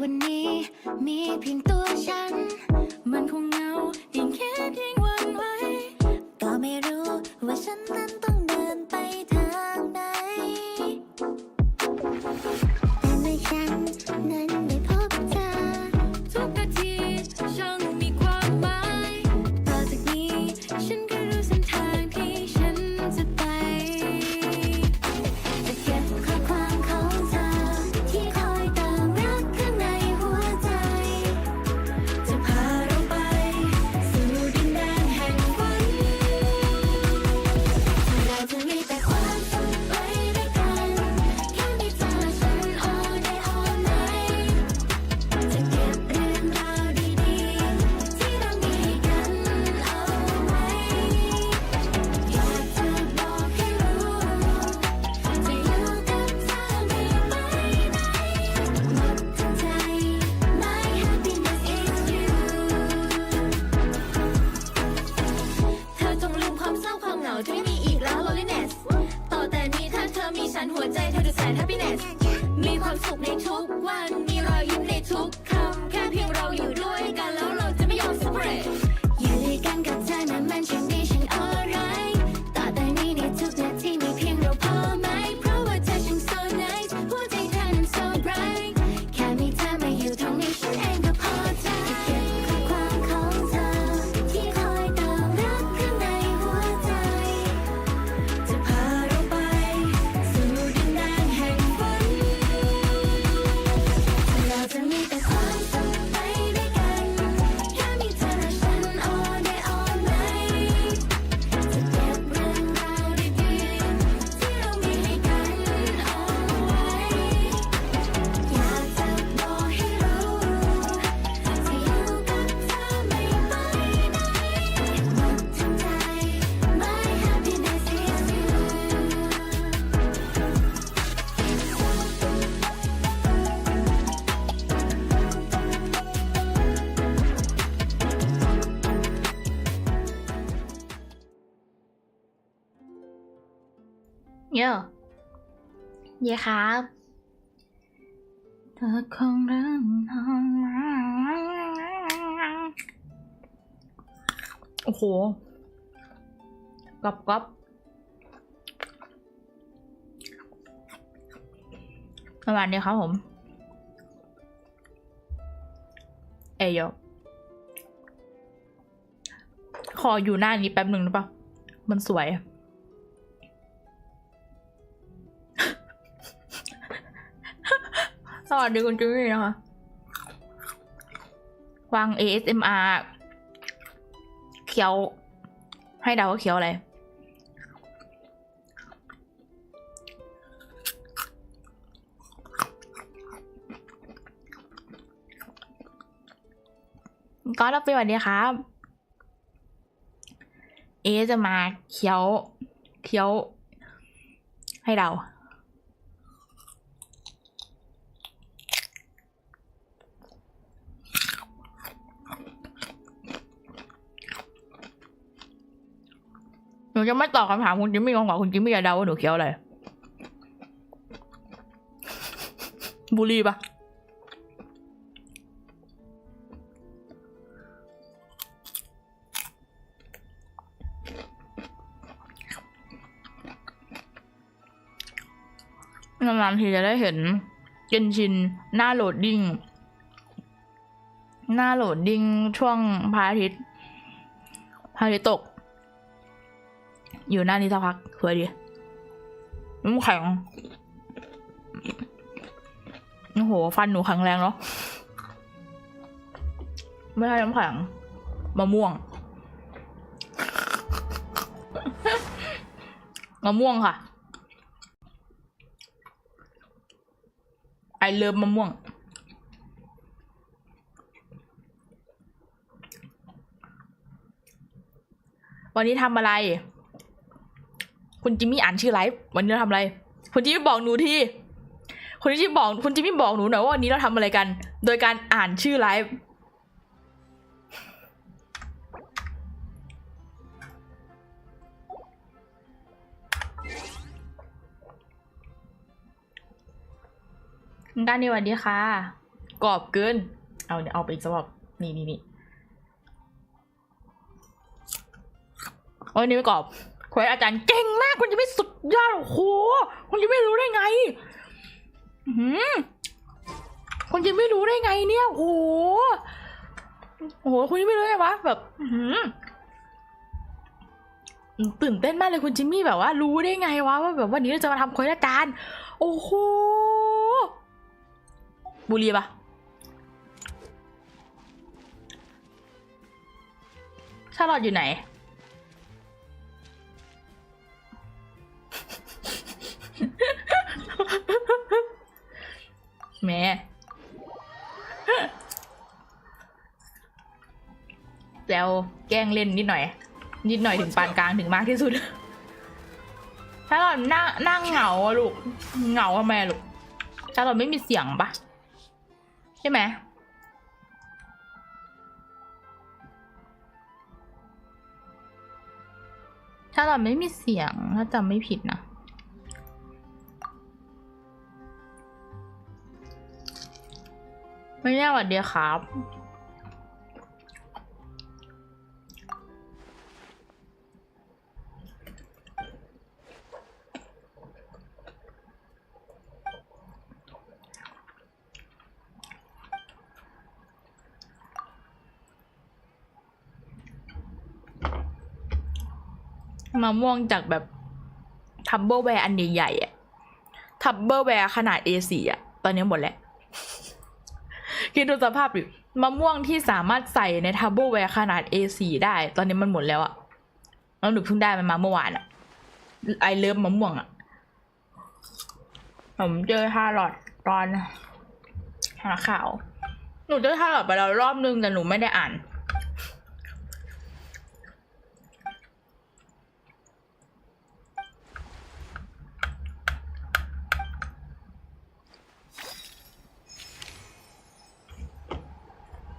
วันนี้มีเพียงตัวฉันมันคงเหงายิ่งคิดยิ่งหวั่นไหวก็ไม่รู้ว่าฉันนั้นต้องเดินไปทางไหนแต่เมื่อฉันนั้นได้พบเธอทุกนาทีช่างมีความหมายต่อจากนี้ฉันก็รู้เส้นทางที่ฉันจะไปจะเก็บข้อความของเธอที่คอยตามรักข้างในหัวใจจะพาเราไปสู่ดินแดนแห่งฝันเราจะมีแต่ความสุขไปด้วยกันแค่มีเธอและฉัน all day all night จะเก็บเรื่องราวดีๆที่เรามีกันเอาไว้อยากจะบอกให้รู้จะอยู่กับเธอไม่ไปไหนหมดทั้งใจ My happiness is you เธอจงลืมความเศร้าความเหงาที่ไม่มีอีกแล้ว loneliness ต่อแต่นี้ถ้าเธอมีฉันหัวใจเธอจะแสน happiness มีความสุขในทุกวันมีรอยยิ้มในทุกคำแค่เพียงเราอยู่ด้วยกันแล้วเราจะไม่ยอม separate อยู่ด้วยกันกับเธอนั้นมันช่างดีฉัน alright ต่อแต่นี้ในทุกนาทีมีเพียงเราพอไหมเพราะว่าเธอช่าง so nice หัวใจเธอนั้น so bright แค่มีเธอมาอยู่ตรงนี้ฉันเองก็พอใจจะเก็บข้อความของเธอที่คอยตามรักข้างในหัวใจจะพาเราไปสู่ดินแดนแห่งฝันเราจะมีแต่ความสุขไปด้วยกันแค่มีเธอและฉัน all day all night จะเก็บเรื่องราวดีๆที่เรามีให้กันเอาไว้อยากจะบอกให้รู้จะอยู่กับเธอไม่ไปไหนหมดทั้งใจ My happiness is you เยอะเย่ครับเธอคงเริ่มทำโอ้โหกรอบประมาณนี้ครับผมเอยโยขออยู่หน้านี้แป๊บหนึ่งได้ปะมันสวยสวัสดีคุณจุ้ยนะคะฟัง ASMR เคี้ยวให้เดาว่าเคี้ยวอะไรก็รับไปสวัสดีครับ จะมาเคี้ยวให้เดาหนูจะไม่ตอบคำถามคุณจิมมี่ก่อนคุณจิมมี่จะเดาว่าหนูเคี้ยวอะไรบุรีปะนานๆทีจะได้เห็นเกนชินหน้าโหลดดิ้งช่วงพระอาทิตย์ตกอยู่หน้านี้สักพักสวยดีน้ำแข็งโอ้โหฟันหนูแข็งแรงเนาะไม่ใช่น้ำแข็งมะม่วงค่ะไอเลิฟมะม่วงวันนี้ทำอะไรคุณจิมมี่อ่านชื่อไลฟ์วันนี้เราทำอะไรคุณจิมมี่บอกหนูทีคุณจิมมี่บอกหนูหน่อยว่าวันนี้เราทำอะไรกันโดยการอ่านชื่อไลฟ์ ด้านนี้สวัสดีค่ะ กรอบเกินเอาเนี่ยเอาไปอีกสักรอบนี่โอ้ยนี่ไม่กรอบคุยอาจารย์เก่งมากคุณจะไม่สุดยอดโอ้โหคุณจะไม่รู้ได้ไงคุณจะไม่รู้ได้ไงเนี่ยโอ้โหคุณจะไม่รู้ได้วะแบบตื่นเต้นมากเลยคุณจิมมี่แบบว่ารู้ได้ไงวะว่าแบบวันนี้เราจะมาทำคุยอาจารย์โอ้โหบุรีปะชาลอตอยู่ไหนแม่แล้วแกล้งเล่นนิดหน่อยถึงปานกลางถึงมากที่สุดถ้าเรานั่งเหงาอะลูกเหงาทำไมลูกถ้าเราไม่มีเสียงปะใช่ไหมถ้าเราไม่มีเสียงถ้าจำไม่ผิดนะไม่แน่หวัดเดียวครับมะม่วงจากแบบทับเบิลแวร์อันใหญ่ๆอะทับเบิลแวร์ขนาด A4 อะตอนนี้หมดแล้วคิดดูสภาพดิมะม่วงที่สามารถใส่ในทับเบิลแวร์ขนาด A4 ได้ตอนนี้มันหมดแล้วอะแล้วหนูเพิ่งได้มันมาเมื่อวานอะไอเลิฟมะม่วงอะผมเจอฮาร์ลอดตอนหาข่าวหนูเจอฮาร์ลอดไปแล้วรอบนึงแต่หนูไม่ได้อ่าน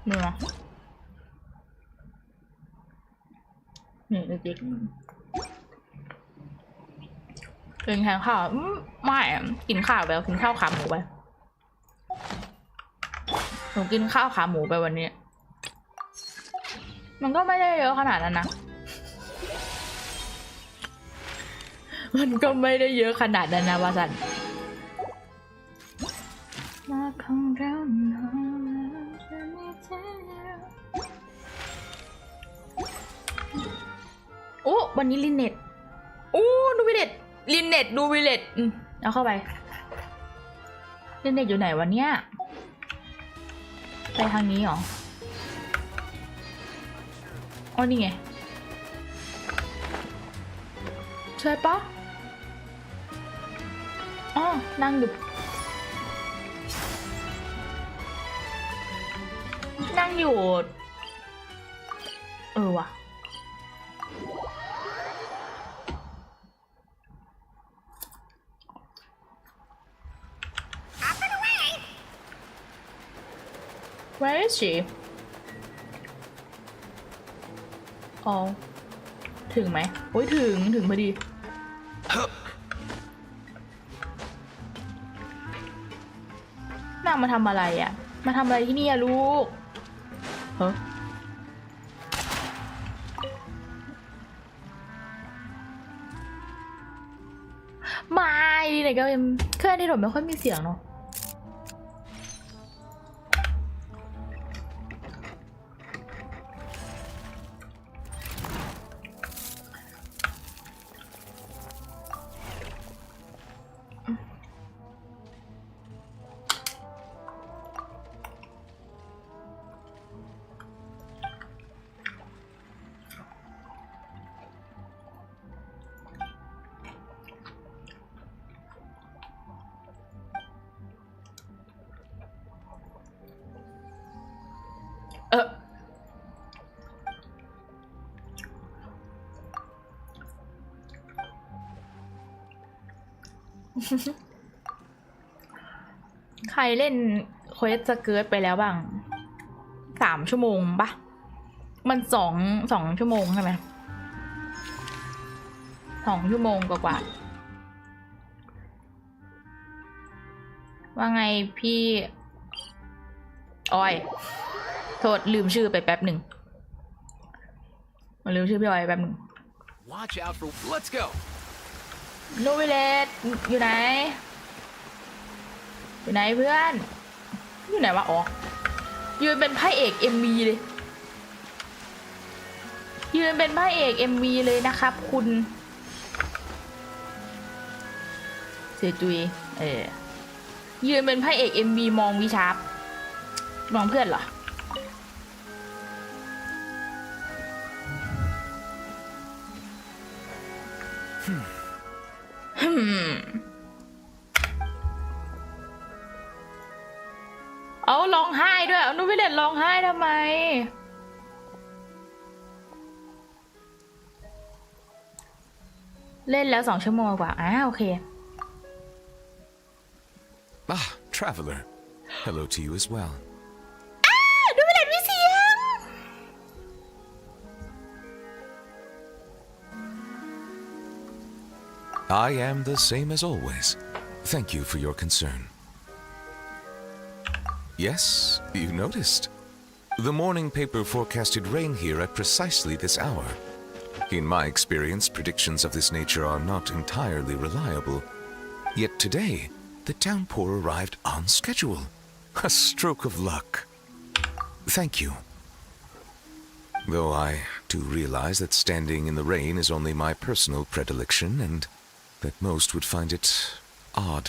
นี่นะนี่เด็กกินแทนข้าวไม่กินข้าวไปกินข้าวขาหมูไปหนูกินข้าวขาหมูไปวันนี้มันก็ไม่ได้เยอะขนาดนั้นนะมันก็ไม่ได้เยอะขนาดนั้นนะวาสันโอ้วันนี้ลินเน็ตโอ้ดูวิเลตลินเน็ตดูวิเลตเอาเข้าไปลินเน็ตอยู่ไหนวันเนี้ยไปทางนี้หรออ๋อนี่ไงใช่ปะอ๋อนั่งอยู่ว่ะWhere is she อ๋อถึงไหมโอ้ยถึงพอดีนางมาทำอะไรอ่ะมาทำอะไรที่นี่อะลูกเฮ้ไม่ดีไหนก็เป็นเครื่องที่ผมไม่ค่อยมีเสียงเนาะใครเล่นเควสสเกิร์ตไปแล้วบ้าง3 ชั่วโมงปะมัน2 ชั่วโมงใช่ไหม2 ชั่วโมงกว่าว่าไงพี่ ออยโทษลืมชื่อไปแป๊บหนึ่งลืมชื่อพี่ออยแป๊บหนึ่ง Watch out for. Let's go. นูวิเลตอยู่ไหนอยู่ไหนเพื่อนอยู่ไหนวะอ๋อยืนเป็นพระเอก MV เลยยืนเป็นพระเอก MV เลยนะครับคุณเสียจุยยืนเป็นพระเอก MV มองวิชาร์ปมองเพื่อนเหรอเอาร้องไห้ด้วยเอานูวิเลตร้องไห้ทำไมเล่นแล้ว2 ชั่วโมงกว่าโอเค Traveler. Hello to you as well. นูวิเลตมีเสียง I am the same as always. Thank you for your concern. Yes, you noticed. The morning paper forecasted rain here at precisely this hour. In my experience, predictions of this nature are not entirely reliable. Yet today, the downpour arrived on schedule. A stroke of luck. Thank you. Though I do realize that standing in the rain is only my personal predilection and that most would find it odd.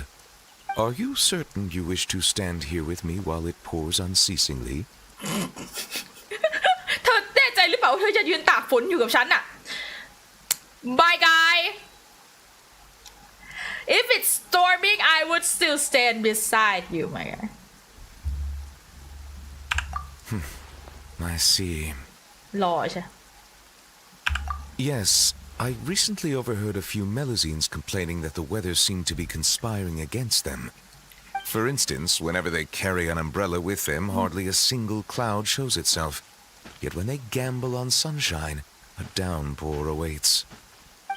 Are you certain you wish to stand here with me while it pours unceasingly? เธอแน่ใจหรือเปล่าเธอจะยืนตากฝนอยู่กับฉันอะ Bye guy If it's storming I would still stand beside you my guy I see. รอใช่ Yes, I recently overheard a few Melusines complaining that the weather seemed to be conspiring against them. For instance, whenever they carry an umbrella with them, hardly a single cloud shows itself. Yet when they gamble on sunshine, a downpour awaits.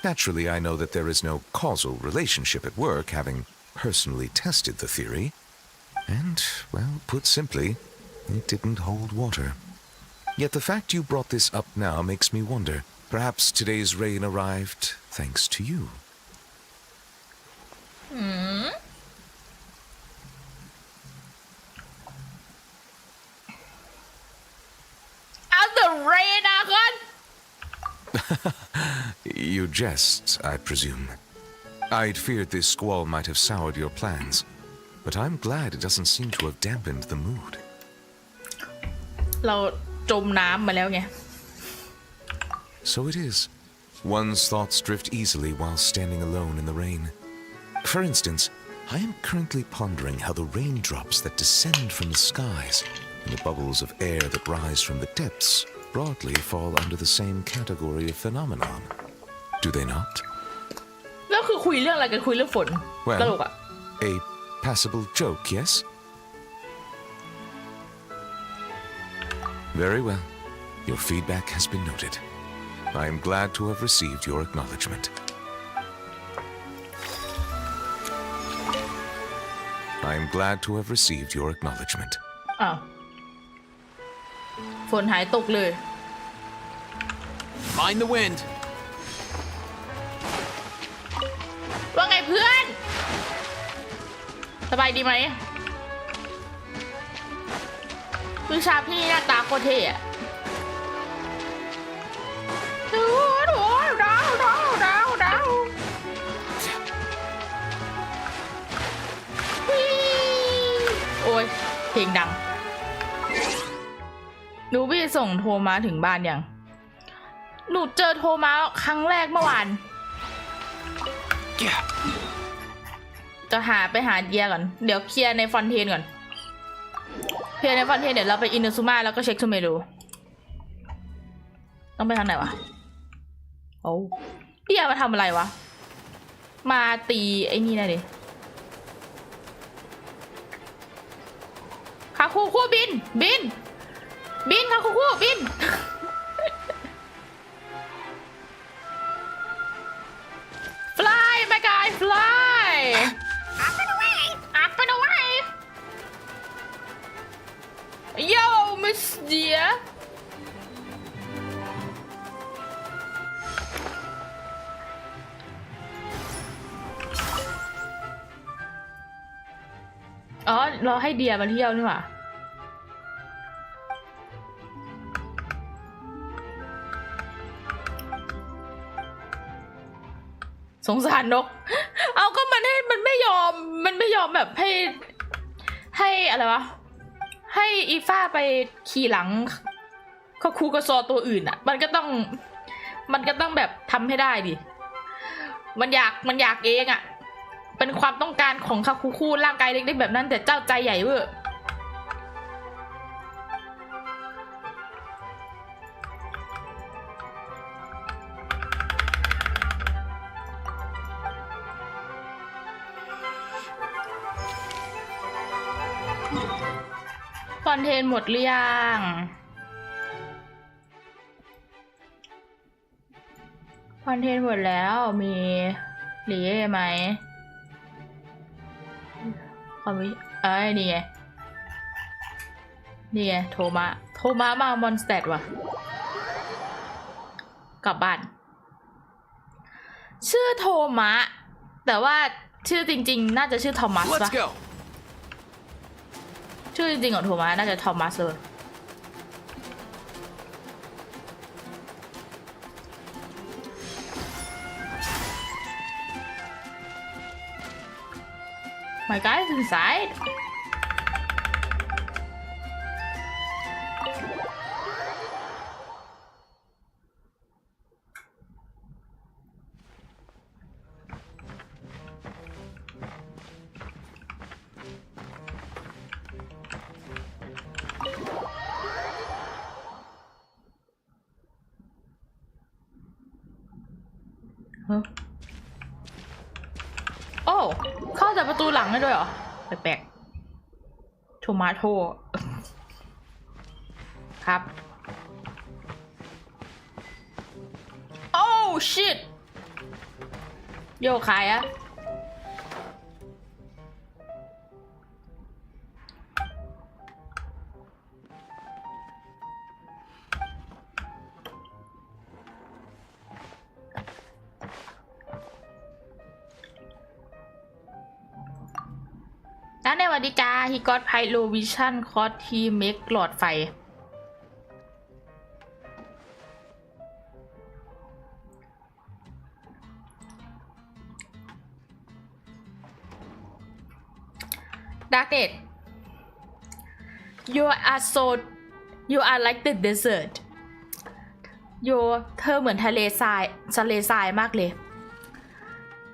Naturally, I know that there is no causal relationship at work, having personally tested the theory. And, well, put simply, it didn't hold water. Yet the fact you brought this up now makes me wonder. Perhaps today's rain arrived thanks to you. The rain นะคน You jest, I presume. I'd feared this squall might have soured your plans, but I'm glad it doesn't seem to have dampened the mood. เราจมน้ำมาแล้วไง So it is. One's thoughts drift easily while standing alone in the rain. For instance, I am currently pondering how the raindrops that descend from the skies and the bubbles of air that rise from the depths broadly fall under the same category of phenomenon. Do they not? แล้วคือคุยเรื่องอะไรกันคุยเรื่องฝนตลกอะ A passable joke, yes? Very well. Your feedback has been noted. I am glad to have received your acknowledgement. I am glad to have received your acknowledgement. อ้าวฝนหายตกเลย Mind the wind. ว่าไงเพื่อนสบายดีไหมวิชาพี่หน้าตาโคตรเท่อะโอ้ยเพลงดังหนูพี่ส่งโทรมาถึงบ้านยังหนูเจอโทรมาครั้งแรกเมื่อวานจะไปหาเดียก่อนเดี๋ยวเคลียร์ในฟอนเทนก่อนเคลียร์ในฟอนเทนเดี๋ยวเราไปอินซูมาแล้วก็เช็คทูเมรูต้องไปทางไหนวะโอ้เดียมาทำอะไรวะมาตีไอ้นี่นะดิคาคูคู่บินคาคูคู่บิน fly my guy fly up and away Yo Miss Dear อ๋อเราให้เดียมาเที่ยวนี่หว่าสงสารนก เอาก็มันไม่ยอมแบบให้อะไรวะให้อีฟ้าไปขี่หลังเขาคูกระซอตัวอื่นอ่ะมันก็ต้องแบบทำให้ได้ดิมันอยากเองอ่ะเป็นความต้องการของคาคูคู่ร่างกายเล็กๆแบบนั้นแต่เจ้าใจใหญ่เว้ยคอนเทนต์หมดหรือยังคอนเทนต์หมดแล้วมีหรือไหมนี่ไงโทมามา มอนสเตดว่ะกลับบ้านชื่อโทมะแต่ว่าชื่อจริงๆน่าจะชื่อทอมัส Let's ป่ะ go. ชื่อจริงๆของโทมัสน่าจะทอมัสเลยMy guy is inside. Huh? โอ้เข้าจากประตูหลังได้ด้วยเหรอแปลกๆโทมาโทครับโอ้ชิตโยขายอะในวันดีจ้าฮีกอตไพโลวิชั่นคอสทีเมกหลอดไฟดาร์กเน็ต you are like the desert เธอเหมือนทะเลทรายมากเลย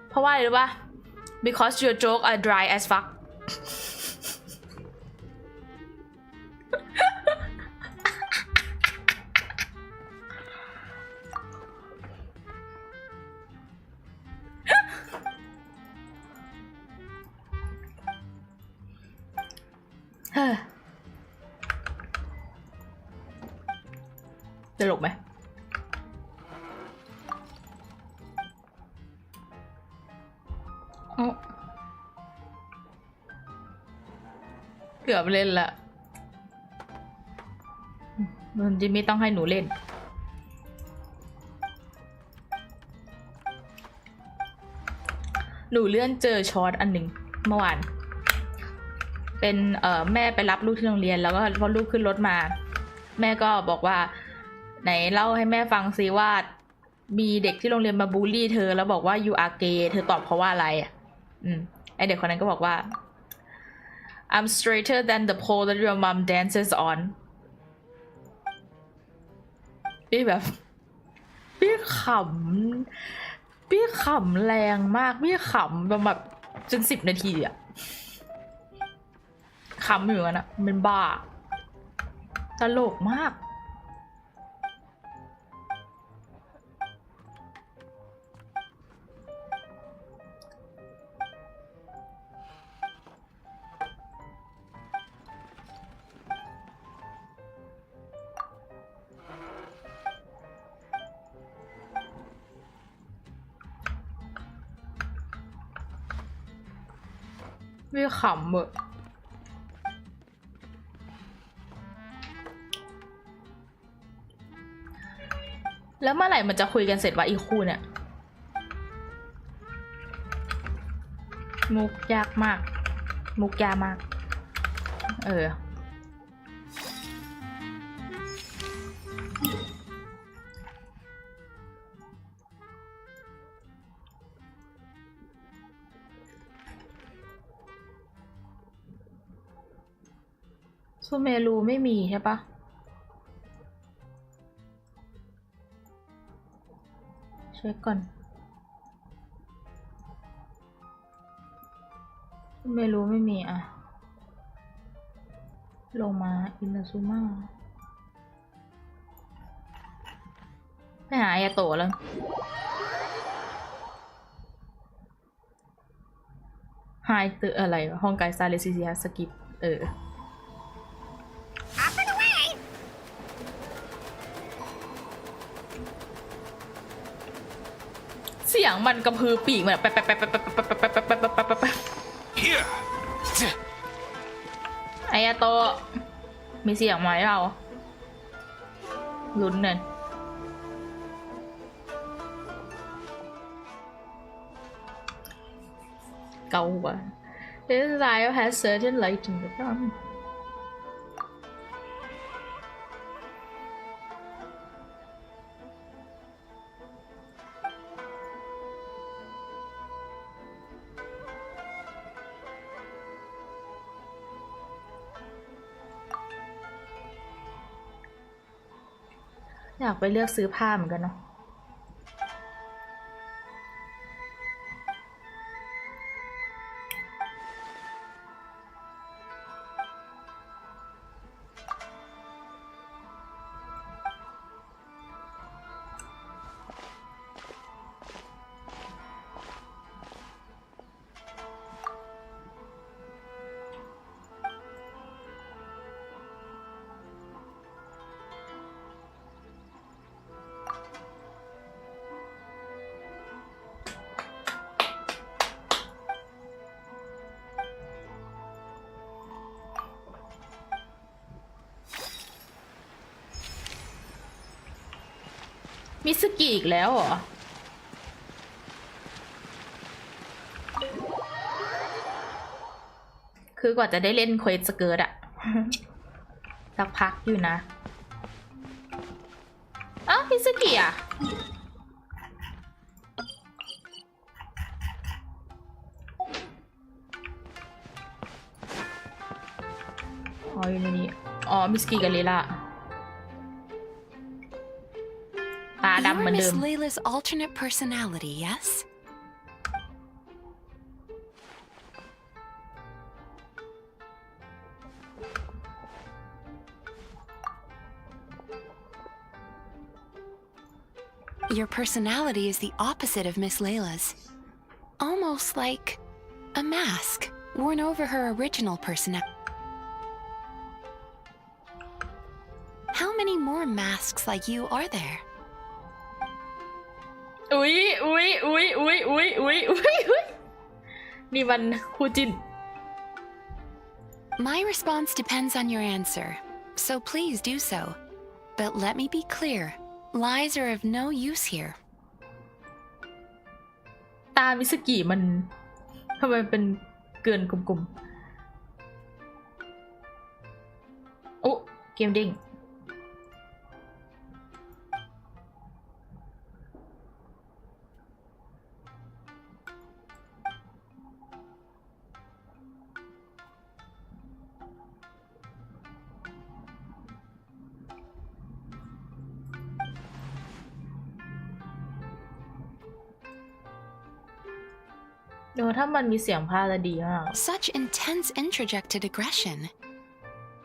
เพราะว่าอะไรรู้ป่ะ because your jokes are dry as fuckตลกไหมเกือบเล่นละมันจิมมี่ต้องให้หนูเล่นหนูเลื่อนเจอช็อตอันหนึ่งเมื่อวานเป็นแม่ไปรับลูกที่โรงเรียนแล้วก็พอลูกขึ้นรถมาแม่ก็บอกว่าไหนเล่าให้แม่ฟังซิว่ามีเด็กที่โรงเรียนมาบูลลี่เธอแล้วบอกว่า you are gay เธอตอบเพราะว่าอะไรไอเด็กคนนั้นก็บอกว่า I'm straighter than the pole that your mom dances on พี่แบบพี่ขำแรงมากพี่ขำแบบจน10 นาทีอะขำอยู่กันอะเป็นบ้าตลกมากไม่ขำเบอะ แล้วเมื่อไหร่มันจะคุยกันเสร็จวะอีกคู่เนี่ยมุกยากมากมุกยากมากซูเมรูไม่มีใช่ปะเช็คก่อนซูเมรูไม่มีอ่ะลงมาอินาซูมาไปหาอายาโตะแล้วไฮเตออะไรห้องไกซาเลซิเซียสกิปเสียงมันกระพือปีกเหมือนแป๊บอายาโตะมีเสียงไหมเราลุ้นเนี่ยเกาว่ะ This style has certain light in the front อยากไปเลือกซื้อผ้าเหมือนกันเนาะมิสกิอีกแล้วเหรอคือกว่าจะได้เล่นเควสสเกิร์ตอะ สักพักอยู่นะอ้าวมิสกิอะอ๋ออยู่ในนี้อ๋อมิสกิกับเลล่าYou're Miss Layla's alternate personality, yes? Your personality is the opposite of Miss Layla's. Almost like a mask worn over her original personality. How many more masks like you are there? อุ๊ยนี่มันคู่จิ้น My response depends on your answer, so please do so. But let me be clear, lies are of no use here. ตามิสกิมันทำไมเป็นเกินกลมๆโอ้เกมดิ้งถ้ามันมีเสียงพาจะดีมาก Such intense introjected aggression.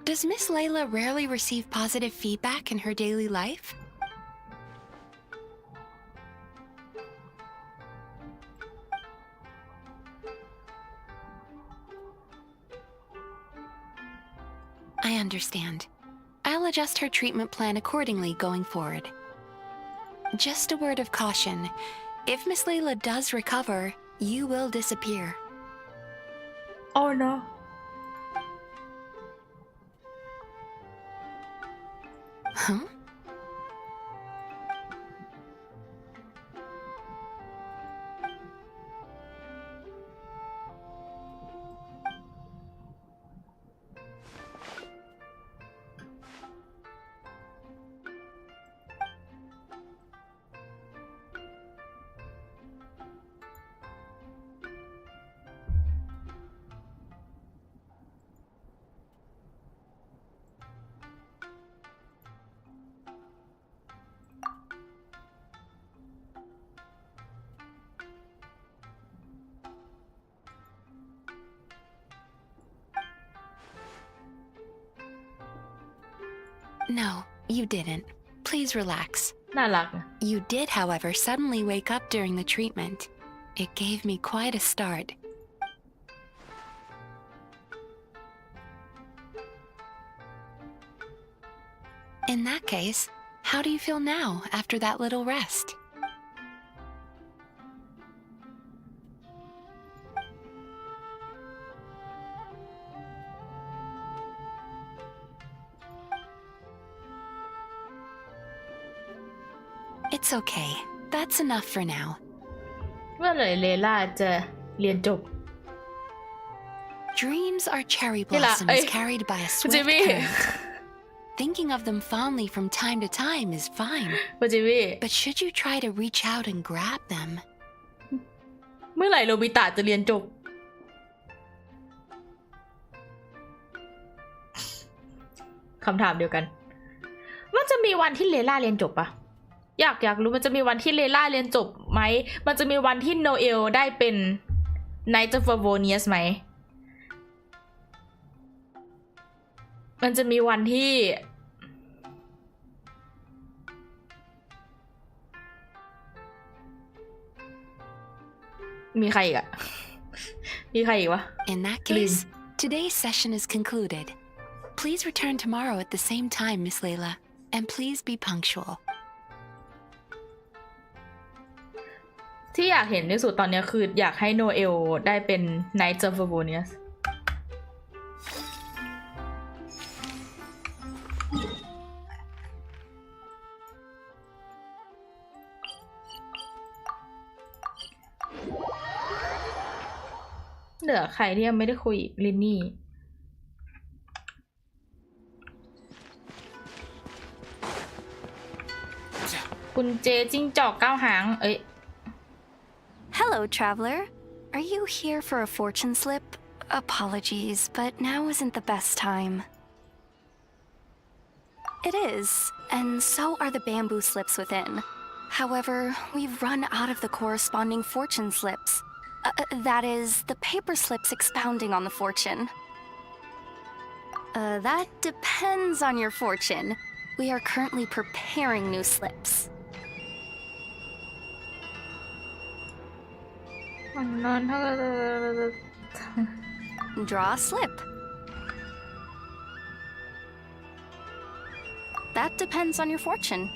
Does Miss Layla rarely receive positive feedback in her daily life? I understand. I'll adjust her treatment plan accordingly going forward. Just a word of caution. If Miss Layla does recover, you will disappear. Oh no. Huh? No, you didn't. Please relax. น่ารักนะ You did, however, suddenly wake up during the treatment. It gave me quite a start. In that case, how do you feel now after that little rest? It's okay. That's enough for now. เมื่อไหร่เลล่าจะเรียนจบ Dreams are cherry Hey, la, blossoms ay. carried by a swift Jimmy. current. Thinking of them fondly from time to time is fine, โปจิวี่ but should you try to reach out and grab them, เมื่อไหร่โรบิตะจะเรียนจบคำถามเดียวกันมันจะมีวันที่เลล่าเรียนจบปะอยากรู้มันจะมีวันที่เลล่าเรียนจบไหมมันจะมีวันที่โนเอลได้เป็น Knight of Favonius ไหมมันจะมีวันที่มีใครอีกอะ มีใครอีกวะ in that case, today's session is concluded. Please return tomorrow at the same time, Miss Layla, and please be punctual. ที่อยากเห็นที่สุดตอนนี้คืออยากให้โนเอลได้เป็น Knight of Favonius เหลือใครที่ยังไม่ได้คุยอีกลินนี่ คุณเจจิ้งจอกก้าวหางเอ้ย Hello, traveler. Are you here for a fortune slip? Apologies, but now isn't the best time. It is, and so are the bamboo slips within. However, we've run out of the corresponding fortune slips. That is, the paper slips expounding on the fortune. That depends on your fortune. We are currently preparing new slips. Draw a slip. That depends on your fortune.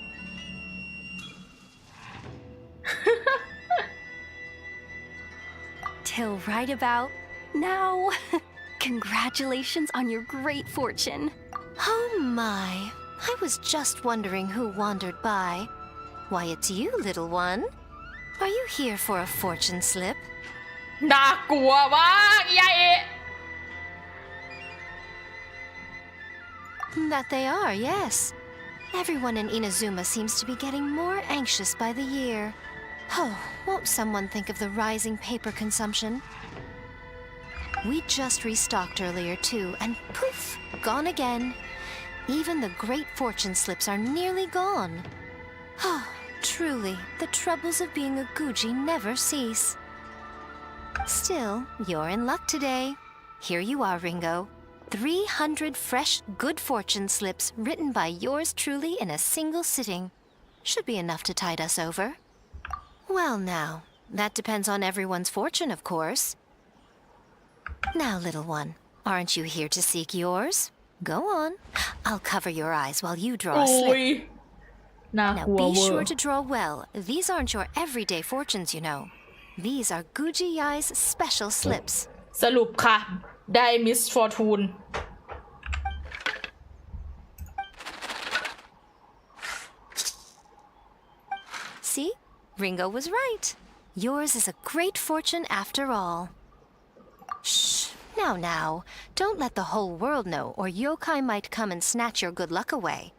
Till right about now. Congratulations on your great fortune. Oh my, I was just wondering who wandered by. Why, it's you, little one. Are you here for a fortune slip? น่ากลัวมากยายเอะ That they are, yes. Everyone in Inazuma seems to be getting more anxious by the year. Oh, won't someone think of the rising paper consumption? We just restocked earlier too, and poof, gone again. Even the great fortune slips are nearly gone. Oh, truly, the troubles of being a Guji never cease. Still, you're in luck today. Here you are, Ringo. 300 fresh, good fortune slips written by yours truly in a single sitting. Should be enough to tide us over. Well now, that depends on everyone's fortune, of course. Now, little one, aren't you here to seek yours? Go on. I'll cover your eyes while you draw a โอ้ slip. ยน่าก Now ลัว be เวอ sure ร์ to draw well. These aren't your everyday fortunes, you know. These are Guji Yai's special slips. สรุปค่ะ ได้มิสฟอร์ทูน See? Ringo was right. Yours is a great fortune after all. Shh. Now. Don't let the whole world know, or yokai might come and snatch your good luck away.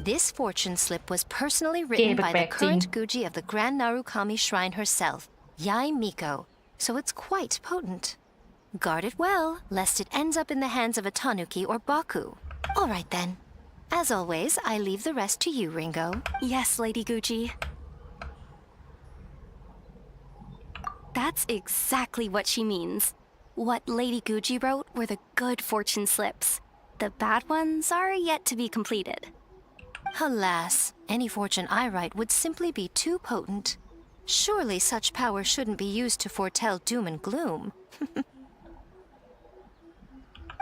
This fortune slip was personally written by the current Guji of the Grand Narukami Shrine herself, Yai Miko, so it's quite potent. Guard it well, lest it ends up in the hands of a tanuki or baku. All right then. As always, I leave the rest to you, Ringo. Yes, Lady Guji. That's exactly what she means. What Lady Guji wrote were the good fortune slips. The bad ones are yet to be completed. Alas, any fortune I write would simply be too potent. Surely such power shouldn't be used to foretell doom and gloom.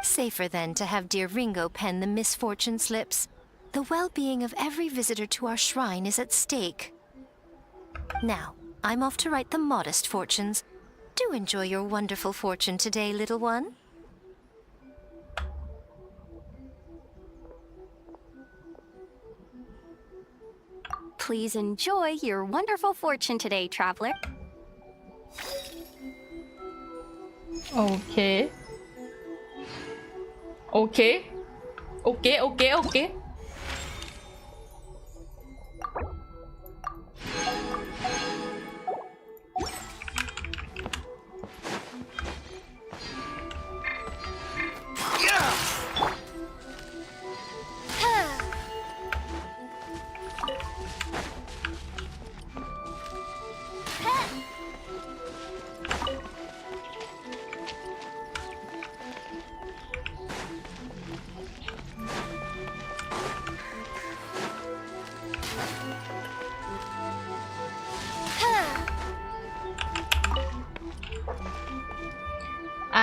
Safer then to have dear Ringo pen the misfortune slips. The well-being of every visitor to our shrine is at stake. Now, I'm off to write the modest fortunes. Do enjoy your wonderful fortune today, little one. Please enjoy your wonderful fortune today, traveler. โอเค โอเค โอเค โอเค โอเค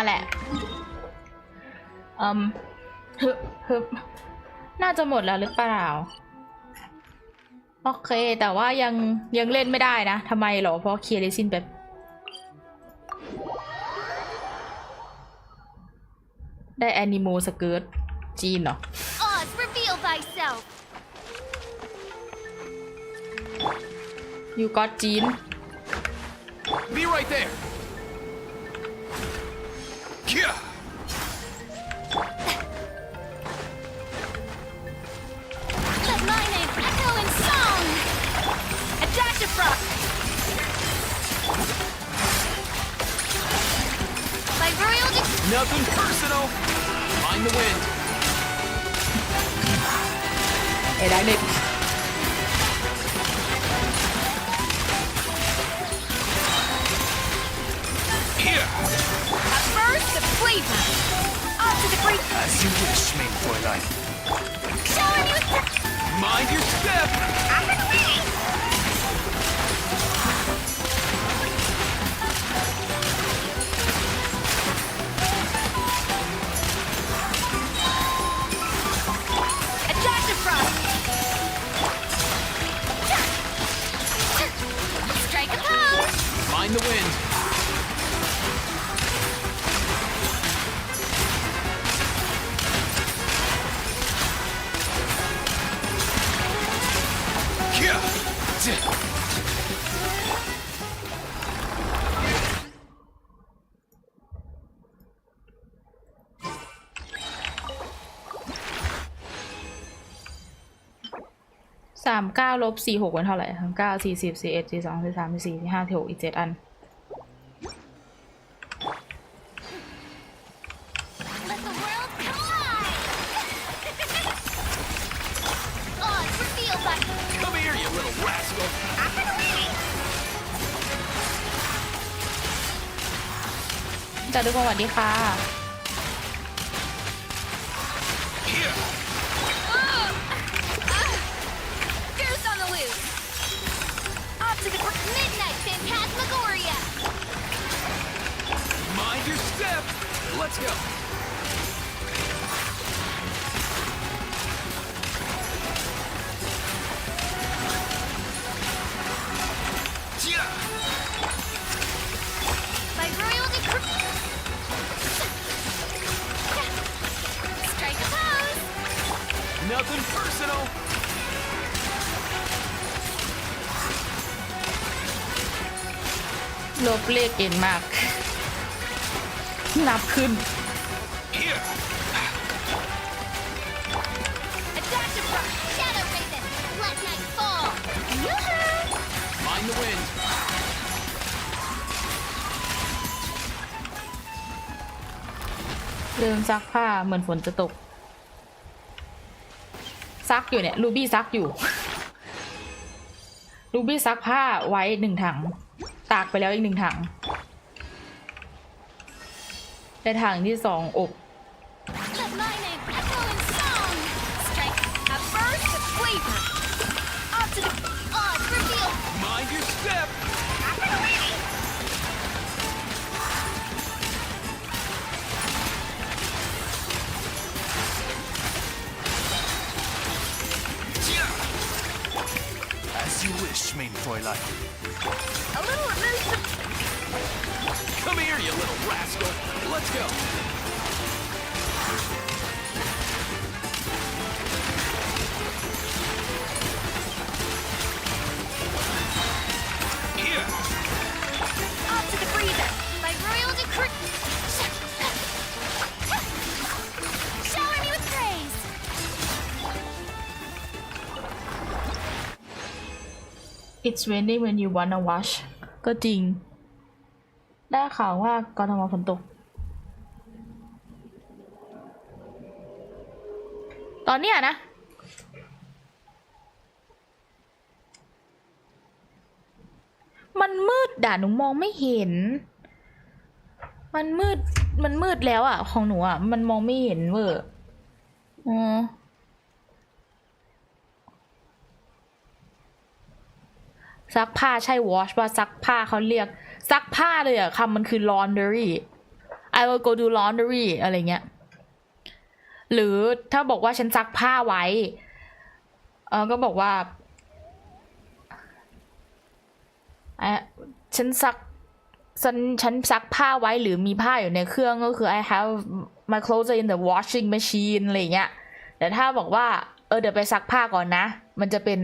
แหละฮึบน่าจะหมดแล้วหรือเปล่าโอเคแต่ว่ายังเล่นไม่ได้นะทำไมหรอเพราะเคลียร์เรซินแบบได้แอนิโมสเกิร์ตจีนเหรอ Oz, reveal thyself. You got จีน Be right there. Yeah. Let my name echo in song. A dash of frost. By royal Nothing personal. Mind the wind. ไอ้ได้เด็ก Here. At first, the flavor. On to the great. As you wish, mein Fräulein. Showing you. Mind your step. Up and away. A dash of frost. Strike a pose. Mind the wind. Yeah. 39 ลบ 46เป็นเท่าไหร่9 40 41 42 43 44 45 46อีก7อัน Let the world collide! Oz, reveal by Come here, you little rascal. up and away! จ้าทุกคนสวัสดีค่ะ Here. Goose on the loose! Off to the midnight phantasmagoria! Mind your step. Let's go. Yeah. By royal decree! Strike a pose! Nothing personal. ลบเลขเก่งมาก นับขึ้น Here. A dash of frost! Shadow Raven! Let night fall! Yoo-hoo! Mind the wind. เริ่มซักผ้าเหมือนฝนจะตก ซักอยู่เนี่ยรูบี้ซักอยู่ รูบี้ซักผ้าไว้1 ถัง ตากไปแล้วอีก1 ถังในถังที่2อบ Let my name echo in flavor. Off to the... Oh, it's revealed. Mind your step. As you wish, mein Fräulein. A little elusive. Come here, you little rascal. Let's go. Here. Off to the freezer. By royal decree. Shower me with praise. It's raining when you wanna wash ก็จริง ได้ข่าวว่ากทมฝนตก ตอนเนี้ยนะ มันมืดด่าหนูมองไม่เห็น มันมืดแล้วอ่ะ ของหนูอ่ะ มันมองไม่เห็นเวอร์อ๋อซักผ้าใช่ wash ว่าซักผ้าเขาเรียกซักผ้าเลยอะคำมันคือ laundry I will go do laundry อะไรเงี้ยหรือถ้าบอกว่าฉันซักผ้าไว้ก็บอกว่าฉันซักผ้าไว้หรือมีผ้าอยู่ในเครื่องก็คือ I have my clothes in the washing machine อะไรเงี้ยแต่ถ้าบอกว่าเดี๋ยวไปซักผ้าก่อนนะมันจะเป็น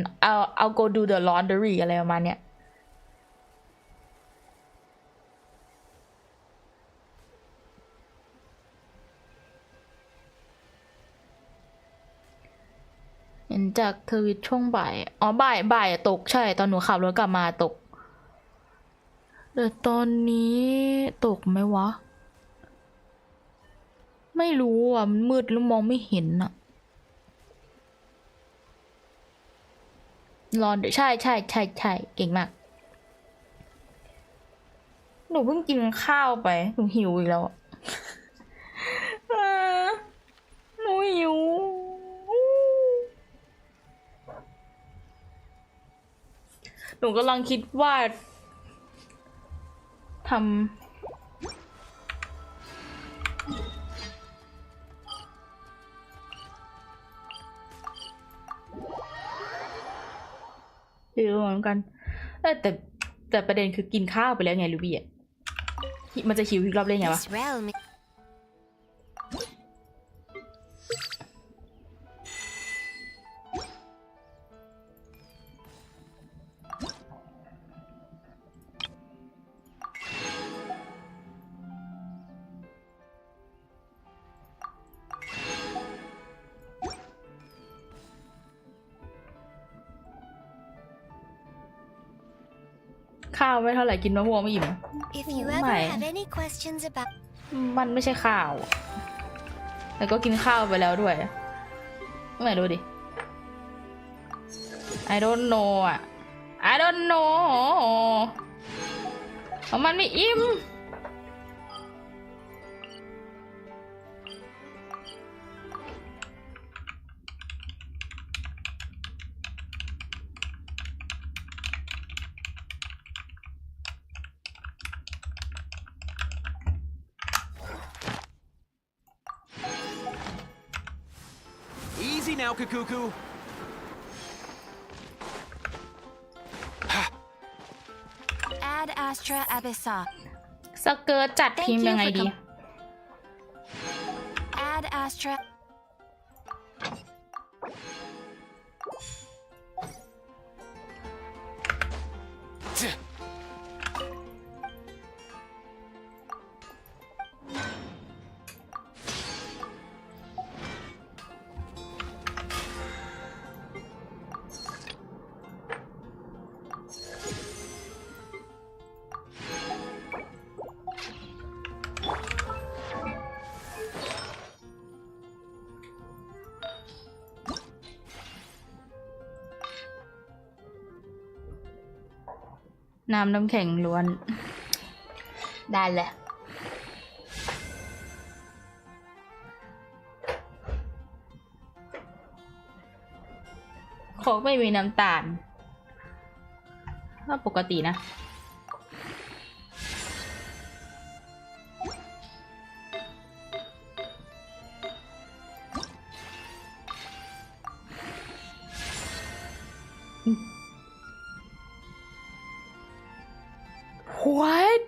I'll go do the laundry อะไรประมาณเนี้ยเห็นจากทวิตช่วงบ่ายบ่ายตกใช่ตอนหนูขับรถกลับมาตกแต่ตอนนี้ตกไหมวะไม่รู้อ่ะมันมืดแล้วมองไม่เห็นอ่ะร้อนใช่เก่งมากหนูเพิ่งกินข้าวไปหนูหิวอีกแล้วหนูหิวหนูกำลังคิดว่าทำเหมือนกันแต่ประเด็นคือกินข้าวไปแล้วไงลูบี้อ่ะมันจะหิวอีกรอบเลยไงวะ This realm ข้าวไม่เท่าไหร่กินมะม่วงไม่อิ่ม If you ever have any questions about มันไม่ใช่ข้าวแต่ก็กินข้าวไปแล้วด้วยไม่รู้ดิ I don't know อ่ะ I don't know เพราะมันไม่อิ่มEasy now, Kakuku. Ad Astra Abyssa สเกิร์ตจัดทีมยังไงดี Ad Astraน้ำแข็งล้วนได้แหละ โค้กไม่มีน้ำตาลก็ปกตินะWhat?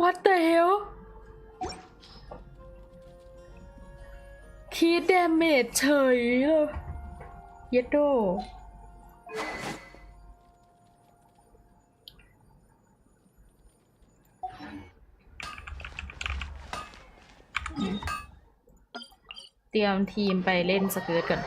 What the hell? คีด damage เฉยเลยเยดโดเตรียมทีมไปเล่นสเกิร์ตก่อน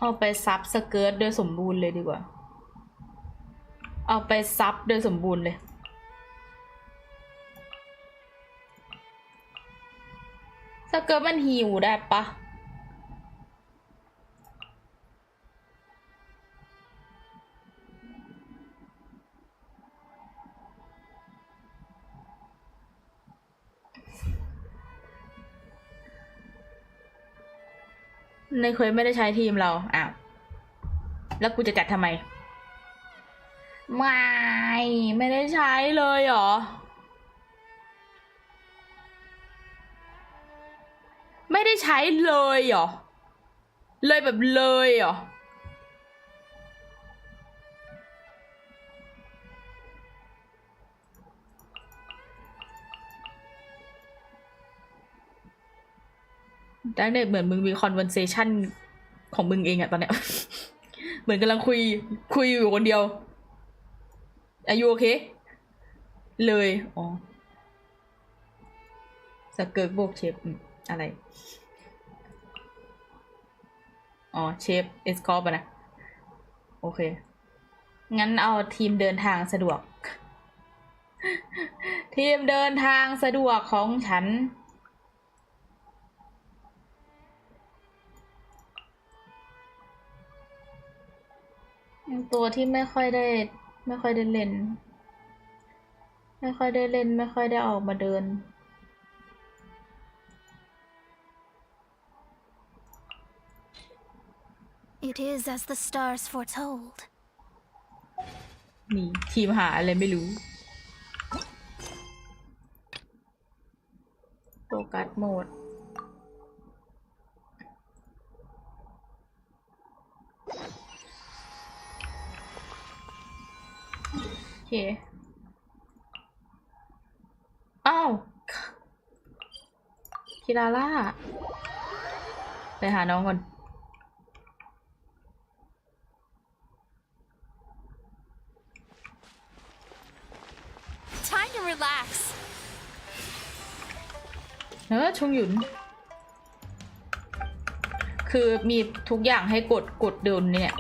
เอาไปซับสเกิร์ตโดยสมบูรณ์เลยดีกว่าเอาไปซับโดยสมบูรณ์เลยสเกิร์ตมันหิวได้ปะในเคยไม่ได้ใช้ทีมเราอ้าวแล้วกูจะจัดทำไมไม่ได้ใช้เลยเหรอไม่ได้ใช้เลยเหรอเลยแบบเลยเหรอตั้งแต่เหมือนมึงมี conversation ของมึงเองอะตอนเนี้ย เหมือนกำลังคุยอยู่คนเดียวอายุโอเคเลยอ๋อสเกิร์ตโบกเชฟอะไรอ๋อเชฟเอสคอร์ปนะโอเคงั้นเอาทีมเดินทางสะดวก ทีมเดินทางสะดวกของฉันตัวที่ไม่ค่อยได้เล่นไม่ค่อยได้ออกมาเดิน It is as the stars foretold. นี่ทีมหาอะไรไม่รู้โฟกัสโหมดโอเคอ้าวคิราล่าไปหาน้องก่อนTime to relax. ชงหยุนคือมีทุกอย่างให้กดเดินเนี่ย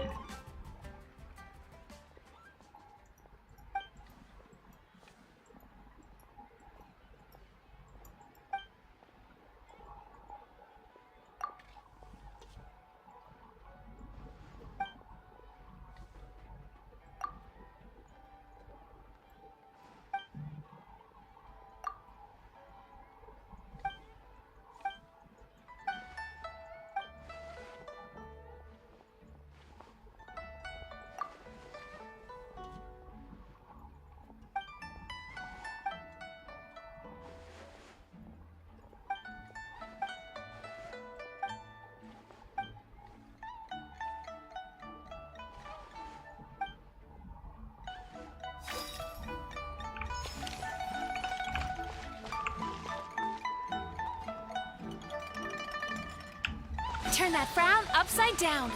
Turn that frown upside down.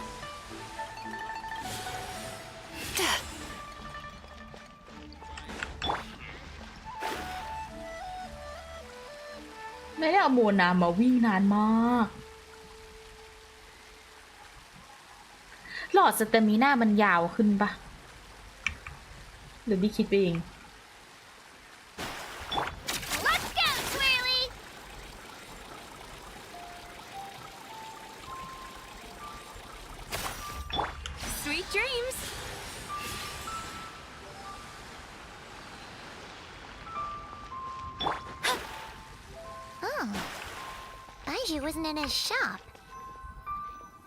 ไม่ได้เอาโมนามาวิ่งนานมาก หลอดสเตมิน่ามันยาวขึ้นปะหรือพี่คิดไปเอง Let's go, Swirly! Sweet dreams. Oh. Baiju wasn't in his shop.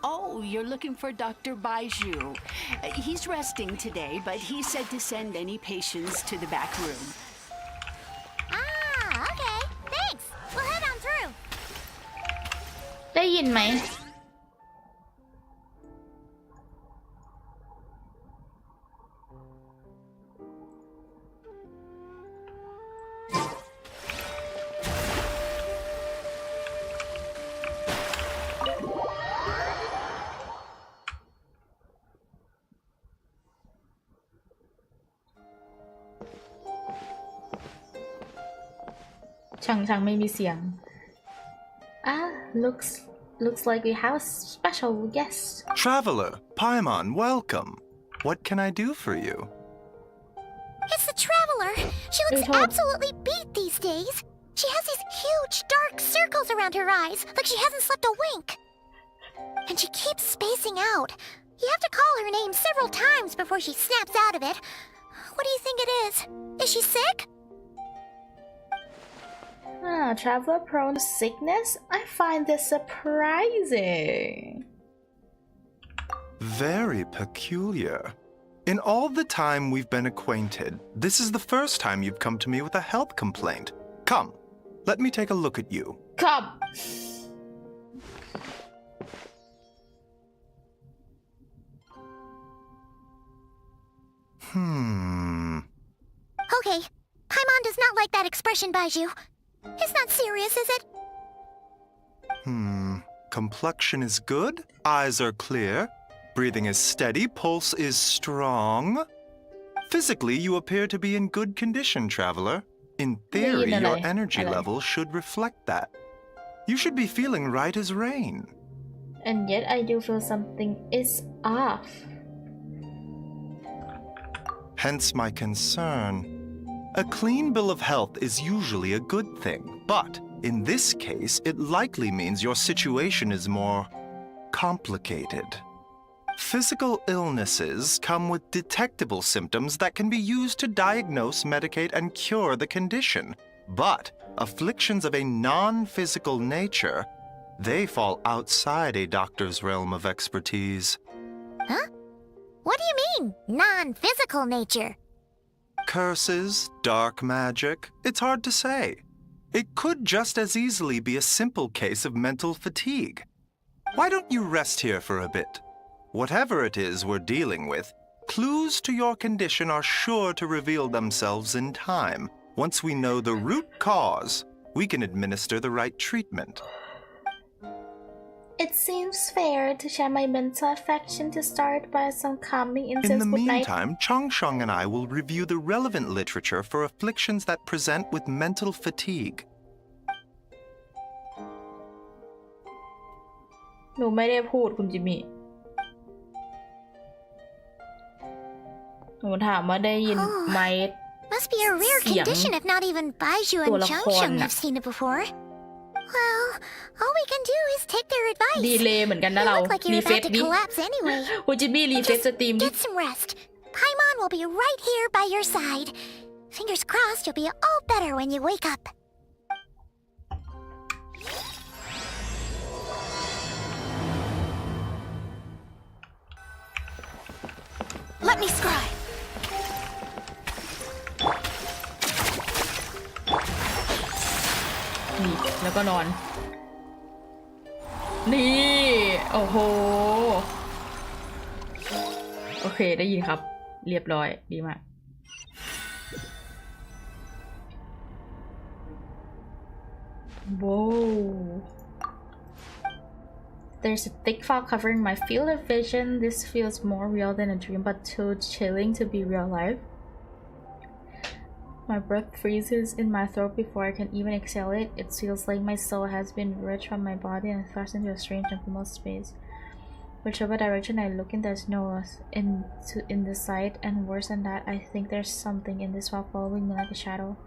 Oh, you're looking for Dr. Baiju. He's resting today, but he said to send any patients to the back room. Ah, okay. Thanks. We'll head on through. ได้ยินไหม ช่างไม่มีเสียง looks like we have a special guest. Traveler, Paimon, welcome. What can I do for you? It's the Traveler. She looks Hey, Tom. absolutely beat these days. She has these huge dark circles around her eyes, like she hasn't slept a wink. And she keeps spacing out. You have to call her name several times before she snaps out of it. What do you think it is? Is she sick? Traveler prone to sickness? I find this surprising. Very peculiar. In all the time we've been acquainted, this is the first time you've come to me with a health complaint. Come, let me take a look at you. Come. Okay, Paimon does not like that expression, Baiju. It's not serious, is it? Complexion is good, eyes are clear, breathing is steady, pulse is strong. Physically, you appear to be in good condition, Traveler. In theory, your energy level should reflect that. You should be feeling right as rain. And yet I do feel something is off. Hence my concern. A clean bill of health is usually a good thing, but in this case, it likely means your situation is more complicated. Physical illnesses come with detectable symptoms that can be used to diagnose, medicate, and cure the condition. But afflictions of a non-physical nature, they fall outside a doctor's realm of expertise. Huh? What do you mean, non-physical nature? Curses, dark magic, it's hard to say. It could just as easily be a simple case of mental fatigue. Why don't you rest here for a bit? Whatever it is we're dealing with, clues to your condition are sure to reveal themselves in time. Once we know the root cause, we can administer the right treatment. It seems fair to share my mental affection to start by some calming incense. In the Good night. meantime, Changsheng and I will review the relevant literature for afflictions that present with mental fatigue. หนูไม่ได้พูดคุณจิมมี่ หนูถามว่าได้ยินไหม Must be a rare condition if not even Baiju and Changsheng have seen it before. Well, all we can do is take their advice. ดีเลยเหมือนกันนะ You เรา look like รี you're เฟซ about to ดิ collapse anyway. คุณจิมมี่รีเฟซสตรีมดิ Get some rest. Paimon will be right here by your side. Fingers crossed you'll be all better when you wake up. Let me scribe. นี่แล้วก็นอน นี่ โอ้โห โอเคได้ยินครับ เรียบร้อยดีมาก Whoa. There's a thick fog covering my field of vision. This feels more real than a dream, but too chilling to be real life. My breath freezes in my throat before I can even exhale it. It feels like my soul has been ripped from my body and thrust into a strange and familiar space. Whichever direction I look in, there's no in the sight, and worse than that, I think there's something in this wall following me like a shadow.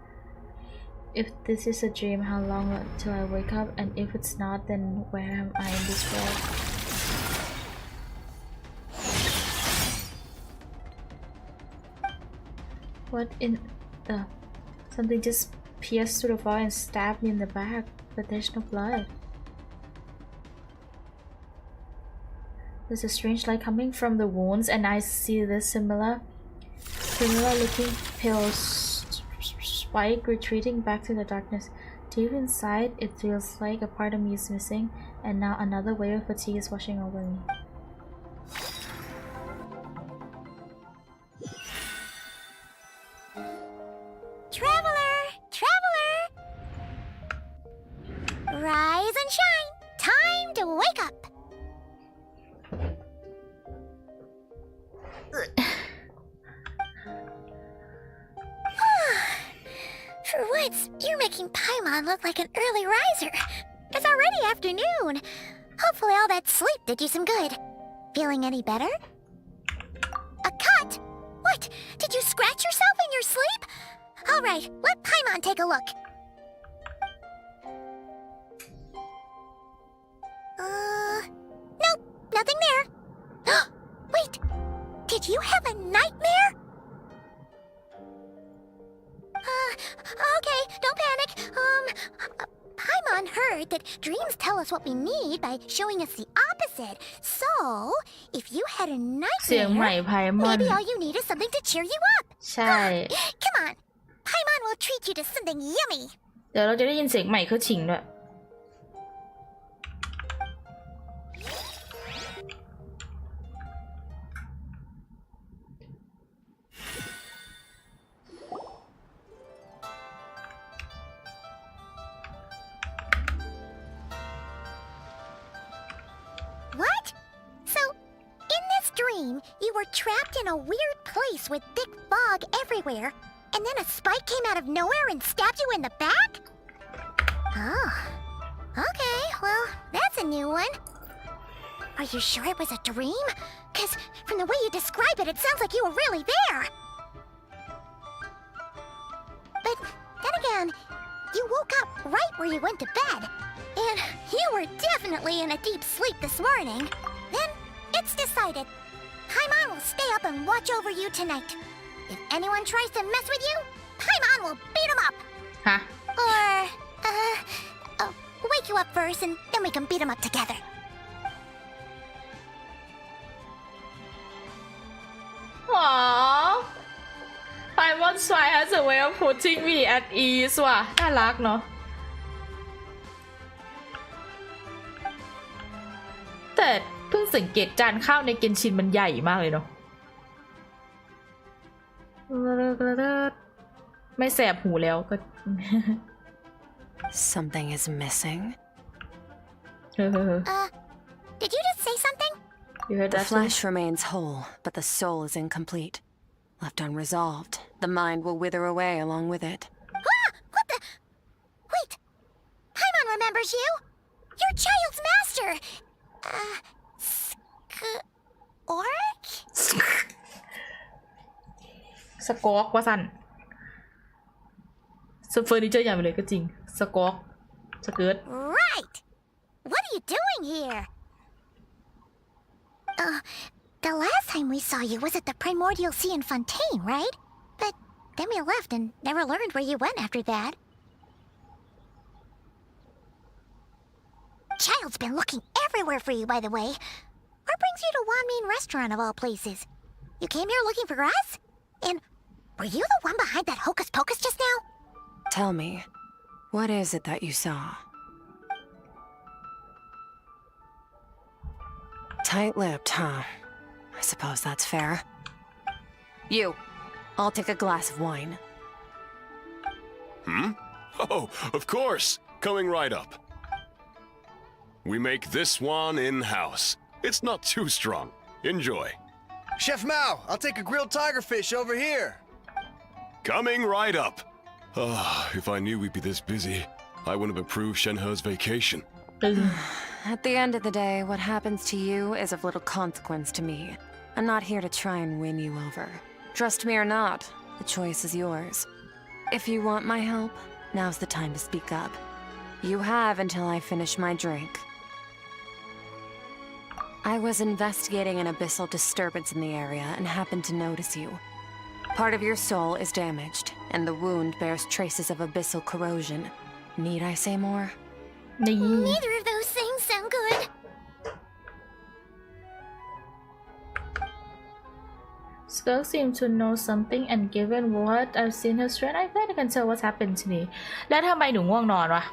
If this is a dream, how long until I wake up? And if it's not, then where am I in this world? What in the... Something just pierced through the wall and stabbed me in the back, but there's no blood. There's a strange light coming from the wounds, and I see this similar looking pale spike retreating back to the darkness. Deep inside, it feels like a part of me is missing, and now another wave of fatigue is washing over me. Traveler! Traveler! Rise and shine! Time to wake up! For once, you're making Paimon look like an early riser. It's already afternoon. Hopefully all that sleep did you some good. Feeling any better? A cut? What? Did you scratch yourself in your sleep? All right, let Paimon take a look. Nope, nothing there. Wait, did you have a nightmare? Okay, don't panic. Paimon heard that dreams tell us what we need by showing us the opposite. So, if you had a เสียงใหม่ nightmare, Paimon maybe all you need is something to cheer you up. ใช่ Come on, Paimon will treat you to something yummy. เดี๋ยวเราจะได้ยินเสียงใหม่เขาฉิงด้วย What? So, in this dream, you were trapped in a weird place with thick fog everywhere, and then a spike came out of nowhere and stabbed you in the back? Oh. Okay, well, that's a new one. Are you sure it was a dream? 'Cause from the way you describe it, it sounds like you were really there. But then again, you woke up right where you went to bed. And you were definitely in a deep sleep this morning. Then, it's decided. Paimon will stay up and watch over you tonight. If anyone tries to mess with you, Paimon will beat him up. ฮะ Or, wake you up first and then we can beat him up together. Aww. Paimon smile has a way of putting me at ease ว่ะ น่ารักเนาะ แต่เพิ่งสังเกตจานข้าวในเกนชินมันใหญ่มากเลยเนาะ ไม่แสบหูแล้วก็ Something is missing. Did you just say something? You heard The that? flesh remains whole, but the soul is incomplete. Left unresolved, the mind will wither away along with it. Ah! What the? Wait! Paimon remembers you! Your child's master! Skirk? สกอกว่าสั่นเฟอร์นิเจอร์อย่างไปเลยก็จริง สกอกสเกิร์ต Right! What are you doing here? The last time we saw you was at the Primordial Sea in Fontaine, right? But then we left and never learned where you went after that. Child's been looking everywhere for you, by the way. What brings you to Wanmin Restaurant of all places? You came here looking for us? And were you the one behind that hocus pocus just now? Tell me, what is it that you saw? Tight-lipped, huh? I suppose that's fair. You, I'll take a glass of wine. Hmm? Oh, of course. Coming right up. We make this one in-house. It's not too strong. Enjoy. Chef Mao, I'll take a grilled tigerfish over here. Coming right up. If I knew we'd be this busy, I wouldn't have approved Shenhe's vacation. at the end of the day, what happens to you is of little consequence to me. I'm not here to try and win you over. Trust me or not, the choice is yours. If you want my help, now's the time to speak up. You have until I finish my drink. I was investigating an abyssal disturbance in the area and happened to notice you. Part of your soul is damaged, and the wound bears traces of abyssal corrosion. Need I say more? Neither of those things sound good. Skirk seems to know something, and given what I've seen her strength, I bet I can tell what's happened to me. แล้วทำไมหนูง่วงนอนวะ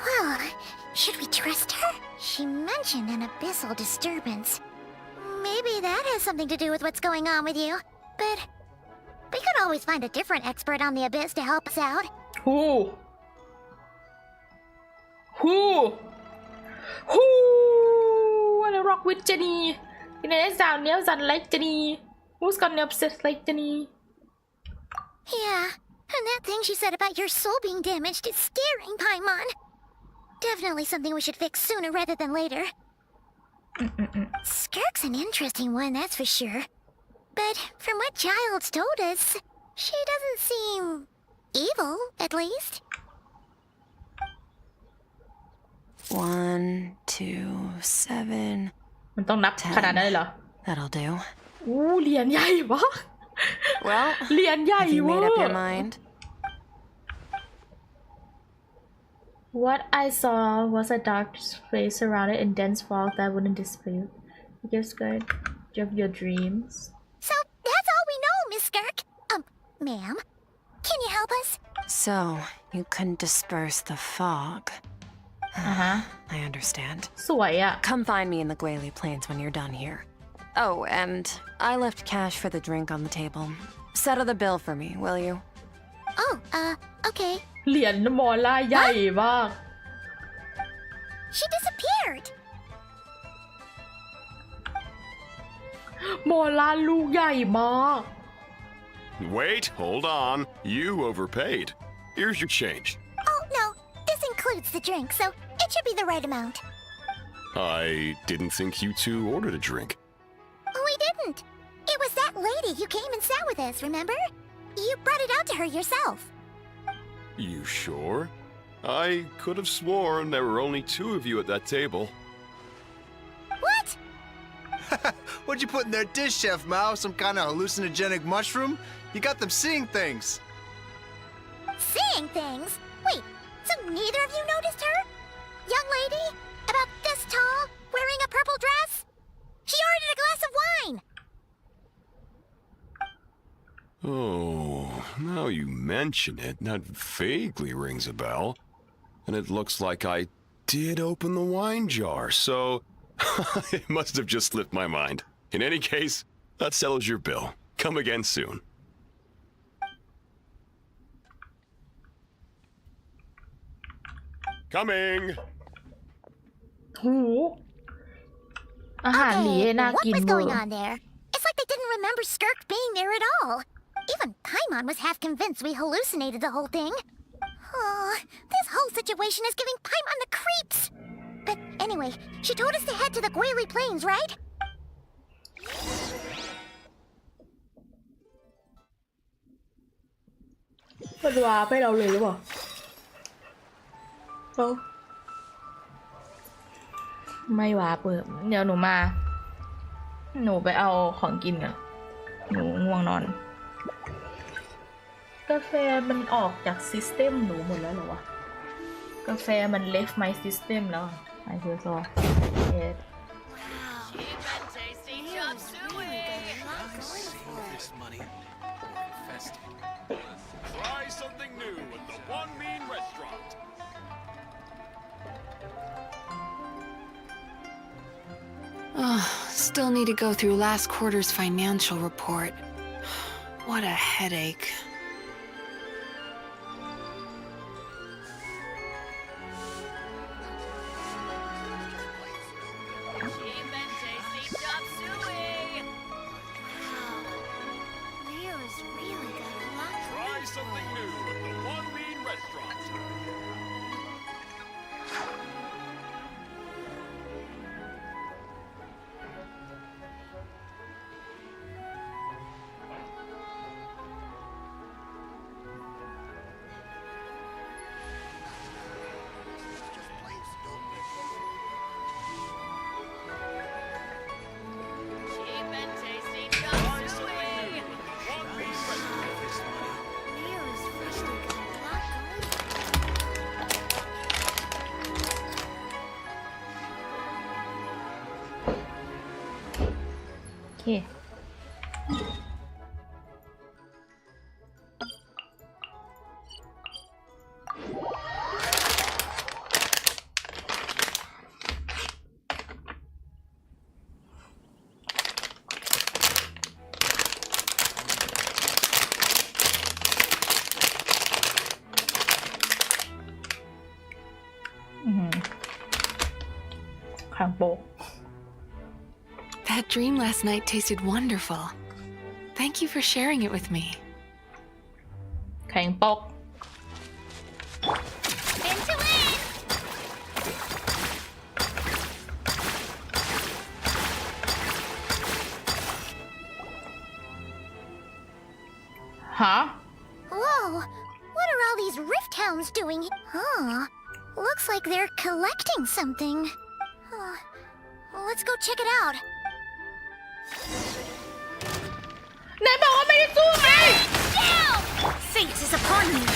Well, should we trust her? She mentioned an abyssal disturbance. Maybe that has something to do with what's going on with you. But we could always find a different expert on the abyss to help us out. Who? Wanna rock with Jenny? You know, it sounds like Jenny. Who's gonna obsess like Jenny? Yeah, and that thing she said about your soul being damaged is scaring Paimon. Definitely something we should fix sooner rather than later. Skirk's an interesting one, that's for sure. But from what Child's told us, she doesn't seem evil, at least. 1, 2, 7. มันต้องนับขนาดนั้นเลยเหรอ That'll do. เหรียญใหญ่วะ Well, เหรียญใหญ่ have you เวอ made up your ร์ mind? What I saw was a dark space surrounded in dense fog that wouldn't dispute. I guess good. Of your dreams. So, that's all we know, Miss Skirk. Ma'am, can you help us? So, you can disperse the fog. I understand. สวยอะ Come find me in the Guili Plains when you're done here. Oh, and I left cash for the drink on the table. Settle the bill for me, will you? Oh, okay. เหรียญมอล่าใหญ่มาก She disappeared. มอล่าลูกใหญ่มาก Wait, hold on. You overpaid. Here's your change. Oh, no. This includes the drink, so it should be the right amount. I didn't think you two ordered a drink. We didn't. It was that lady who came and sat with us, remember? You brought it out to her yourself. You sure? I could have sworn there were only 2 of you at that table. What? What'd you put in their dish, Chef Mao? Some kind of hallucinogenic mushroom? You got them seeing things. Seeing things? Wait, so neither of you noticed her? Young lady? About this tall? Wearing a purple dress? She ordered a glass of wine! Oh, now you mention it, that vaguely rings a bell. And it looks like I did open the wine jar, so it must have just slipped my mind. In any case, that settles your bill. Come again soon. Coming! หูอาหารหลีน่า what กิน was เวอ going ร์ on there? It's like they didn't remember Skirk being there at all. Even Paimon was half convinced we hallucinated the whole thing. Oh, this whole situation is giving Paimon the creeps. But anyway, she told us to head to the Guili Plains, right? มันวาให้เราเลยหรือเปล่าไม่วาเปิดเดี๋ยวหนูมา หนูไปเอาของกินก่อนหนูง่วงนอน กาแฟมันออกจากซิสเต็มหนูหมดแล้วเหรอวะ กาแฟมันเลฟไมซิสเต็มแล้วไอเธอซอเย็ด Try something new at the One Mean Restaurant. Still need to go through last quarter's financial report. What a headache. เคคางโปก That dream last night tasted wonderful. Thank you for sharing it with me. แข็งปก Into it! ฮะ Whoa! What are all these rift hounds doing? Huh. Looks like they're collecting something. Huh. Let's go check it out. ไหนบอกว่าไม่ได้สู้ไง Down! Fate is upon you.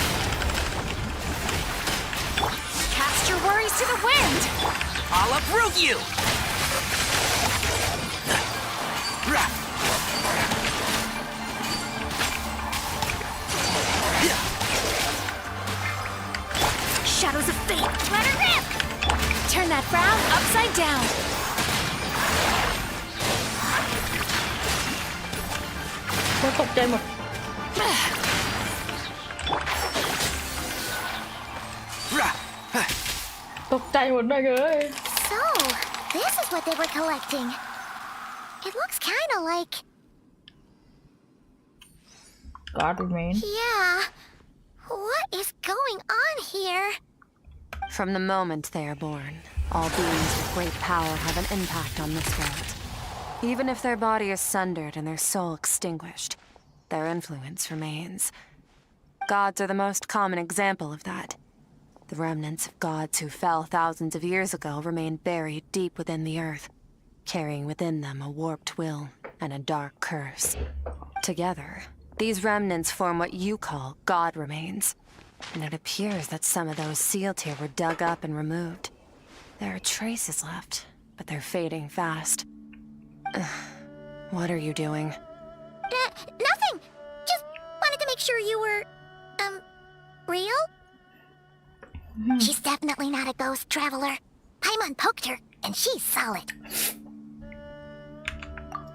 Cast your worries to the wind. I'll uproot you! Shadows of fate. Let her rip! Turn that frown upside down. ก็ตกใจหมด ตกใจหมดเลย So, this is what they were collecting. It looks kind of like... God remain Yeah. What is going on here? From the moment they are born, all beings with great power have an impact on this world. Even if their body is sundered and their soul extinguished, their influence remains. Gods are the most common example of that. The remnants of gods who fell thousands of years ago remain buried deep within the earth, carrying within them a warped will and a dark curse. Together, these remnants form what you call God remains, and it appears that some of those sealed here were dug up and removed. There are traces left, but they're fading fast. What are you doing? Nothing. Just wanted to make sure you were, real? She's definitely not a ghost traveler. Paimon poked her, and she's solid.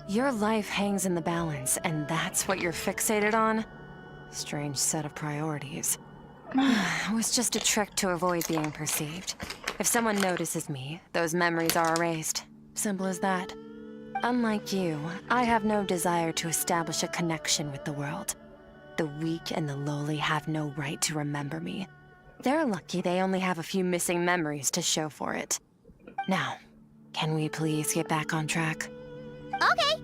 Your life hangs in the balance, and that's what you're fixated on? Strange set of priorities. It was just a trick to avoid being perceived. If someone notices me, those memories are erased. Simple as that. Unlike you, I have no desire to establish a connection with the world. The weak and the lowly have no right to remember me. They're lucky they only have a few missing memories to show for it. Now, can we please get back on track? Okay.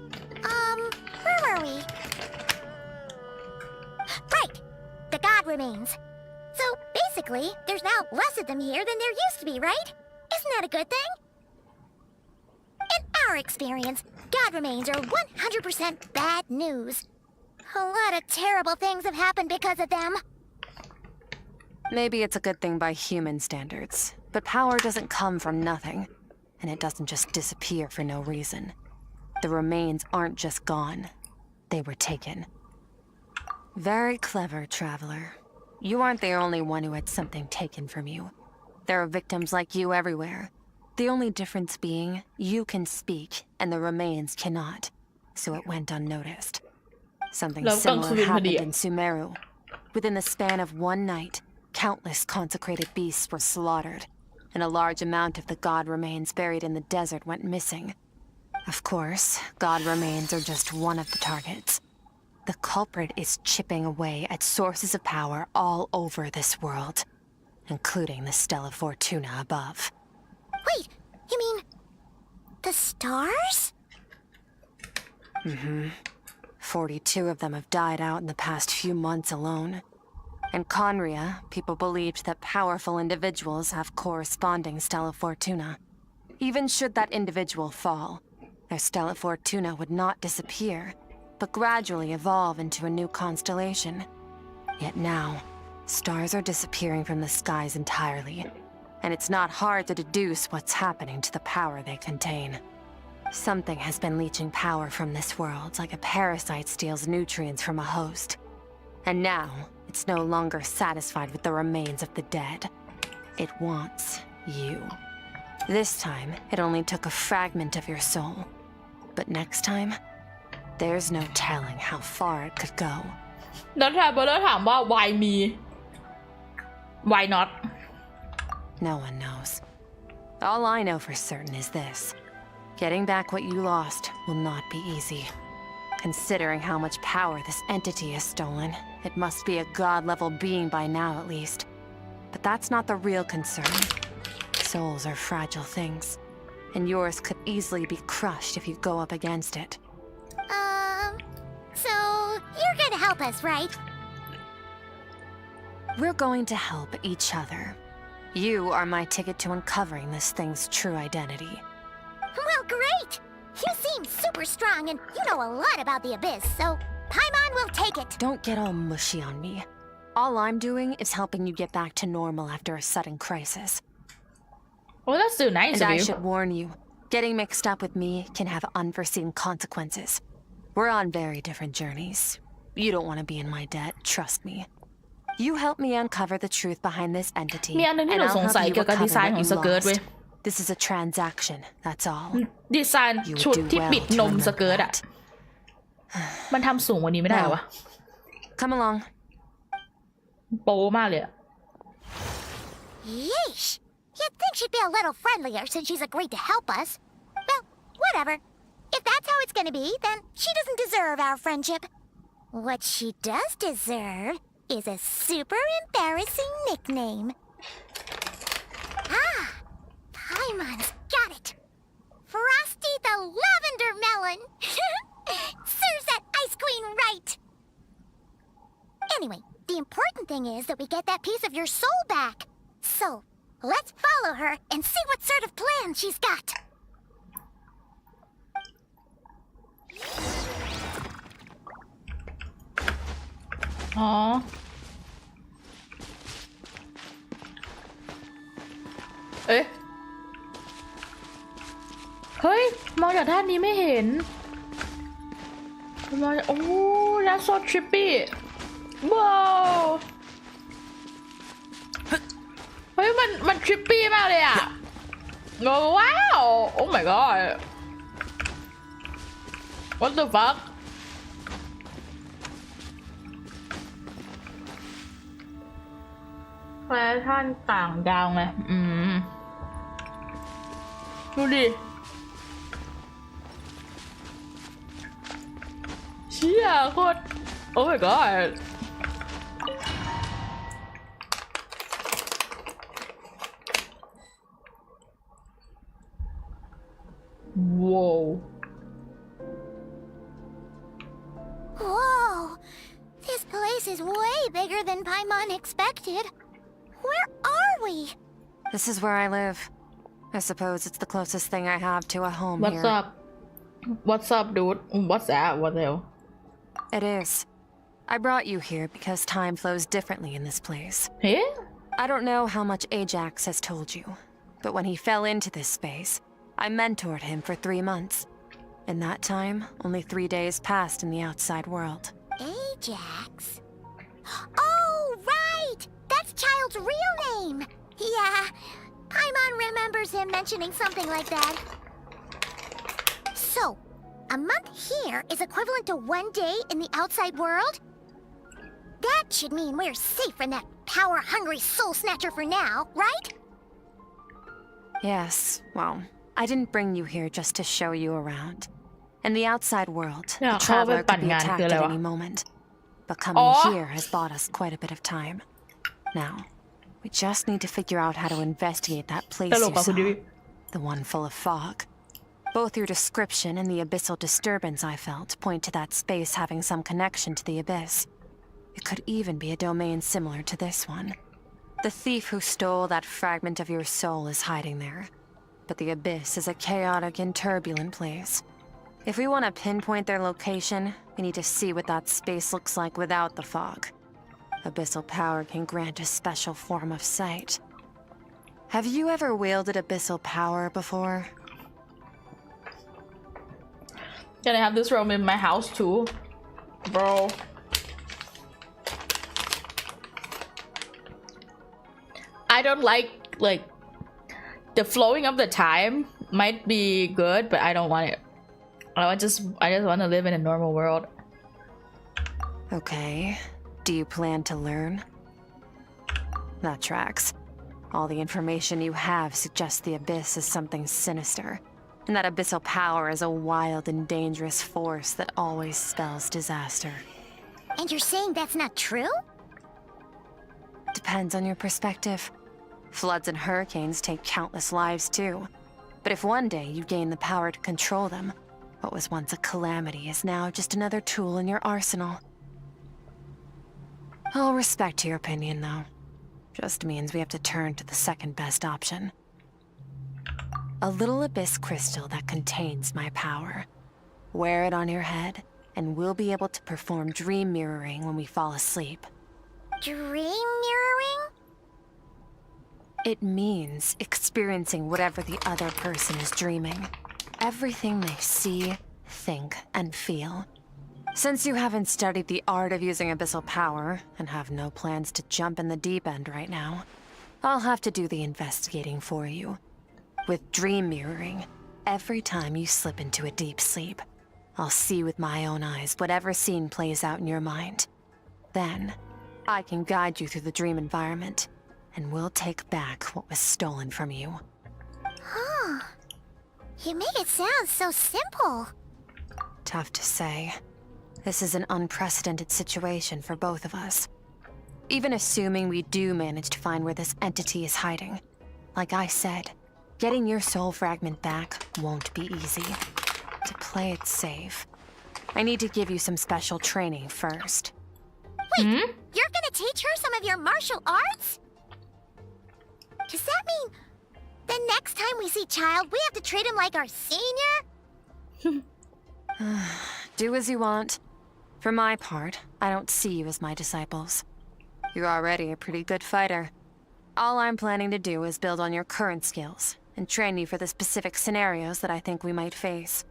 Where were we? Right. The God remains. So, basically, there's now less of them here than there used to be, right? Isn't that a good thing? In our experience, God remains are 100% bad news. A lot of terrible things have happened because of them. Maybe it's a good thing by human standards, but power doesn't come from nothing, and it doesn't just disappear for no reason. The remains aren't just gone. They were taken. Very clever, traveler. You aren't the only one who had something taken from you. There are victims like you everywhere. The only difference being, you can speak, and the remains cannot. So it went unnoticed. Something similar happened in Sumeru. Within the span of one night, countless consecrated beasts were slaughtered, and a large amount of the god remains buried in the desert went missing. Of course, god remains are just one of the targets. The culprit is chipping away at sources of power all over this world, including the Stella Fortuna above. Wait, you mean... the stars? 42 of them have died out in the past few months alone. In Conria, people believed that powerful individuals have corresponding Stella Fortuna. Even should that individual fall, their Stella Fortuna would not disappear, but gradually evolve into a new constellation. Yet now, stars are disappearing from the skies entirely, and it's not hard to deduce what's happening to the power they contain. Something has been leeching power from this world like a parasite steals nutrients from a host. And now, it's no longer satisfied with the remains of the dead. It wants you. This time, it only took a fragment of your soul. But next time, there's no telling how far it could go. แล้วถามว่า why me why not No one knows. All I know for certain is this. Getting back what you lost will not be easy. Considering how much power this entity has stolen, it must be a god-level being by now at least. But that's not the real concern. Souls are fragile things, and yours could easily be crushed if you go up against it. So you're gonna help us, right? We're going to help each other. You are my ticket to uncovering this thing's true identity. Well, great! You seem super strong and you know a lot about the Abyss, so Paimon will take it. Don't get all mushy on me. All I'm doing is helping you get back to normal after a sudden crisis. Oh, that's so nice And of I you. should warn you, getting mixed up with me can have unforeseen consequences. We're on very different journeys. You don't want to be in my debt, trust me. You help me uncover the truth behind this entity, มีอันนึงที่หนู and I'll สงสัย help you เกี่ยวกับ recover ดีไซน์ what ของ you สเกิร์ต lost. เว้ย This is a transaction, that's all. ดีไซน์ชุดที่ปิดนมสเกิร์ตอะมันทำสูงกว่านี้ไม่ได้เหรอวะ Come along. โป๊มากเลยอะ Yeesh! You'd think she'd be a little friendlier since she's agreed to help us. Well, whatever. If that's how it's gonna be, then she doesn't deserve our friendship. What she does deserve is a super embarrassing nickname. Ah! Paimon's got it. Frosty the Lavender Melon. Serves that ice queen right. Anyway, the important thing is that we get that piece of your soul back. So, let's follow her and see what sort of plan she's got. อ๋อ เอ๊ะ เฮ้ย มองจากท่านนี้ไม่เห็นมองจากโอ้ that's so trippy ว้าวเฮ้ย มัน trippy มากเลยอ่ะ ว้าว oh my god what the fuck แฟชั่นต่างดาวไงดูดิเชี่ยโคตร oh my god ว้าว Whoa! This place is way bigger than Paimon expected. Where are we? This is where I live. I suppose it's the closest thing I have to a home What's here. up What's up dude What's that What the hell It is. I brought you here because time flows differently in this place. Hey I don't know how much Ajax has told you, but when he fell into this space, I mentored him for 3 months. In that time, only 3 days passed in the outside world. Ajax? Oh, right! That's Child's real name! Yeah, Paimon remembers him mentioning something like that. So, a month here is equivalent to 1 day in the outside world? That should mean we're safe from that power-hungry soul snatcher for now, right? Yes, well, I didn't bring you here just to show you around. In the outside world, the traveler could be attacked at any moment. But coming here has bought us quite a bit of time. Now, we just need to figure out how to investigate that place you saw. The one full of fog. Both your description and the abyssal disturbance I felt point to that space having some connection to the abyss. It could even be a domain similar to this one. The thief who stole that fragment of your soul is hiding there. But the abyss is a chaotic and turbulent place. If we want to pinpoint their location, we need to see what that space looks like without the fog. Abyssal power can grant a special form of sight. Have you ever wielded abyssal power before? Can I have this room in my house too? Bro. I don't like the flowing of the time might be good, but I don't want it. I just want to live in a normal world. Okay. Do you plan to learn? That tracks. All the information you have suggests the Abyss is something sinister, and that abyssal power is a wild and dangerous force that always spells disaster. And you're saying that's not true? Depends on your perspective. Floods and hurricanes take countless lives too. But if one day you gain the power to control them, what was once a calamity is now just another tool in your arsenal. All respect to your opinion, though. Just means we have to turn to the second best option. A little abyss crystal that contains my power. Wear it on your head, and we'll be able to perform dream mirroring when we fall asleep. Dream mirroring? It means experiencing whatever the other person is dreaming. Everything they see, think, and feel. Since you haven't studied the art of using abyssal power, and have no plans to jump in the deep end right now, I'll have to do the investigating for you. With dream mirroring, every time you slip into a deep sleep, I'll see with my own eyes whatever scene plays out in your mind. Then, I can guide you through the dream environment, and we'll take back what was stolen from you. Huh. You make it sound so simple. Tough to say. This is an unprecedented situation for both of us. Even assuming we do manage to find where this entity is hiding, like I said, getting your soul fragment back won't be easy. To play it safe, I need to give you some special training first. Wait, you're gonna teach her some of your martial arts? Does that mean the next time we see Child, we have to treat him like our senior? Do as you want. For my part, I don't see you as my disciples. You're already a pretty good fighter. All I'm planning to do is build on your current skills and train you for the specific scenarios that I think we might face.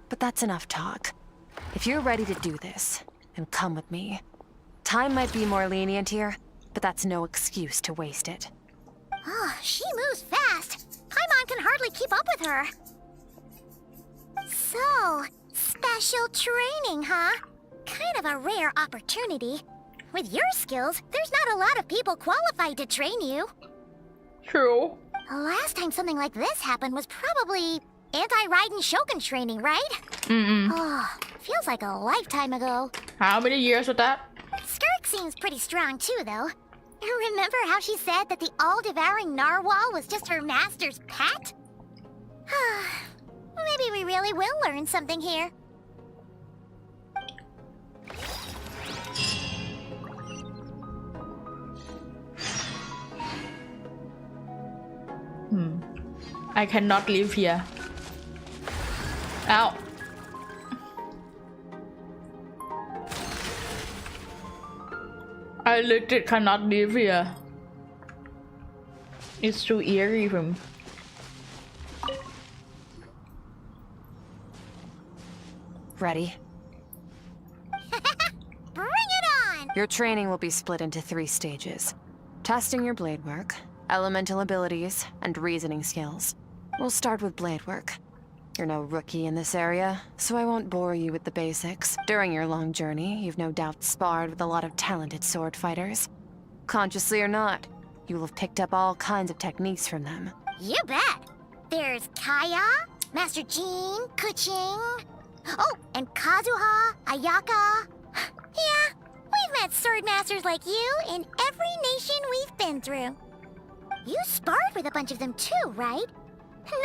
But that's enough talk. If you're ready to do this, then come with me. Time might be more lenient here, but that's no excuse to waste it. Oh, she moves fast. Paimon can hardly keep up with her. So, special training, huh? Kind of a rare opportunity. With your skills, there's not a lot of people qualified to train you. True. The last time something like this happened was probably anti-Raiden Shogun training, right? Oh, feels like a lifetime ago. How many years was that? Skirk seems pretty strong too, though. Remember how she said that the all-devouring narwhal was just her master's pet? Maybe we really will learn something here. I cannot live here. Ow. I literally cannot live here. It's too eerie for me. Ready? Bring it on! Your training will be split into 3 stages. Testing your blade work, elemental abilities, and reasoning skills. We'll start with blade work. You're no rookie in this area, so I won't bore you with the basics. During your long journey, you've no doubt sparred with a lot of talented sword fighters. Consciously or not, you will have picked up all kinds of techniques from them. You bet! There's Kaya, Master Jean, Kuching... Oh, and Kazuha, Ayaka... Yeah, we've met sword masters like you in every nation we've been through. You sparred with a bunch of them too, right?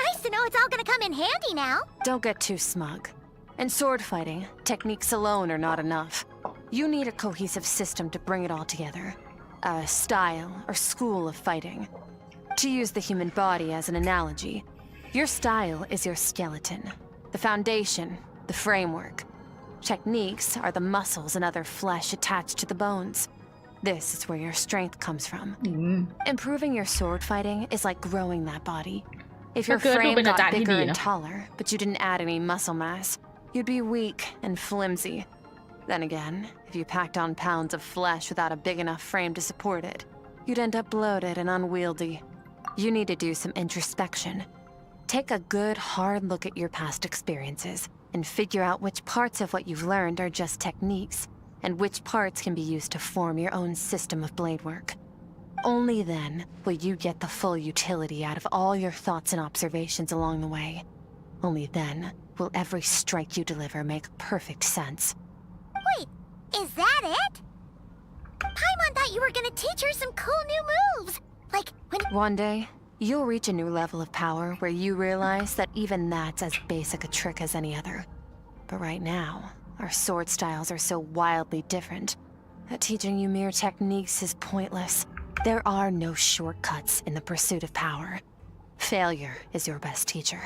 Nice to know it's all gonna come in handy now. Don't get too smug. In sword fighting, techniques alone are not enough. You need a cohesive system to bring it all together. A style or school of fighting. To use the human body as an analogy, your style is your skeleton, the foundation, the framework. Techniques are the muscles and other flesh attached to the bones. This is where your strength comes from. Improving your sword fighting is like growing that body. If your Skirk ดู frame เป็นอาจาร got ย์ที่ดี bigger and นะ taller, but you didn't add any muscle mass, you'd be weak and flimsy. Then again, if you packed on pounds of flesh without a big enough frame to support it, you'd end up bloated and unwieldy. You need to do some introspection. Take a good, hard look at your past experiences and figure out which parts of what you've learned are just techniques, and which parts can be used to form your own system of blade work. Only then will you get the full utility out of all your thoughts and observations along the way. Only then will every strike you deliver make perfect sense. Wait, is that it? Paimon thought you were gonna teach her some cool new moves. Like when. One day, you'll reach a new level of power where you realize that even that's as basic a trick as any other. But right now, our sword styles are so wildly different that teaching you mere techniques is pointless. There are no shortcuts in the pursuit of power. Failure is your best teacher,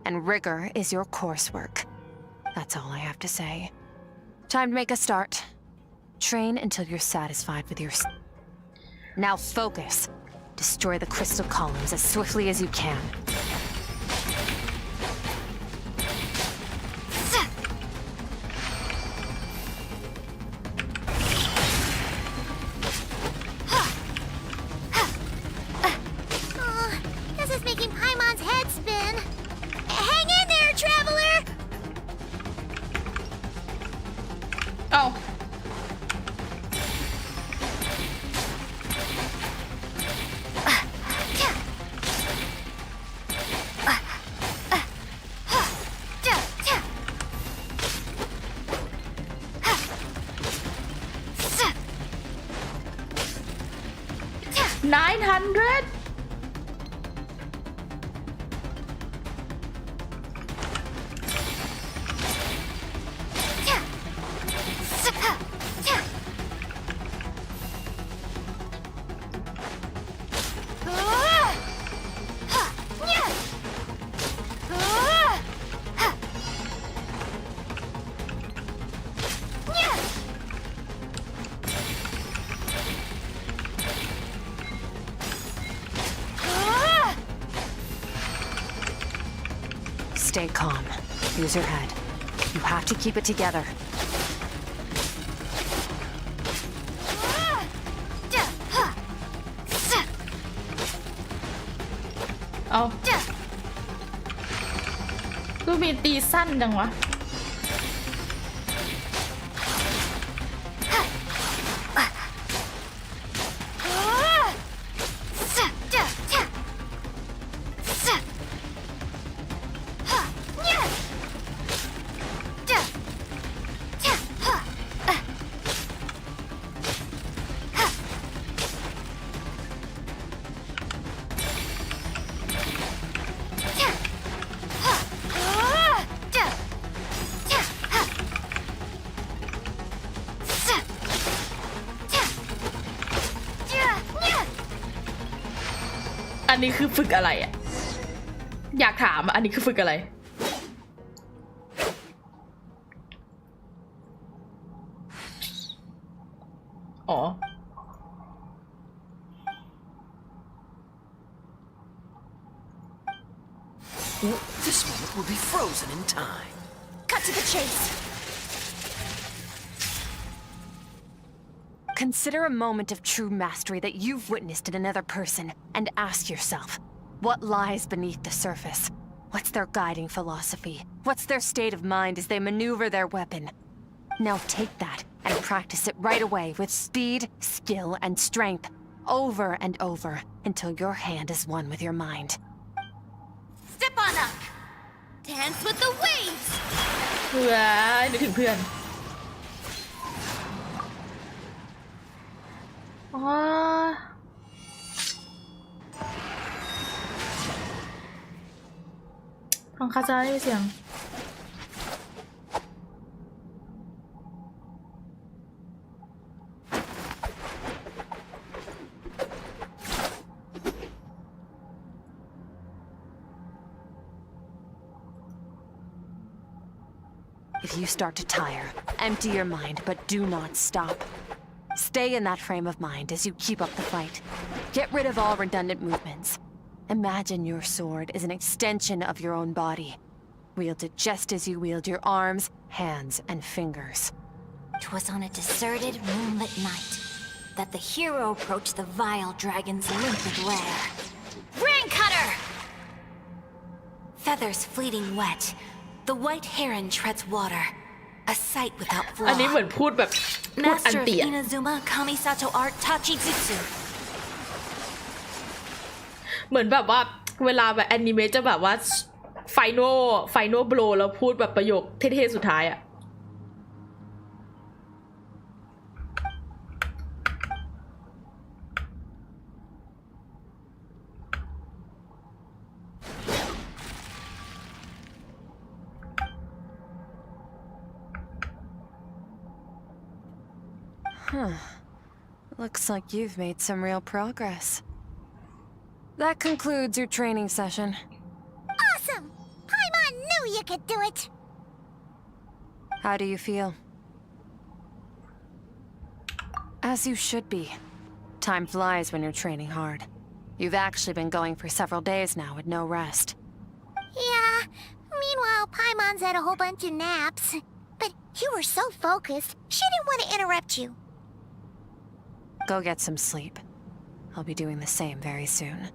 and rigor is your coursework. That's all I have to say. Time to make a start. Train until you're satisfied with your... Now focus. Destroy the crystal columns as swiftly as you can. Oh, this is making Paimon's head spin. Hang in there, traveler! เอ้า 900 Stay calm. Use your head. You have to keep it together. เอาดูมีตีสั้นจังวะ อันนี้คือฝึกอะไรอ่ะ อยากถามอันนี้คือฝึกอะไร อ๋อ This moment will be frozen in time. Cut to the chase. Consider a moment of true mastery that you've witnessed in another person and ask yourself, what lies beneath the surface? What's their guiding philosophy? What's their state of mind as they maneuver their weapon? Now take that and practice it right away with speed, skill, and strength, over and over, until your hand is one with your mind. Step on up. Dance with the waves. เพื่อนึกถึงเพื่อน อ๋อ ฟังคาซาได้ยินเสียง If you start to tire, empty your mind, but do not stop. Stay in that frame of mind as you keep up the fight. Get rid of all redundant movements. Imagine your sword is an extension of your own body. Wield it just as you wield your arms, hands, and fingers. 'Twas on a deserted, moonlit night that the hero approached the vile dragon's limpid lair. Ring cutter! Feathers fleeting wet, the white heron treads water. A sight without อันนี้ flaw. เหมือนพูดแบบพูดอัน Master of เตีย Inazuma Kamisato art Tachijutsu. เหมือนแบบว่าเวลาแบบแอนิเมะจะแบบว่าไฟนอลโบลแล้วพูดแบบประโยคเท่ๆสุดท้ายอะ Huh. Looks like you've made some real progress. That concludes your training session. Awesome! Paimon knew you could do it! How do you feel? As you should be. Time flies when you're training hard. You've actually been going for several days now with no rest. Yeah. Meanwhile, Paimon's had a whole bunch of naps. But you were so focused, she didn't want to interrupt you. Go get some sleep. I'll be doing the same very soon.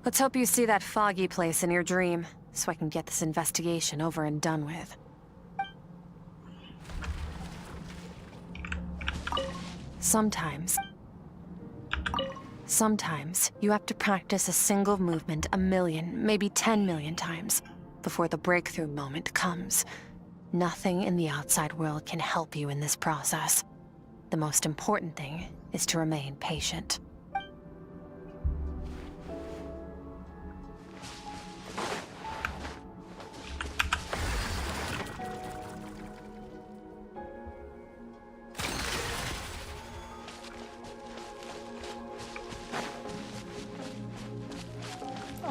Let's hope you see that foggy place in your dream, so I can get this investigation over and done with. Sometimes, you have to practice a single movement 1 million, maybe 10 million times, before the breakthrough moment comes. Nothing in the outside world can help you in this process. The most important thing is to remain patient.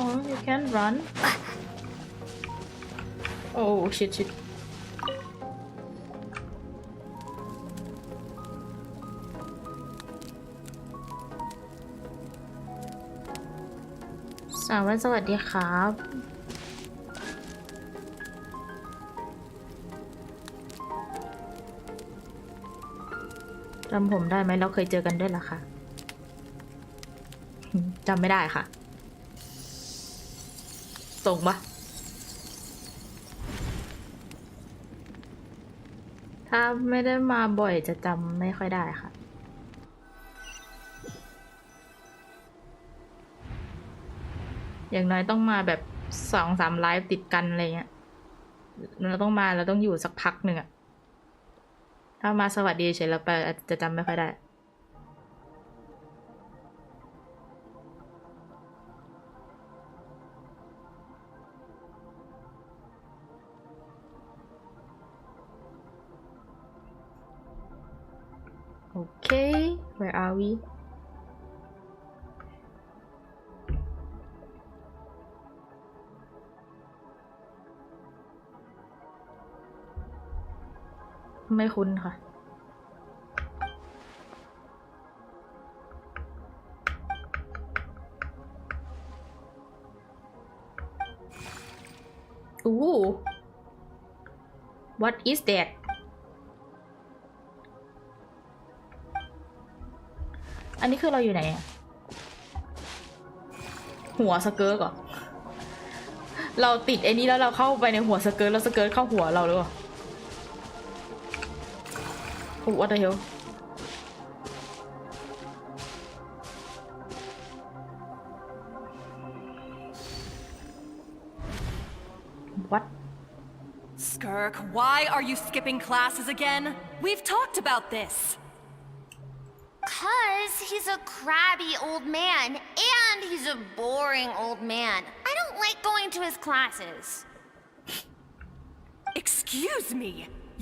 Oh, you can run. Oh, shit. สวัสดีครับจำผมได้ไหมเราเคยเจอกันด้วยเหรอคะจำไม่ได้ค่ะตรงปะถ้าไม่ได้มาบ่อยจะจำไม่ค่อยได้ค่ะอย่างน้อยต้องมาแบบ2-3 ไลฟ์ติดกันอะไรเงี้ยเราต้องอยู่สักพักหนึ่งอะถ้ามาสวัสดีเฉยแล้วไปอาจจะจำไม่ค่อยได้โอเค where are weไม่คุ้นค่ะWhat is that อันนี้คือเราอยู่ไหนอะหัวสเกิร์กเหรอเราติดไอ้นี้แล้วเราเข้าไปในหัวสเกิร์กแล้วสเกิร์กเข้าหัวเราหรือเปล่าWhat the hell? What? Skirk, why are you skipping classes again? We've talked about this. 'Cause he's a crabby old man, and he's a boring old man. I don't like going to his classes. Excuse me.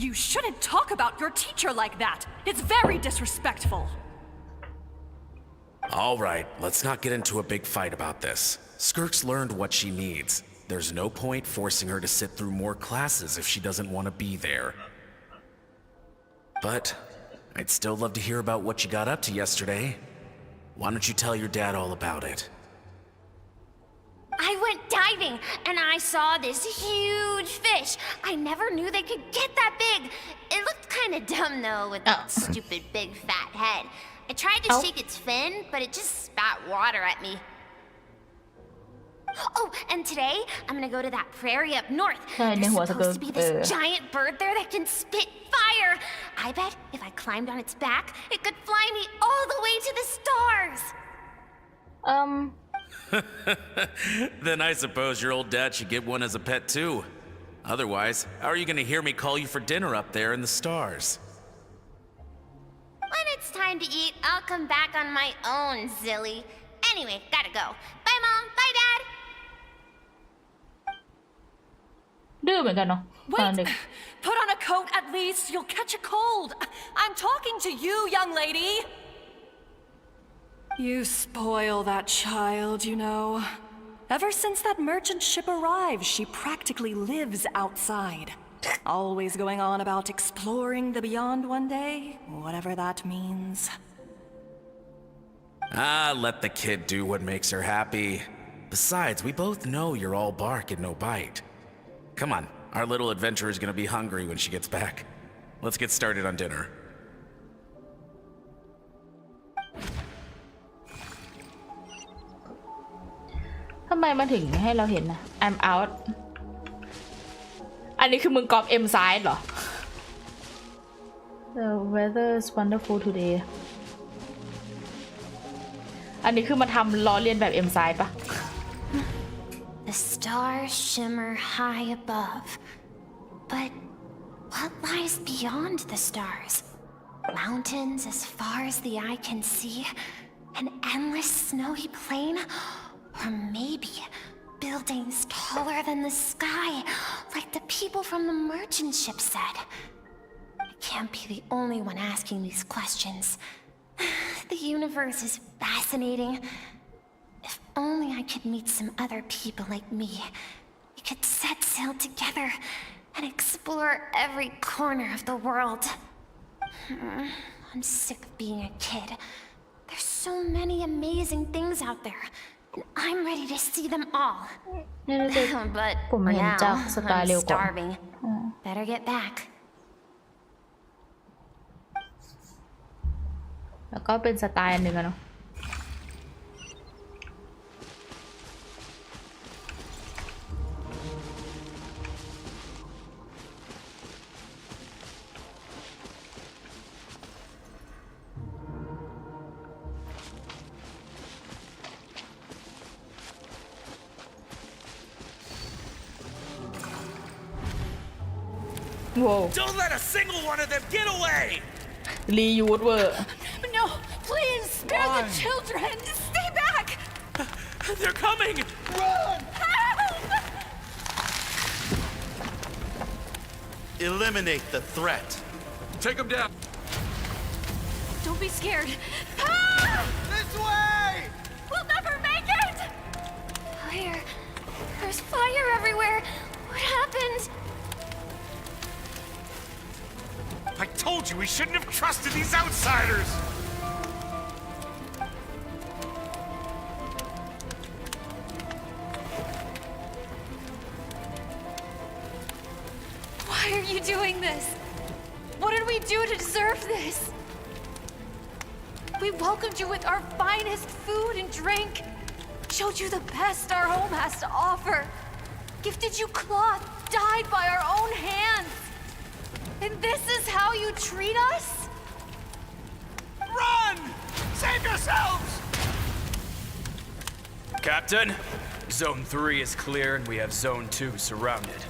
You shouldn't talk about your teacher like that. It's very disrespectful. All right, let's not get into a big fight about this. Skirk's learned what she needs. There's no point forcing her to sit through more classes if she doesn't want to be there. But I'd still love to hear about what you got up to yesterday. Why don't you tell your dad all about it? I went diving and I saw this huge fish. I never knew they could get that big. It looked kind of dumb though with that stupid big fat head. I tried to shake its fin, but it just spat water at me. Oh, and today I'm gonna go to that prairie up north. There's supposed to be this giant bird there that can spit fire. I bet if I climbed on its back, it could fly me all the way to the stars. Then I suppose your old dad should get one as a pet too. Otherwise, how are you gonna hear me call you for dinner up there in the stars? When it's time to eat, I'll come back on my own, Zilly. Anyway, gotta go. Bye, Mom. Bye, Dad. ดื้อเหมือนกันเนาะตอนเด็ก Put on a coat at least. You'll catch a cold. I'm talking to you, young lady. You spoil that child, you know. Ever since that merchant ship arrived, she practically lives outside. Always going on about exploring the beyond one day, whatever that means. Let the kid do what makes her happy. Besides, we both know you're all bark and no bite. Come on, our little adventurer is gonna be hungry when she gets back. Let's get started on dinner.ทำไมมันถึงให้เราเห็นนะ I'm out อันนี้คือมึงก๊อป M side เหรอ The weather is wonderful today อันนี้คือมาทำล้อเลียนแบบ M side ปะ The stars shimmer high above. But what lies beyond the stars? Mountains as far as the eye can see? An endless snowy plain? Or maybe buildings taller than the sky, like the people from the merchant ship said? I can't be the only one asking these questions. The universe is fascinating. If only I could meet some other people like me. We could set sail together and explore every corner of the world. I'm sick of being a kid. There's so many amazing things out there, and I'm ready to see them all. But for now, I'm starving. Better get back. แล้วก็เป็นสไตล์อันหนึ่งอะเนาะ Whoa. Don't let a single one of them get away! รียูดเวอร์ No, please spare the children. Stay back. They're coming! Run! Help! Eliminate the threat. Take them down. Don't be scared. This way! We'll never make it. Fire. There's fire everywhere. What happened? I told you we shouldn't have trusted these outsiders! Why are you doing this? What did we do to deserve this? We welcomed you with our finest food and drink, showed you the best our home has to offer, gifted you cloth dyed by our own hands. And this is how you treat us? Run! Save yourselves! Captain, Zone 3 is clear and we have Zone 2 surrounded.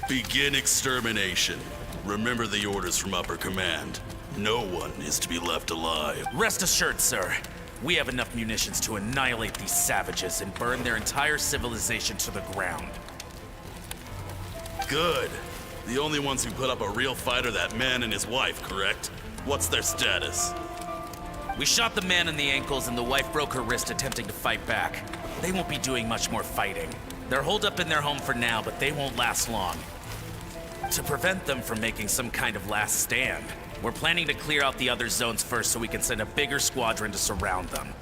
Begin extermination. Remember the orders from upper command. No one is to be left alive. Rest assured, sir. We have enough munitions to annihilate these savages and burn their entire civilization to the ground. Good. The only ones who put up a real fight are that man and his wife, correct? What's their status? We shot the man in the ankles and the wife broke her wrist attempting to fight back. They won't be doing much more fighting. They're holed up in their home for now, but they won't last long. To prevent them from making some kind of last stand, we're planning to clear out the other zones first so we can send a bigger squadron to surround them.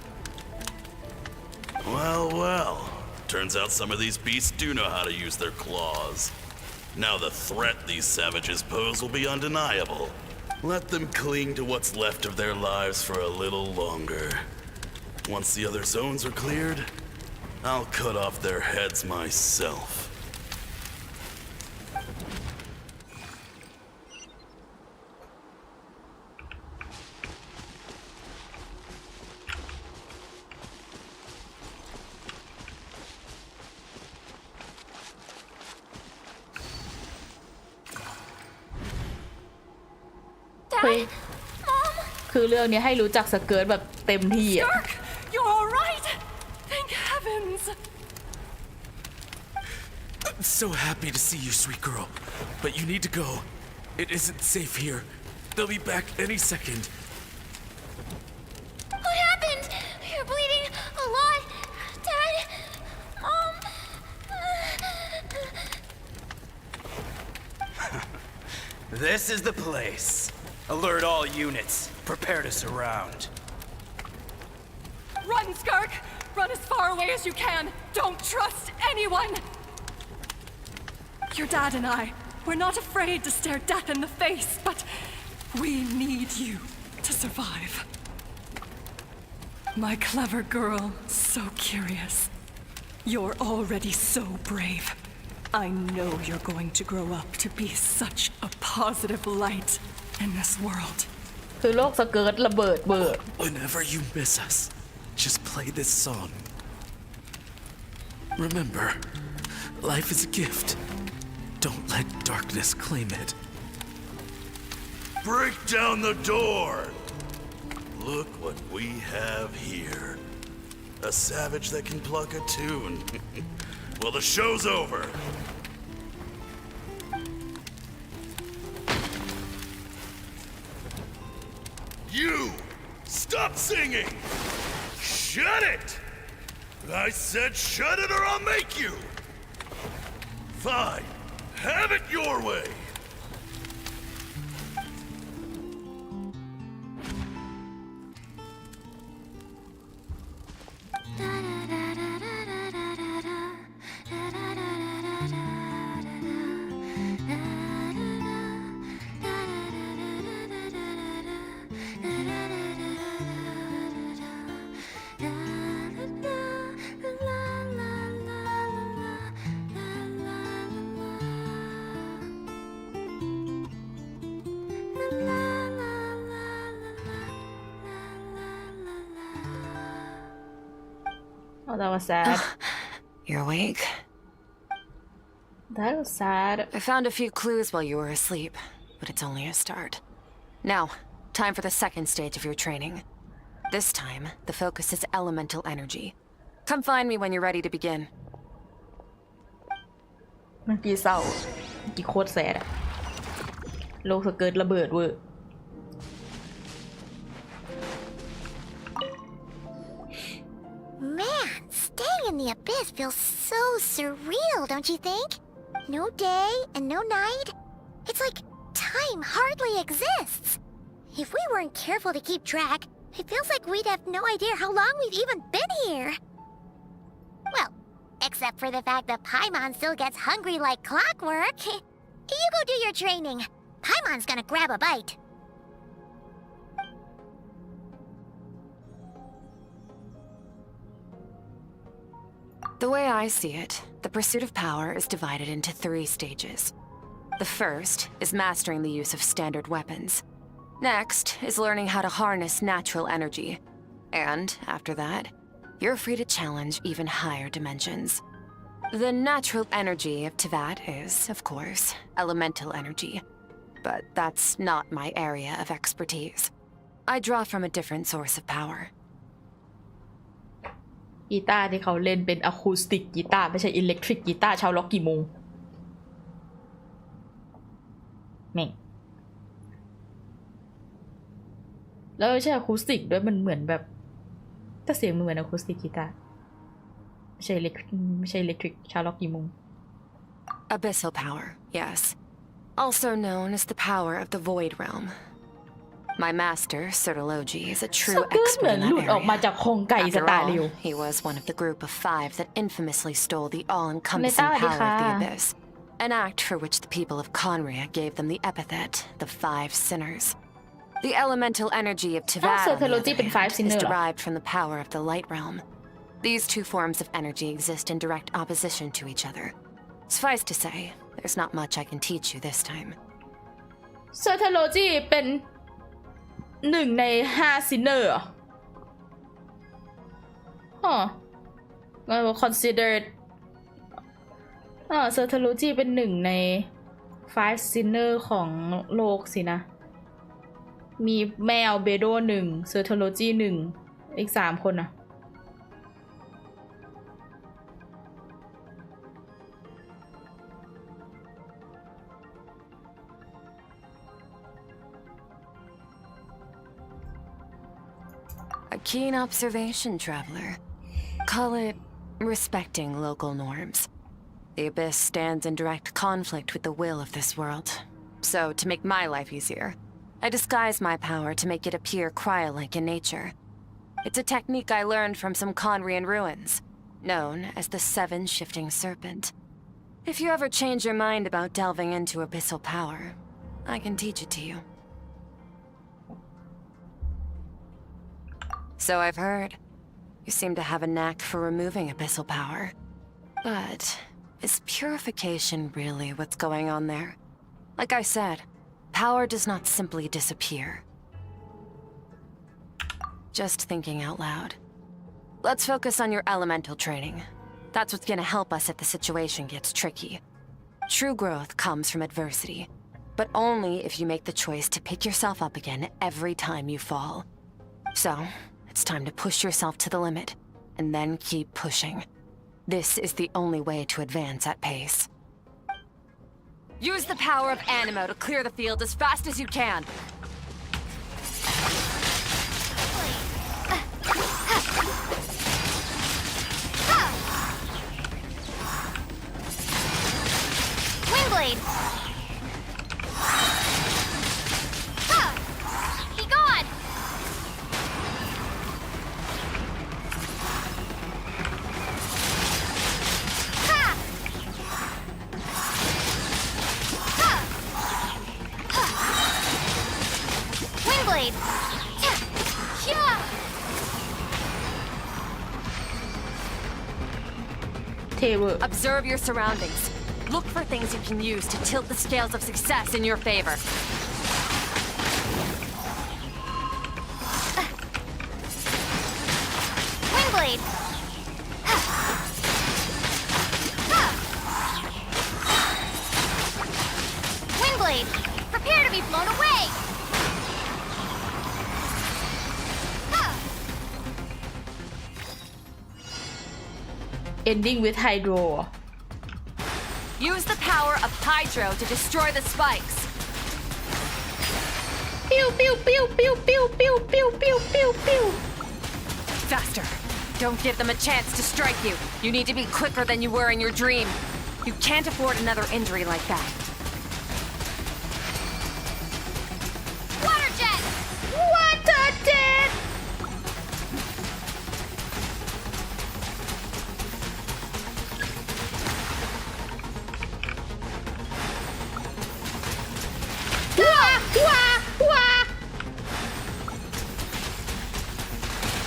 Well, well. Turns out some of these beasts do know how to use their claws. Now the threat these savages pose will be undeniable. Let them cling to what's left of their lives for a little longer. Once the other zones are cleared, I'll cut off their heads myself.คือเรื่องนี้ให้รู้จักสเกิร์ตแบบเต็มที่อะ Skirk, you're all right. Thank heavens. I'm so happy to see you, sweet girl. But you need to go. It isn't safe here. They'll be back any second. What happened? You're bleeding a lot. Dad? Mom? This is the place. Alert all units. Prepare to surround. Run, Skirk! Run as far away as you can. Don't trust anyone. Your dad and I, we're not afraid to stare death in the face, but we need you to survive. My clever girl, so curious. You're already so brave. I know you're going to grow up to be such a positive light in this world. คือโลกสเกิร์ตระเบิดเบิด Whenever you miss us, just play this song. Remember, life is a gift. Don't let darkness claim it. Break down the door! Look what we have here. A savage that can pluck a tune. Well, the show's over. You! Stop singing! Shut it! I said shut it or I'll make you! Fine. Have it your way. Oh, that was sad. You're awake? That was sad. I found a few clues while you were asleep, but it's only a start. Now, time for the second stage of your training. This time, the focus is elemental energy. Come find me when you're ready to begin. เมื่อกี้เศร้าเมื่อกี้โคตรแสดอะโลกสเกิร์ตระเบิดเวอร์ Man, staying in the abyss feels so surreal, don't you think? No day and no night. It's like time hardly exists. If we weren't careful to keep track, it feels like we'd have no idea how long we've even been here. Well, except for the fact that Paimon still gets hungry like clockwork. You go do your training. Paimon's gonna grab a bite. The way I see it, the pursuit of power is divided into 3 stages. The first is mastering the use of standard weapons. Next is learning how to harness natural energy. And after that, you're free to challenge even higher dimensions. The natural energy of Teyvat is, of course, elemental energy. But that's not my area of expertise. I draw from a different source of power. กีตาร์ที่เขาเล่นเป็นอะคูสติกกีตาร์ไม่ใช่อิเล็กทริกกีตาร์ชาวล็อกกี่โมงแม่งแล้วไม่ใช่อะคูสติกด้วยมันเหมือนแบบแต่เสียงมันเหมือนอะคูสติกกีตาร์ไม่ใช่อิเล็กทริกชาวล็อกกี่โมง Abyssal power, yes. Also known as the power of the Void Realm. My master, Sertology, is a ส true เกิร์ต expert เหมือน in หลุด that ออกมา area. จากโครงไก่ส After ตาร์ลิว all, he was one of the group of 5 that infamously stole the all-encompassing Neta, power of the Dika. Abyss, an act for which the people of Conria gave them the epithet, the 5 Sinners. The elemental energy of Tivat, on the Sertology other เป็น Five hand, Sinner is เหรอ derived from the power of the Light Realm. These two forms of energy exist in direct opposition to each other. Suffice to say, there's not much I can teach you this time. เซอร์เทโลจีเป็น1 ใน 5 ซินเนอร์ฮะงั้นว่า considered เซอร์เทโลจีเป็น1 ใน 5 ซินเนอร์ของโลกสินะ มีแมวเบโด1 เซอร์เทโลจี1 อีก 3 คนนะ A keen observation, traveler. Call it respecting local norms. The Abyss stands in direct conflict with the will of this world. So, to make my life easier, I disguise my power to make it appear cryo-like in nature. It's a technique I learned from some Conrian ruins, known as the 7 Shifting Serpent. If you ever change your mind about delving into abyssal power, I can teach it to you. So I've heard. You seem to have a knack for removing abyssal power. But is purification really what's going on there? Like I said, power does not simply disappear. Just thinking out loud. Let's focus on your elemental training. That's what's gonna help us if the situation gets tricky. True growth comes from adversity, but only if you make the choice to pick yourself up again every time you fall. So, it's time to push yourself to the limit, and then keep pushing. This is the only way to advance at pace. Use the power of Animo to clear the field as fast as you can. Wingblade! Be gone! Wingblade! Yeah! เทเวอร์ Observe your surroundings. Look for things you can use to tilt the scales of success in your favor. Wingblade! Wingblade! Prepare to be blown away! ending with hydro Use the power of Hydro to destroy the spikes. Pew pew pew pew pew pew pew pew pew pew. Faster. Don't give them a chance to strike you. You need to be quicker than you were in your dream. You can't afford another injury like that. Water jet! Water jet! Wah! Wah! Wah!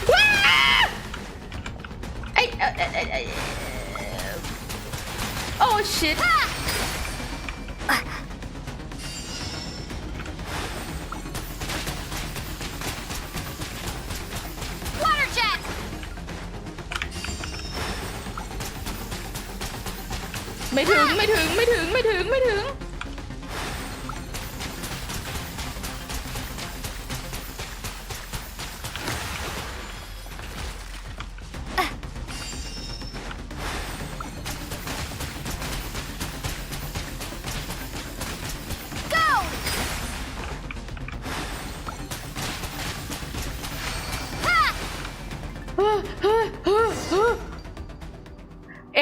Wah! Oh shit! Water jet! ไม่ถึงไม่ถึงไม่ถึงไม่ถึงไม่ถึง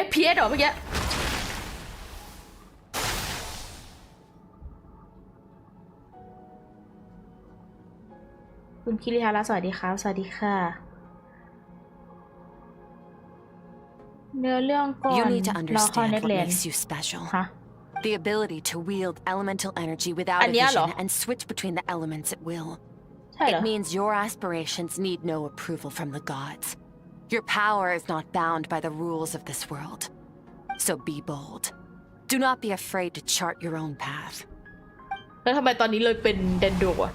FPS เหรอเมื่อกี้ คุณคิริฮาระสวัสดีครับสวัสดีค่ะเนื้อเรื่องก่อน You need to รอคอย understand เน็ต what แลนด์ makes you special. ฮะ The ability to wield elemental energy without a อันเนี้ยเหรอ vision and switch between the elements at will. ใช่เหรอ It means your aspirations need no approval from the gods. Your power is not bound by the rules of this world. So be bold. Do not be afraid to chart your own path. แล้วทำไมตอนนี้เลยเป็นเดนโดอะ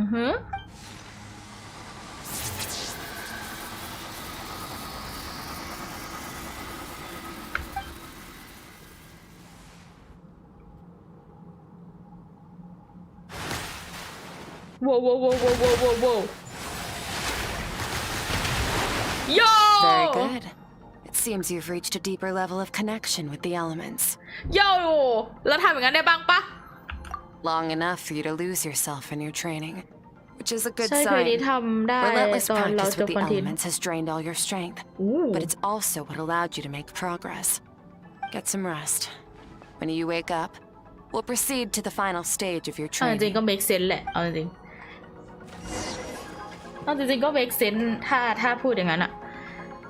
อือฮึโว้โว้โว้โว้โว้โว้โว้โย่ Very good. It seems you've reached a deeper level of connection with the elements. โย่แล้วทำอย่างนั้นได้บ้างปะ Long enough for you to lose yourself in your training, which is a good ใช่เคย sign. ได้ทำได้ Relentless ตอนเรา practice จบ with the คอนเทนต์ elements has drained all your strength, but it's also what allowed you to make progress. Get some rest. When you wake up, we'll proceed to the final stage of your เอาจริง training. ๆก็ make sense แหละเอาจริงๆก็ make sense ถ้าพูดอย่างนั้นอะ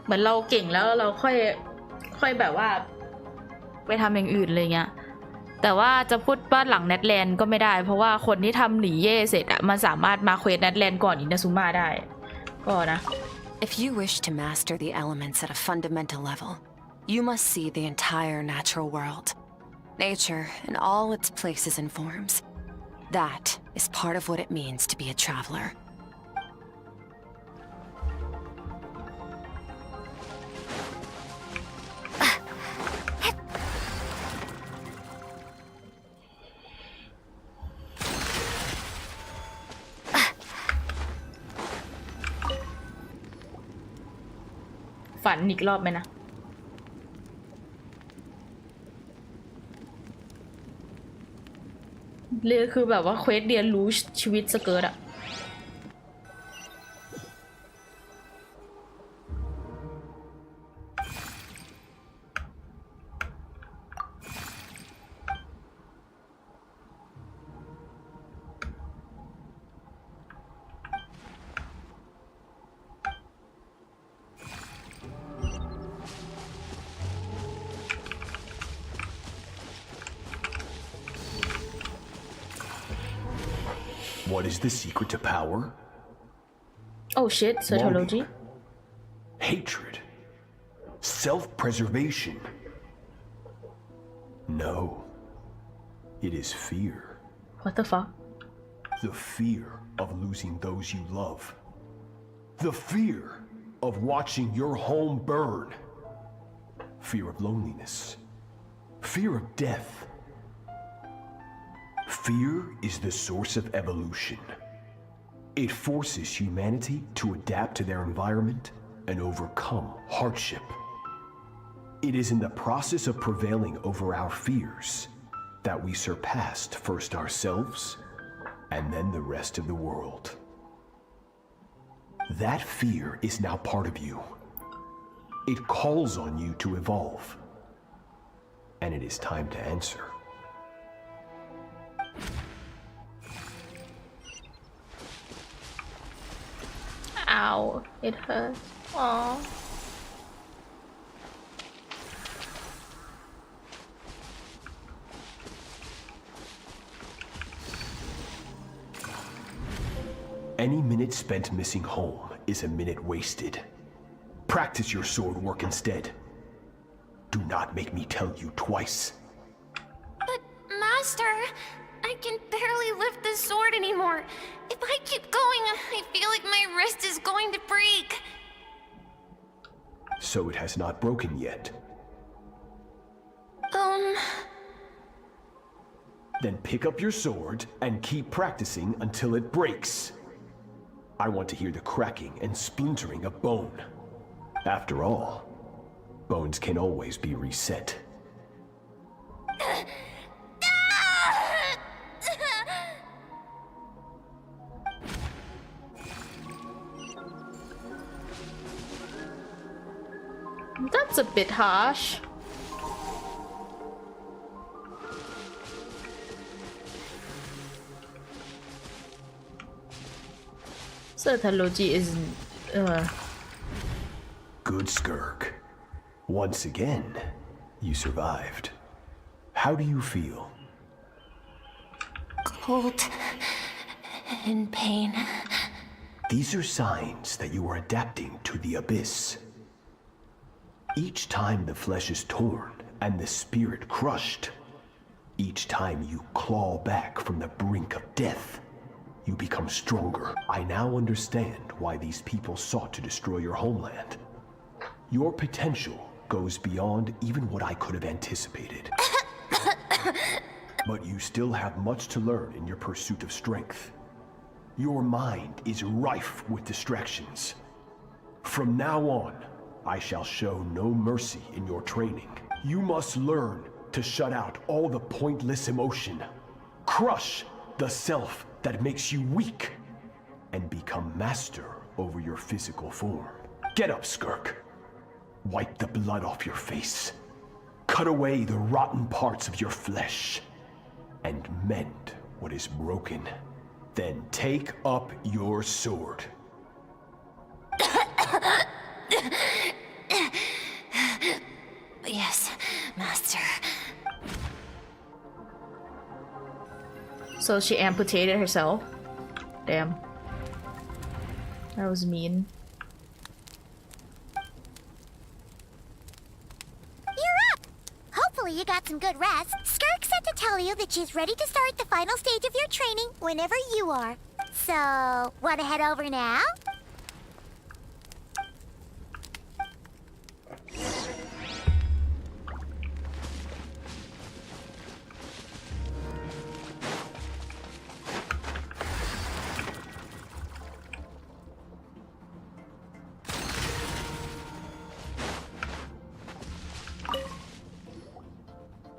เหมือนเราเก่งแล้วเราค่อยแบบว่าไปทำอย่างอื่นอะไรเงี้ยแต่ว่าจะพูดว่าหลังเนทแลนด์ก็ไม่ได้เพราะว่าคนที่ทำหนีเย่เสร็จอะมันสามารถมาเควสเนทแลนด์ก่อนอินาซุมะได้ก็นะ If you wish to master the elements at a fundamental level, you must see the entire natural world. Nature in all its places and forms. That is part of what it means to be a traveler.ฝันอีกรอบไหมนะเลยคือแบบว่าเควสเรียนรู้ชีวิตสเกิร์ตอะ What is the secret to power? Oh shit, Cytology. Hatred. Self-preservation. No. It is fear. What the fuck? The fear of losing those you love. The fear of watching your home burn. Fear of loneliness. Fear of death. Fear is the source of evolution. It forces humanity to adapt to their environment and overcome hardship. It is in the process of prevailing over our fears that we surpassed first ourselves and then the rest of the world. That fear is now part of you. It calls on you to evolve. And it is time to answer. Ow, it hurts. Aww. Any minute spent missing home is a minute wasted. Practice your sword work instead. Do not make me tell you twice. But, Master, I can barely lift the sword anymore. If I keep going, I feel like my wrist is going to break. So it has not broken yet. Then pick up your sword and keep practicing until it breaks. I want to hear the cracking and splintering of bone. After all, bones can always be reset. That's a bit harsh. Certainty isn't. Good Skirk. Once again, you survived. How do you feel? Cold and pain. These are signs that you are adapting to the abyss. Each time the flesh is torn and the spirit crushed, each time you claw back from the brink of death, you become stronger. I now understand why these people sought to destroy your homeland. Your potential goes beyond even what I could have anticipated. But you still have much to learn in your pursuit of strength. Your mind is rife with distractions. From now on, I shall show no mercy in your training. You must learn to shut out all the pointless emotion, crush the self that makes you weak, and become master over your physical form. Get up, Skirk. Wipe the blood off your face. Cut away the rotten parts of your flesh. And mend what is broken. Then take up your sword. Yes, Master. So she amputated herself. Damn. That was mean. Hopefully you got some good rest. Skirk said to tell you that she's ready to start the final stage of your training whenever you are. So, wanna head over now?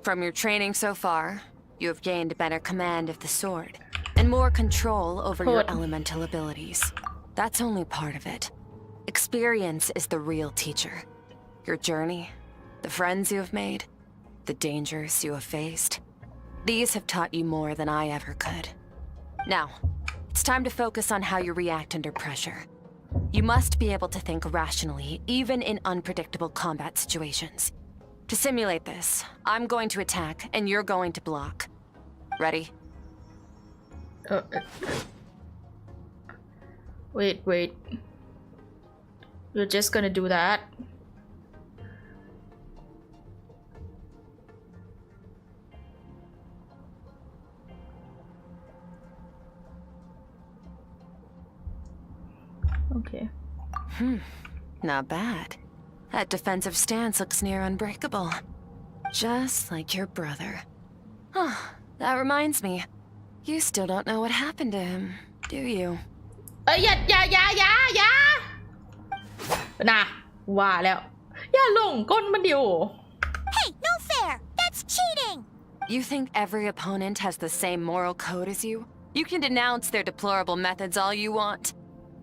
From your training so far, you have gained better command of the sword, and more control over your elemental abilities. That's only part of it. Experience is the real teacher. Your journey, the friends you have made, the dangers you have faced. These have taught you more than I ever could. Now, it's time to focus on how you react under pressure. You must be able to think rationally, even in unpredictable combat situations. To simulate this, I'm going to attack, and you're going to block. Ready? Wait. You're just gonna do that? Okay. Not bad. That defensive stance looks near unbreakable. Just like your brother. Huh, that reminds me. You still don't know what happened to him, do you? น่ะว่าแล้วอย่าลงก้นมันดิโอ Hey, no fair! That's cheating! You think every opponent has the same moral code as you? You can denounce their deplorable methods all you want.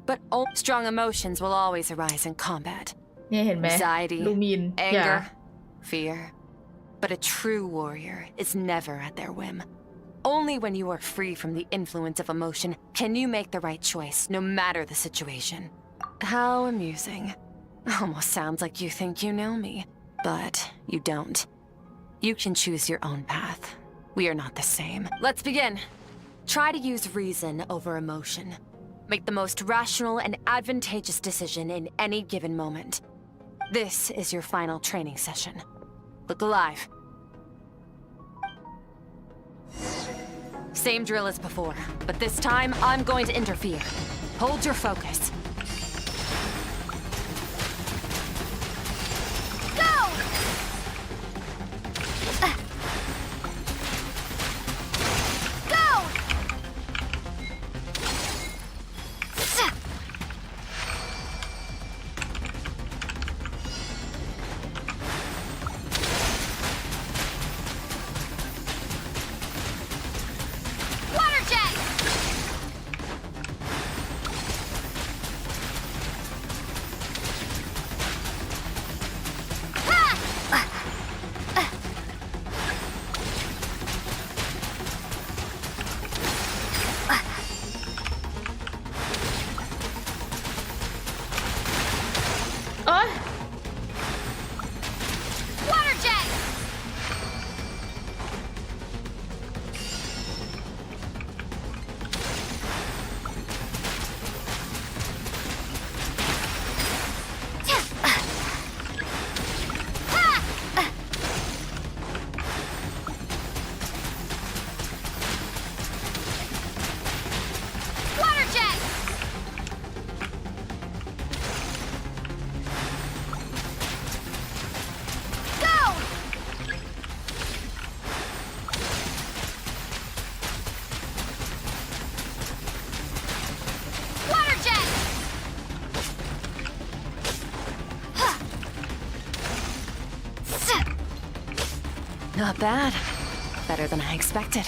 But strong emotions will always arise in combat. เนี่ยเห็นไหม Anxiety, ดูมีน anger, fear. But a true warrior is never at their whim. Only when you are free from the influence of emotion can you make the right choice, no matter the situation. How amusing. Almost sounds like you think you know me, but you don't. You can choose your own path. We are not the same. Let's begin. Try to use reason over emotion. Make the most rational and advantageous decision in any given moment. This is your final training session. Look alive. Same drill as before, but this time I'm going to interfere. Hold your focus. Go! Go! Water jet! Not bad. Better than I expected.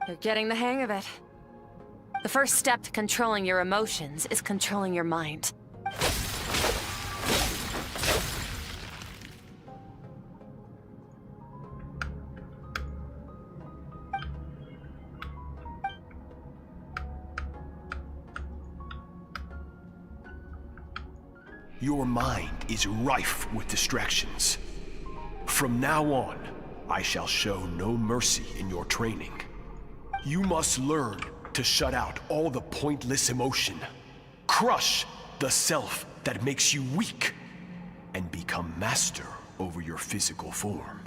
You're getting the hang of it. The first step to controlling your emotions is controlling your mind. Your mind is rife with distractions. From now on, I shall show no mercy in your training. You must learn to shut out all the pointless emotion. Crush the self that makes you weak, and become master over your physical form.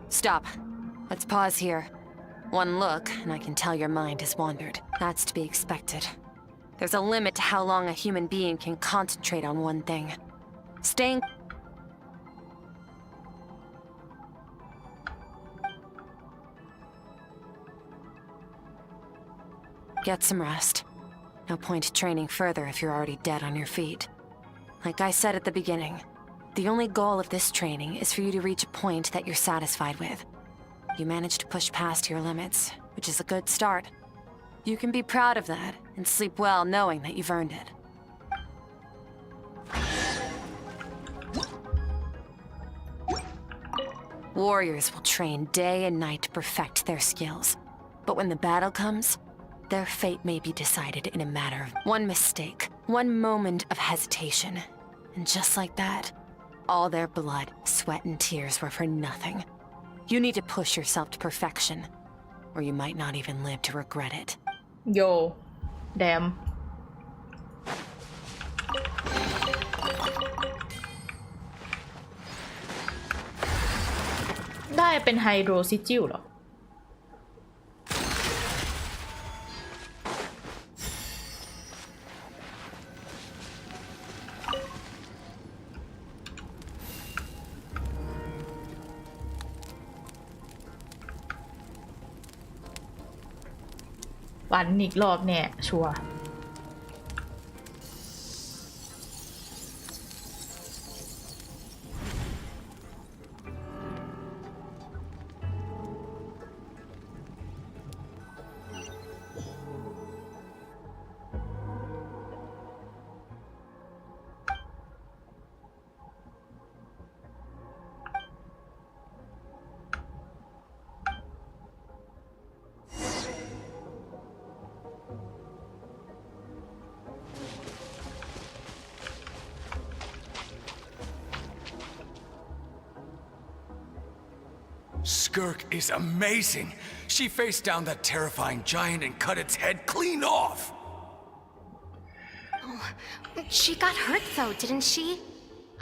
Stop. Let's pause here. One look, and I can tell your mind has wandered. That's to be expected. There's a limit to how long a human being can concentrate on one thing. Staying... Get some rest. No point training further if you're already dead on your feet. Like I said at the beginning, the only goal of this training is for you to reach a point that you're satisfied with. You managed to push past your limits, which is a good start. You can be proud of that, and sleep well knowing that you've earned it. Warriors will train day and night to perfect their skills. But when the battle comes, their fate may be decided in a matter of one mistake, one moment of hesitation. And just like that, all their blood, sweat, and tears were for nothing. You need to push yourself to perfection, or you might not even live to regret it. Yo. Damn. ได้เป็นไฮโดรซิจิลเหรอ วันอีกรอบแน่ชัวร์ Skirk is amazing. She faced down that terrifying giant and cut its head clean off. Oh, she got hurt though, didn't she?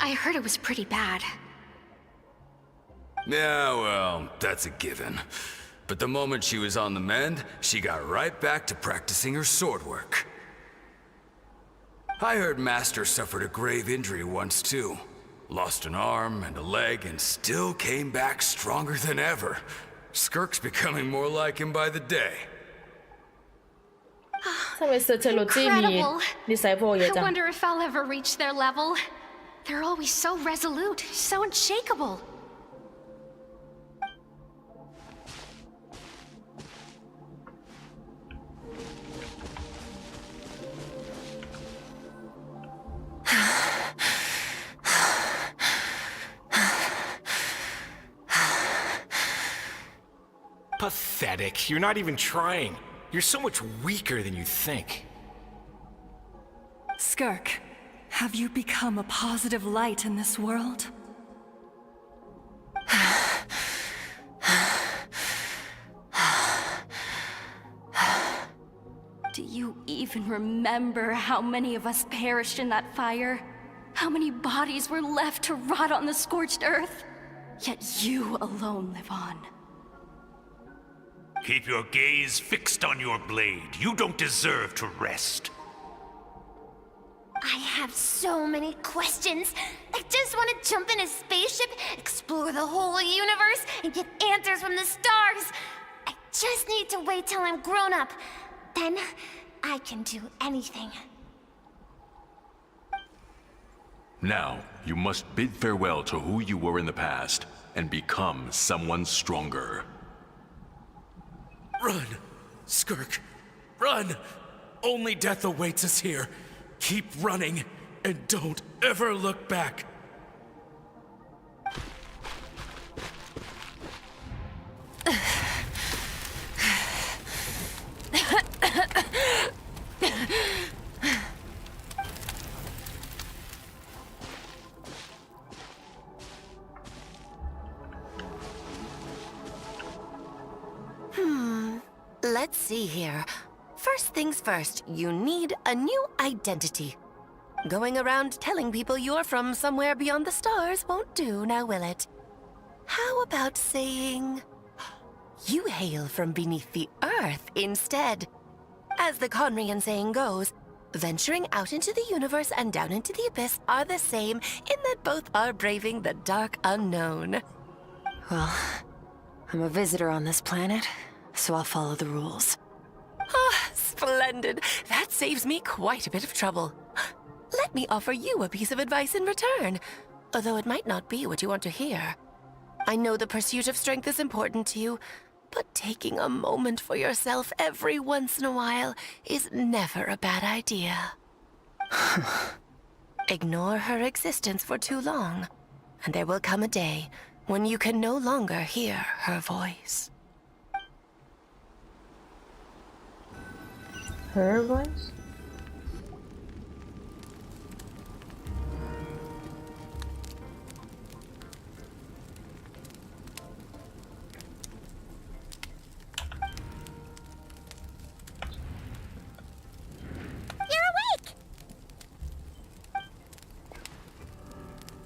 I heard it was pretty bad. Yeah, well, that's a given. But the moment she was on the mend, she got right back to practicing her sword work. I heard Master suffered a grave injury once too. Lost an arm and a leg and still came back stronger than ever. Skirk's becoming more like him by the day. ทำไมเซอร์เทโลจีมี disciple เยอะ I จัง wonder if I'll ever reach their level. They're always so resolute, so unshakable. Pathetic. You're not even trying. You're so much weaker than you think. Skirk, have you become a positive light in this world? Do you even remember how many of us perished in that fire? How many bodies were left to rot on the scorched earth? Yet you alone live on. Keep your gaze fixed on your blade. You don't deserve to rest. I have so many questions. I just want to jump in a spaceship, explore the whole universe, and get answers from the stars. I just need to wait till I'm grown up. Then I can do anything. Now, you must bid farewell to who you were in the past and become someone stronger. Run! Skirk! Run! Only death awaits us here. Keep running, and don't ever look back. Let's see here. First things first, you need a new identity. Going around telling people you're from somewhere beyond the stars won't do, now will it? How about saying you hail from beneath the earth instead? As the Conrian saying goes, venturing out into the universe and down into the abyss are the same in that both are braving the dark unknown. Well, I'm a visitor on this planet, so I'll follow the rules. Ah, splendid. That saves me quite a bit of trouble. Let me offer you a piece of advice in return, although it might not be what you want to hear. I know the pursuit of strength is important to you, but taking a moment for yourself every once in a while is never a bad idea. Ignore her existence for too long, and there will come a day when you can no longer hear her voice. Her voice?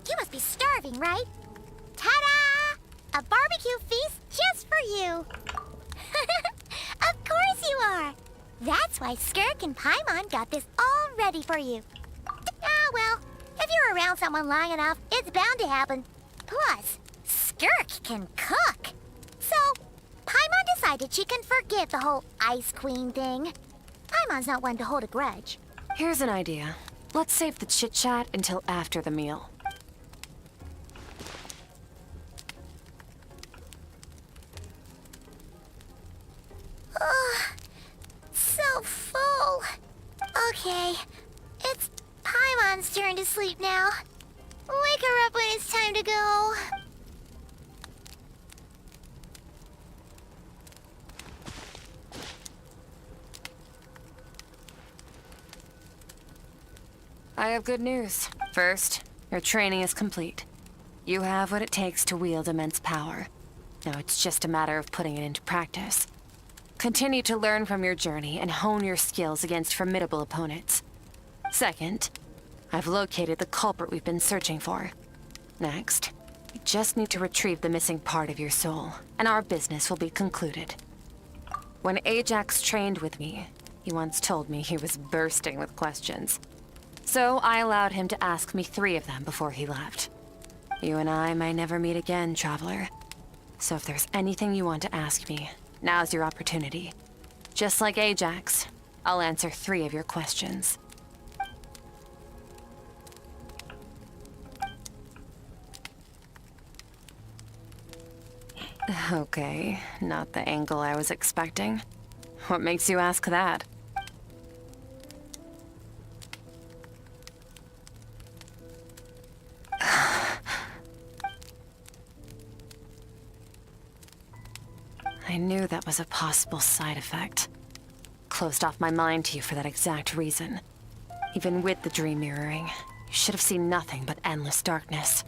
You must be starving, right? Ta-da! A barbecue feast just for you! Of course you are! That's why Skirk and Paimon got this all ready for you. Ah, well, if you're around someone long enough, it's bound to happen. Plus, Skirk can cook. So, Paimon decided she can forgive the whole Ice Queen thing. Paimon's not one to hold a grudge. Here's an idea. Let's save the chit-chat until after the meal. So full. Okay, it's Paimon's turn to sleep now. Wake her up when it's time to go. I have good news. First, your training is complete. You have what it takes to wield immense power. Now it's just a matter of putting it into practice. Continue to learn from your journey and hone your skills against formidable opponents. Second, I've located the culprit we've been searching for. Next, you just need to retrieve the missing part of your soul, and our business will be concluded. When Ajax trained with me, he once told me he was bursting with questions. So I allowed him to ask me 3 of them before he left. You and I may never meet again, Traveler. So if there's anything you want to ask me, now's your opportunity. Just like Ajax, I'll answer 3 of your questions. Okay, not the angle I was expecting. What makes you ask that? I knew that was a possible side effect. Closed off my mind to you for that exact reason. Even with the dream mirroring, you should have seen nothing but endless darkness.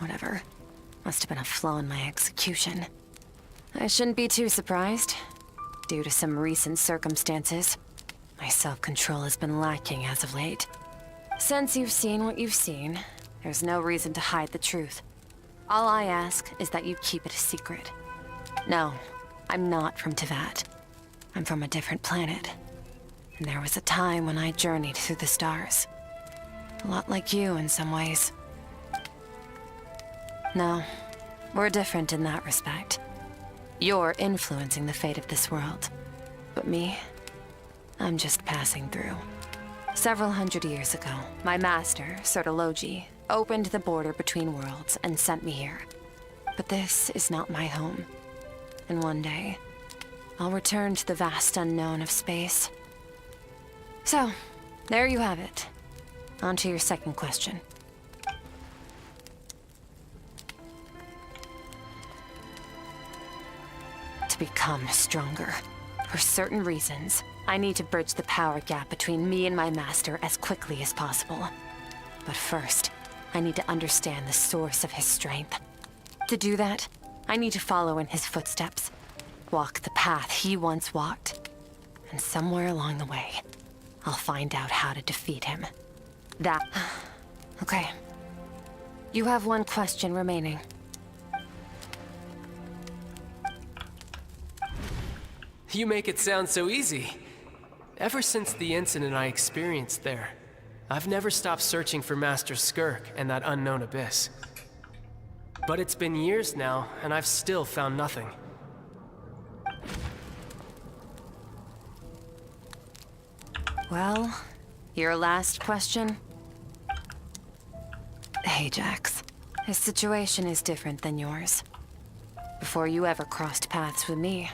whatever. Must have been a flaw in my execution. I shouldn't be too surprised. Due to some recent circumstances, my self-control has been lacking as of late. Since you've seen what you've seen, there's no reason to hide the truth. All I ask is that you keep it a secret. No, I'm not from Teyvat. I'm from a different planet. And there was a time when I journeyed through the stars. A lot like you in some ways. No, we're different in that respect. You're influencing the fate of this world. But me, I'm just passing through. Several hundred years ago, my master, Sertologi, opened the border between worlds and sent me here. But this is not my home. And one day, I'll return to the vast unknown of space. So, there you have it. On to your second question. To become stronger, for certain reasons, I need to bridge the power gap between me and my master as quickly as possible. But first, I need to understand the source of his strength. To do that, I need to follow in his footsteps, walk the path he once walked, and somewhere along the way, I'll find out how to defeat him. Okay. You have one question remaining. You make it sound so easy. Ever since the incident I experienced there, I've never stopped searching for Master Skirk and that unknown abyss. But it's been years now, and I've still found nothing. Well, your last question? Ajax. His situation is different than yours. Before you ever crossed paths with me,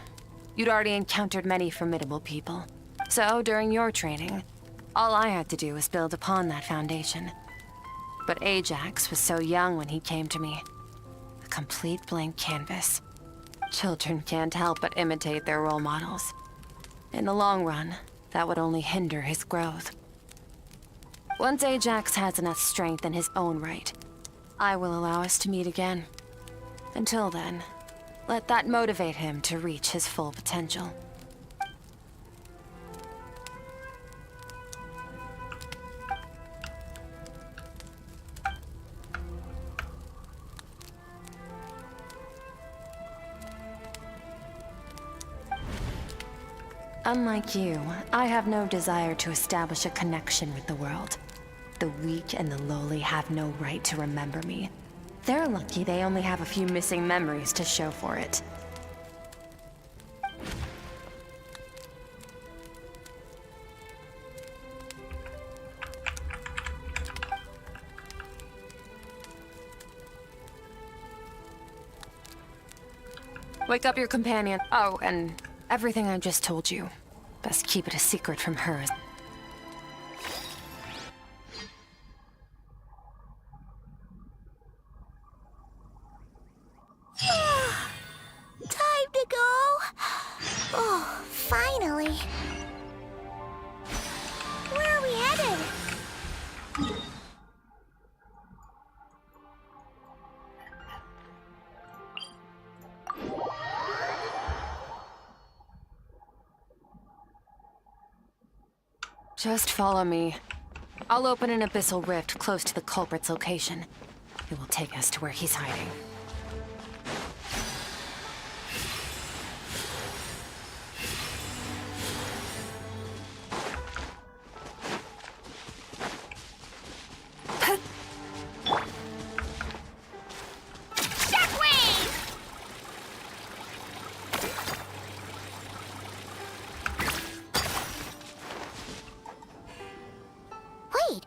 you'd already encountered many formidable people. So, during your training, all I had to do was build upon that foundation. But Ajax was so young when he came to me. A complete blank canvas. Children can't help but imitate their role models. In the long run, that would only hinder his growth. Once Ajax has enough strength in his own right, I will allow us to meet again. Until then, let that motivate him to reach his full potential. Unlike you, I have no desire to establish a connection with the world. The weak and the lowly have no right to remember me. They're lucky they only have a few missing memories to show for it. Wake up your companion. Oh, and everything I just told you. Best keep it a secret from her. Time to go. Oh, finally. Where are we headed? Just follow me. I'll open an abyssal rift close to the culprit's location. It will take us to where he's hiding. Wait,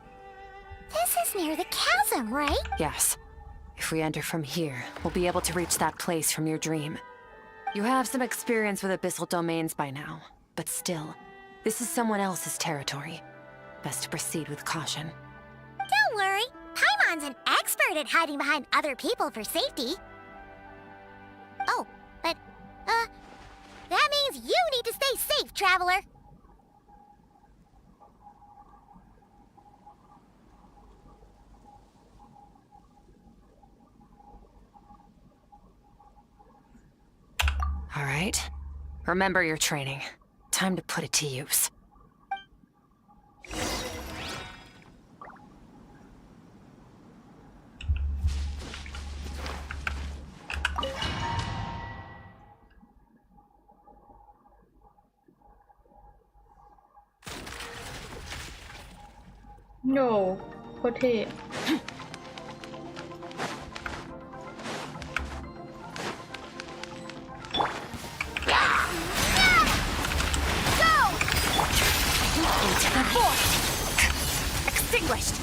this is near the chasm, right? Yes. If we enter from here, we'll be able to reach that place from your dream. You have some experience with abyssal domains by now, but still, this is someone else's territory. Best to proceed with caution. Don't worry, Paimon's an expert at hiding behind other people for safety. Oh, but, that means you need to stay safe, traveler. Remember your training. Time to put it to use. No โคตรเท่ Into the void! Extinguished!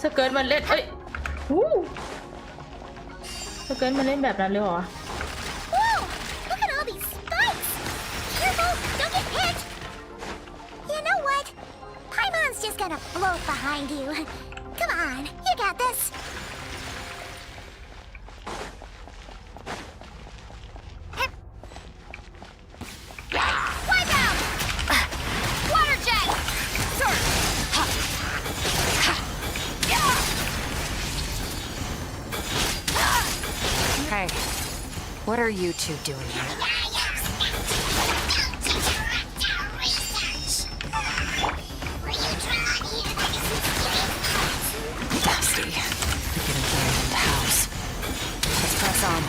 สเกิร์ตมันเล่นเอ้ยสเกิร์ตมันเล่นแบบนั้นเลยเหรอ Whoa! Look at all these spikes! Careful! Don't get hit! You know what? Paimon's just gonna float behind you. Come on, you got this. Wipe out! Water jet! Surf! Hey, what are you two doing here? Dusty. We're getting burned in the house. Let's press on.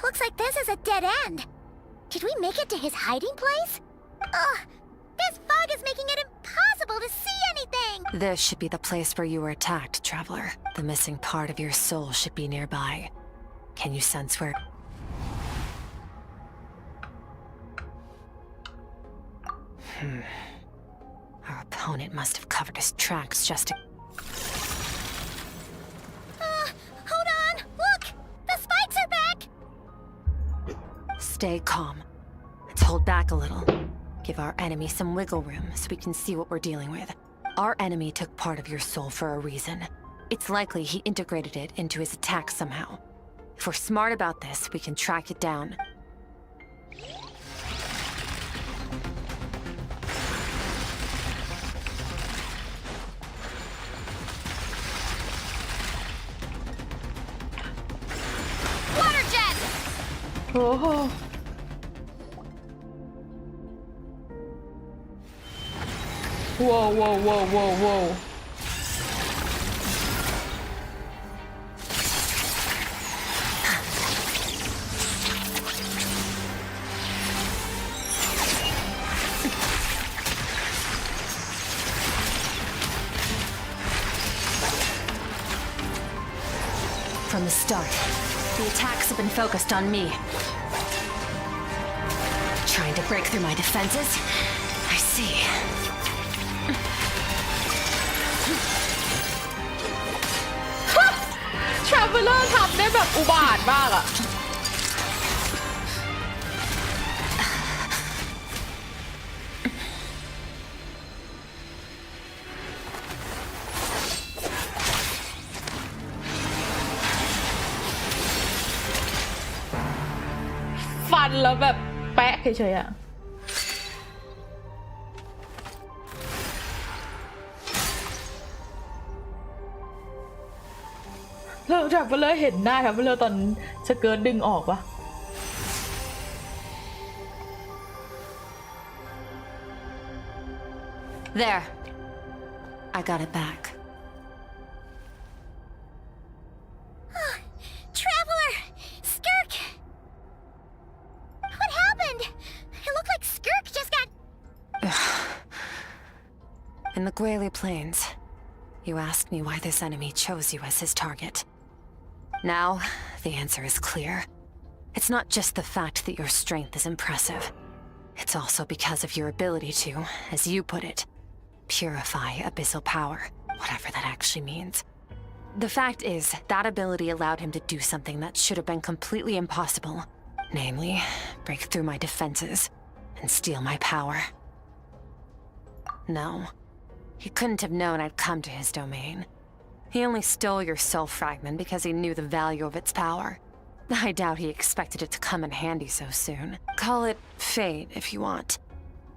Looks like this is a dead end. Did we make it to his hiding place? Ugh! This fog is making it impossible to see anything! This should be the place where you were attacked, Traveler. The missing part of your soul should be nearby. Can you sense where... Our opponent must have covered his tracks just to... Hold on! Look! The spikes are back! Stay calm. Let's hold back a little. Give our enemy some wiggle room so we can see what we're dealing with. Our enemy took part of your soul for a reason. It's likely he integrated it into his attack somehow. If we're smart about this, we can track it down. Water jet! Oh. Whoa, whoa, whoa, whoa, whoa. From the start, the attacks have been focused on me. Trying to break through my defenses? I see. Traveler ทำได้แบบอุบาทมากอะฟันแล้วแบบแปะเฉยๆอะเราจับไปเลยเห็นหน้าครับไปเลยตอนสเกิร์ตดึงออกปะ There. I got it back. Traveler! Skirk! What happened? It looked like Skirk just got... In the Guili Plains, you asked me why this enemy chose you as his target. Now, the answer is clear. It's not just the fact that your strength is impressive. It's also because of your ability to, as you put it, purify abyssal power, whatever that actually means. The fact is, that ability allowed him to do something that should have been completely impossible. Namely, break through my defenses and steal my power. No, he couldn't have known I'd come to his domain. He only stole your soul fragment because he knew the value of its power. I doubt he expected it to come in handy so soon. Call it fate, if you want.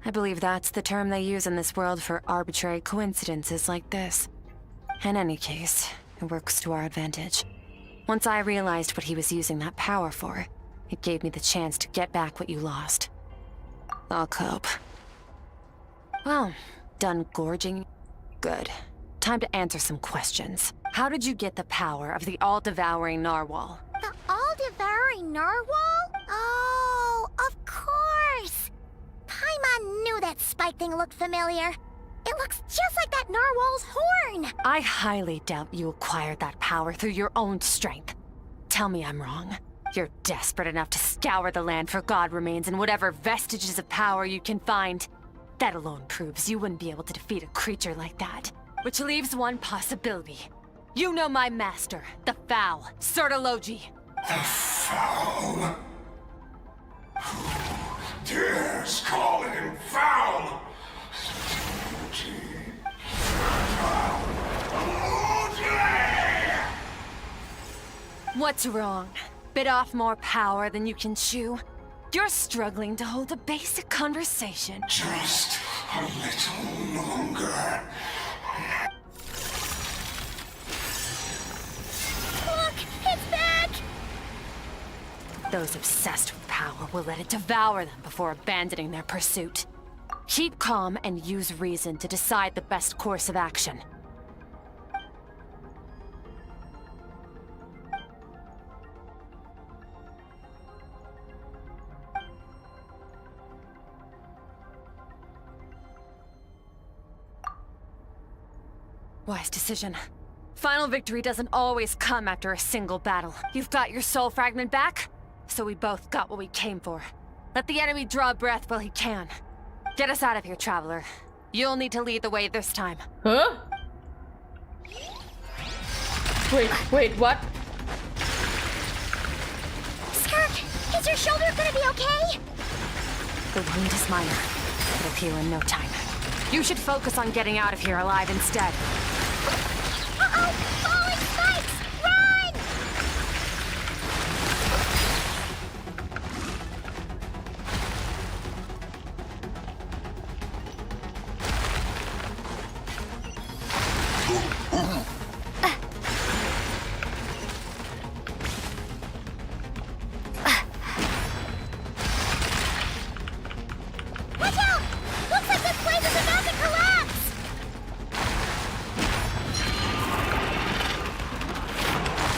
I believe that's the term they use in this world for arbitrary coincidences like this. In any case, it works to our advantage. Once I realized what he was using that power for, it gave me the chance to get back what you lost. I'll cope. Well, done gorging? Good. Time to answer some questions. How did you get the power of the all-devouring narwhal? The all-devouring narwhal? Oh, of course! Paimon knew that spike thing looked familiar. It looks just like that narwhal's horn! I highly doubt you acquired that power through your own strength. Tell me I'm wrong. You're desperate enough to scour the land for god remains and whatever vestiges of power you can find. That alone proves you wouldn't be able to defeat a creature like that. Which leaves one possibility. You know my master, the Foul, Sertologi. The Foul? Who dares call him foul? What's wrong? Bit off more power than you can chew? You're struggling to hold a basic conversation. Just a little longer. Look! It's back! Those obsessed with power will let it devour them before abandoning their pursuit. Keep calm and use reason to decide the best course of action. Wise decision. Final victory doesn't always come after a single battle. You've got your soul fragment back, so we both got what we came for. Let the enemy draw breath while he can. Get us out of here, Traveler. You'll need to lead the way this time. Huh? Wait, what? Skirk, is your shoulder gonna be okay? The wound is minor. It'll heal in no time. You should focus on getting out of here alive instead. Uh-oh! Falling spikes! Run! Watch out! Looks like this place is about to collapse!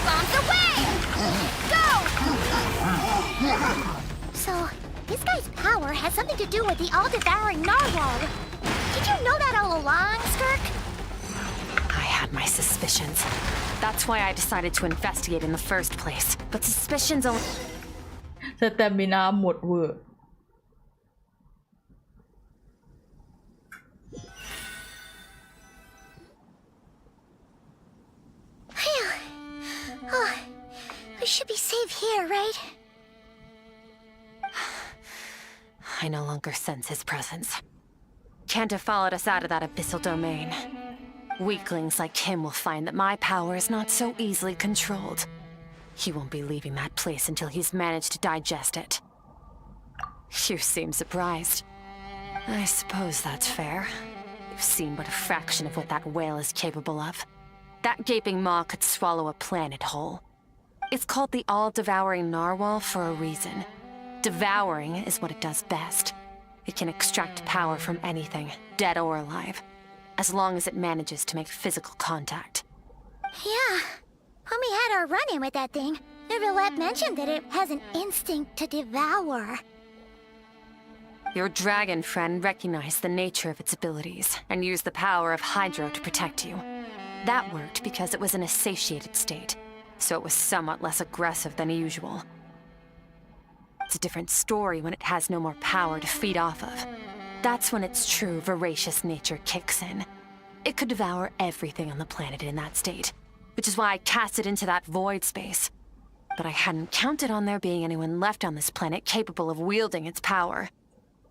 Bombs away! Go! So, this guy's power has something to do with the all-devouring narwhal. Did you know that all along, Skirk? I had my suspicions. That's why I decided to investigate in the first place. But suspicions only... สเตมินาหมดเวอร์ Oh, we should be safe here, right? I no longer sense his presence. Can't have followed us out of that abyssal domain. Weaklings like him will find that my power is not so easily controlled. He won't be leaving that place until he's managed to digest it. You seem surprised. I suppose that's fair. You've seen but a fraction of what that whale is capable of. That gaping maw could swallow a planet whole. It's called the all-devouring narwhal for a reason. Devouring is what it does best. It can extract power from anything, dead or alive, as long as it manages to make physical contact. Yeah. When we had our run-in with that thing, the roulette mentioned that it has an instinct to devour. Your dragon friend recognized the nature of its abilities and used the power of Hydro to protect you. That worked because it was in a satiated state, so it was somewhat less aggressive than usual. It's a different story when it has no more power to feed off of. That's when its true voracious nature kicks in. It could devour everything on the planet in that state, which is why I cast it into that void space. But I hadn't counted on there being anyone left on this planet capable of wielding its power.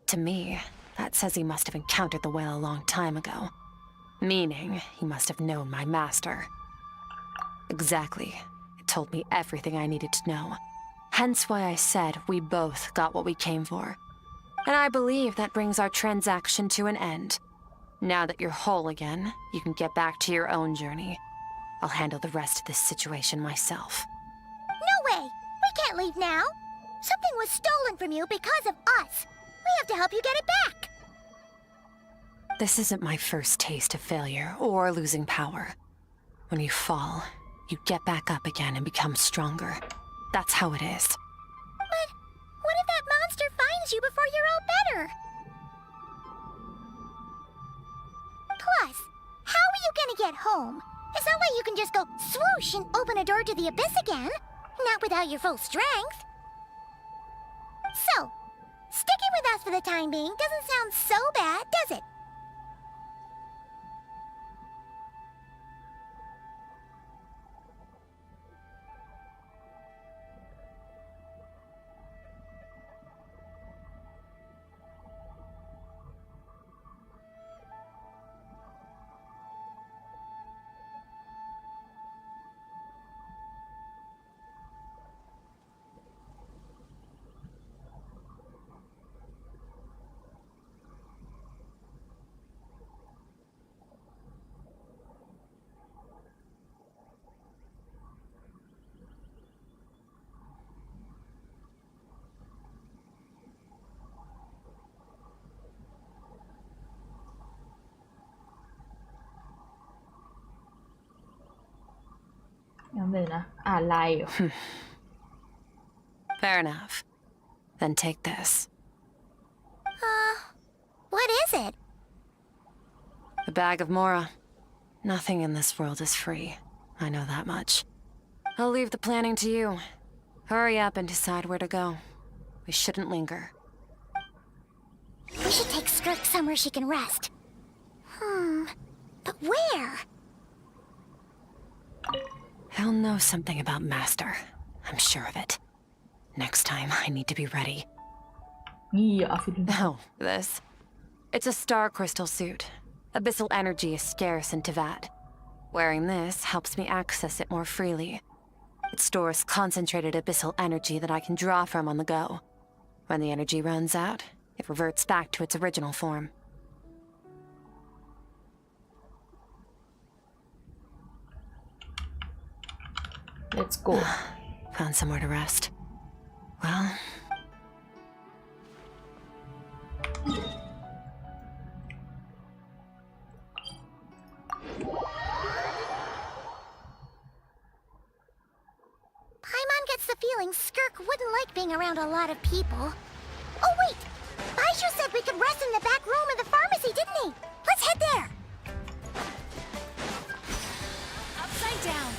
To me, that says he must have encountered the whale a long time ago. Meaning, he must have known my master. Exactly. It told me everything I needed to know. Hence why I said we both got what we came for. And I believe that brings our transaction to an end. Now that you're whole again, you can get back to your own journey. I'll handle the rest of this situation myself. No way! We can't leave now! Something was stolen from you because of us! We have to help you get it back! This isn't my first taste of failure or losing power. When you fall, you get back up again and become stronger. That's how it is. But what if that monster finds you before you're all better? Plus, how are you gonna get home? It's not like you can just go swoosh and open a door to the abyss again. Not without your full strength. So, sticking with us for the time being doesn't sound so bad, does it? Fair enough. Then take this. What is it? A bag of Mora. Nothing in this world is free. I know that much. I'll leave the planning to you. Hurry up and decide where to go. We shouldn't linger. We should take Skirk somewhere she can rest. But where? He'll know something about Master. I'm sure of it. Next time, I need to be ready. Oh, this. It's a star crystal suit. Abyssal energy is scarce in Tivat. Wearing this helps me access it more freely. It stores concentrated abyssal energy that I can draw from on the go. When the energy runs out, it reverts back to its original form. Let's go. Found somewhere to rest. Well... Paimon gets the feeling Skirk wouldn't like being around a lot of people. Oh wait! Baishu said we could rest in the back room of the pharmacy, didn't he? Let's head there! Upside down.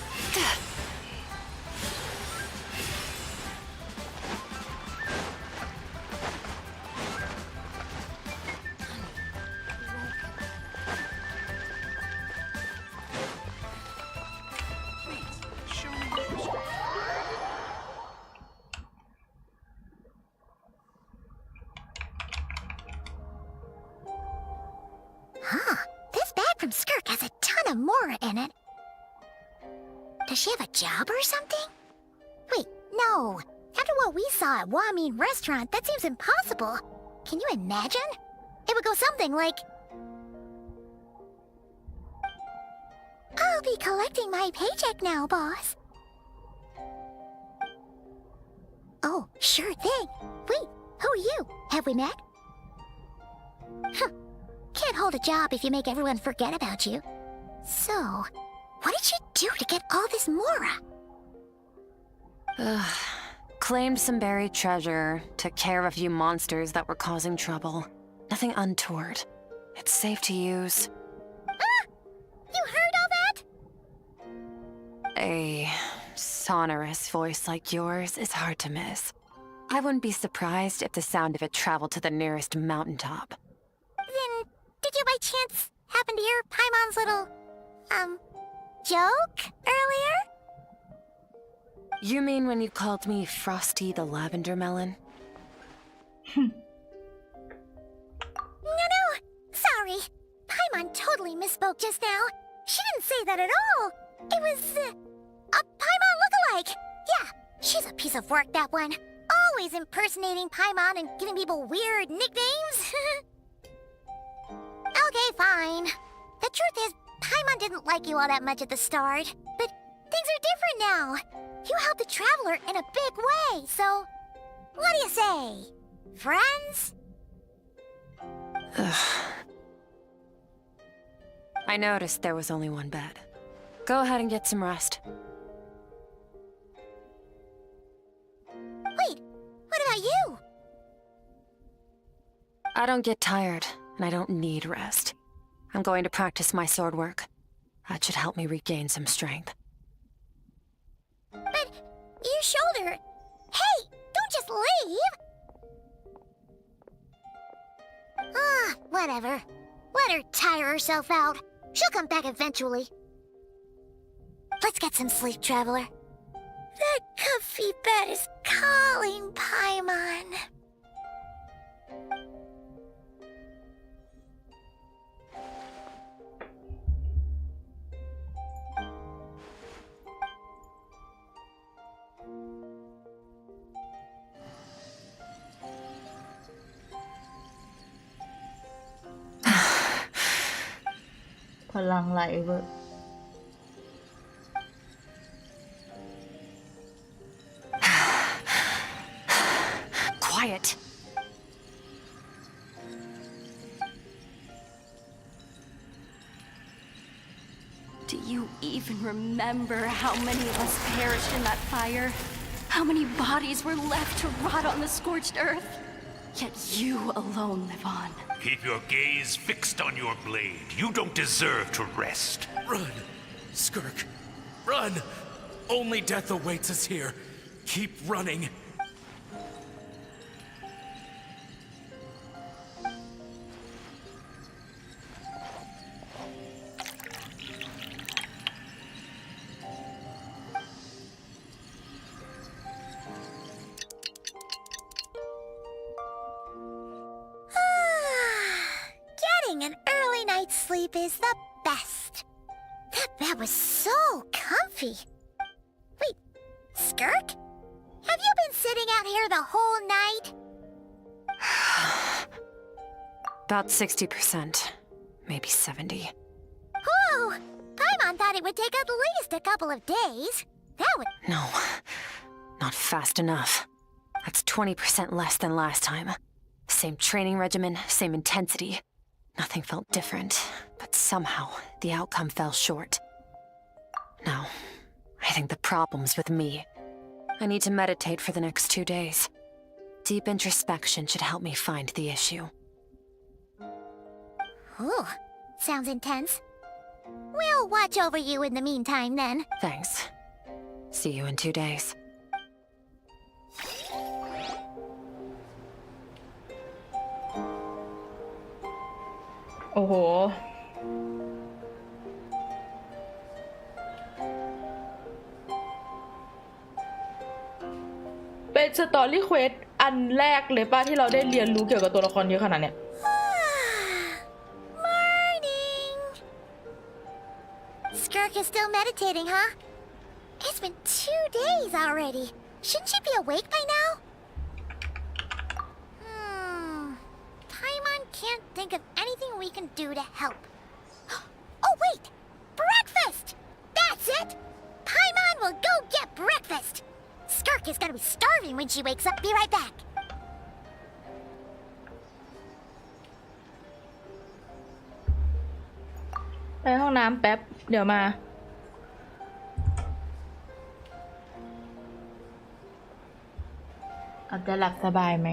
This bag from Skirk has a ton of Mora in it. Does she have a job or something? Wait, no. After what we saw at Wamin Restaurant, that seems impossible. Can you imagine? It would go something like... I'll be collecting my paycheck now, boss. Oh, sure thing. Wait, who are you? Have we met? Can't hold a job if you make everyone forget about you. So, what did you do to get all this mora? Claimed some buried treasure, took care of a few monsters that were causing trouble. Nothing untoward. It's safe to use. Ah! You heard all that? A sonorous voice like yours is hard to miss. I wouldn't be surprised if the sound of it traveled to the nearest mountaintop. Then, did you by chance happen to hear Paimon's little, joke earlier? You mean when you called me Frosty the Lavender Melon? No, sorry. Paimon totally misspoke just now. She didn't say that at all. It was, a Paimon lookalike. Yeah, she's a piece of work, that one. Always impersonating Paimon and giving people weird nicknames. Okay, fine. The truth is, Paimon didn't like you all that much at the start. But things are different now. You helped the Traveler in a big way, so... What do you say? Friends? I noticed there was only one bed. Go ahead and get some rest. Wait, what about you? I don't get tired, and I don't need rest. I'm going to practice my sword work. That should help me regain some strength. But your shoulder... Hey, don't just leave! Ah, whatever. Let her tire herself out. She'll come back eventually. Let's get some sleep, Traveler. That comfy bed is calling, Paimon.พลังไหลเวอร์ Quiet. Do you even remember how many of us perished in that fire? How many bodies were left to rot on the scorched earth? Yet you alone live on. Keep your gaze fixed on your blade. You don't deserve to rest. Run! Skirk, run! Only death awaits us here. Keep running. Getting an early night's sleep is the best. That bed was so comfy. Wait, Skirk? Have you been sitting out here the whole night? About 60%. Maybe 70. Whew! Paimon thought it would take at least a couple of days. That would... No. Not fast enough. That's 20% less than last time. Same training regimen, same intensity. Nothing felt different, but somehow the outcome fell short. No, I think the problem's with me. I need to meditate for the next 2 days. Deep introspection should help me find the issue. Ooh, sounds intense. We'll watch over you in the meantime, then. Thanks. See you in 2 days. Oh. เป็นสตอรี่เควสอันแรกเลยป่ะที่เราได้เรียนรู้เกี่ยวกับตัวละครเยอะขนาดเนี้ย Morning! Skirk is still meditating, huh? It's been 2 days already. Shouldn't she be awake by now? Paimon can't think of anything we can do to help. Oh, wait! Breakfast! That's it! Paimon will go get breakfast! Skirk is gonna be starving when she wakes up. Be right back. ห้องน้ำแป๊บเดี๋ยวมาอาจจะหลับสบายไหม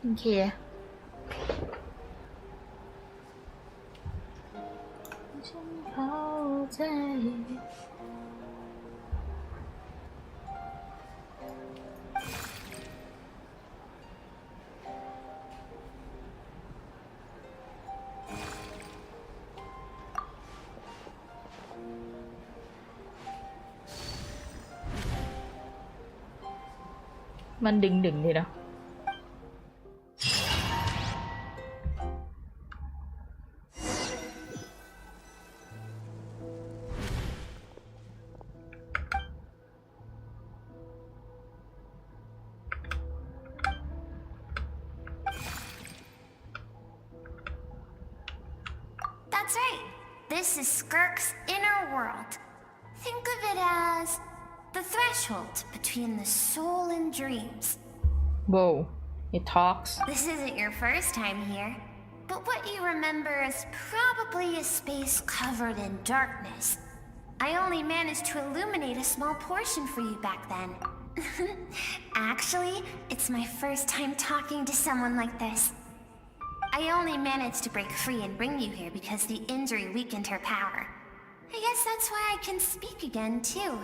โอเคฉันเข้าใจมันดึงดีนะ That's right. This is Skirk's inner world. Think of it as the threshold between the soul and dreams. Whoa, it talks. This isn't your first time here, but what you remember is probably a space covered in darkness. I only managed to illuminate a small portion for you back then. Actually, it's my first time talking to someone like this. I only managed to break free and bring you here because the injury weakened her power. I guess that's why I can speak again, too.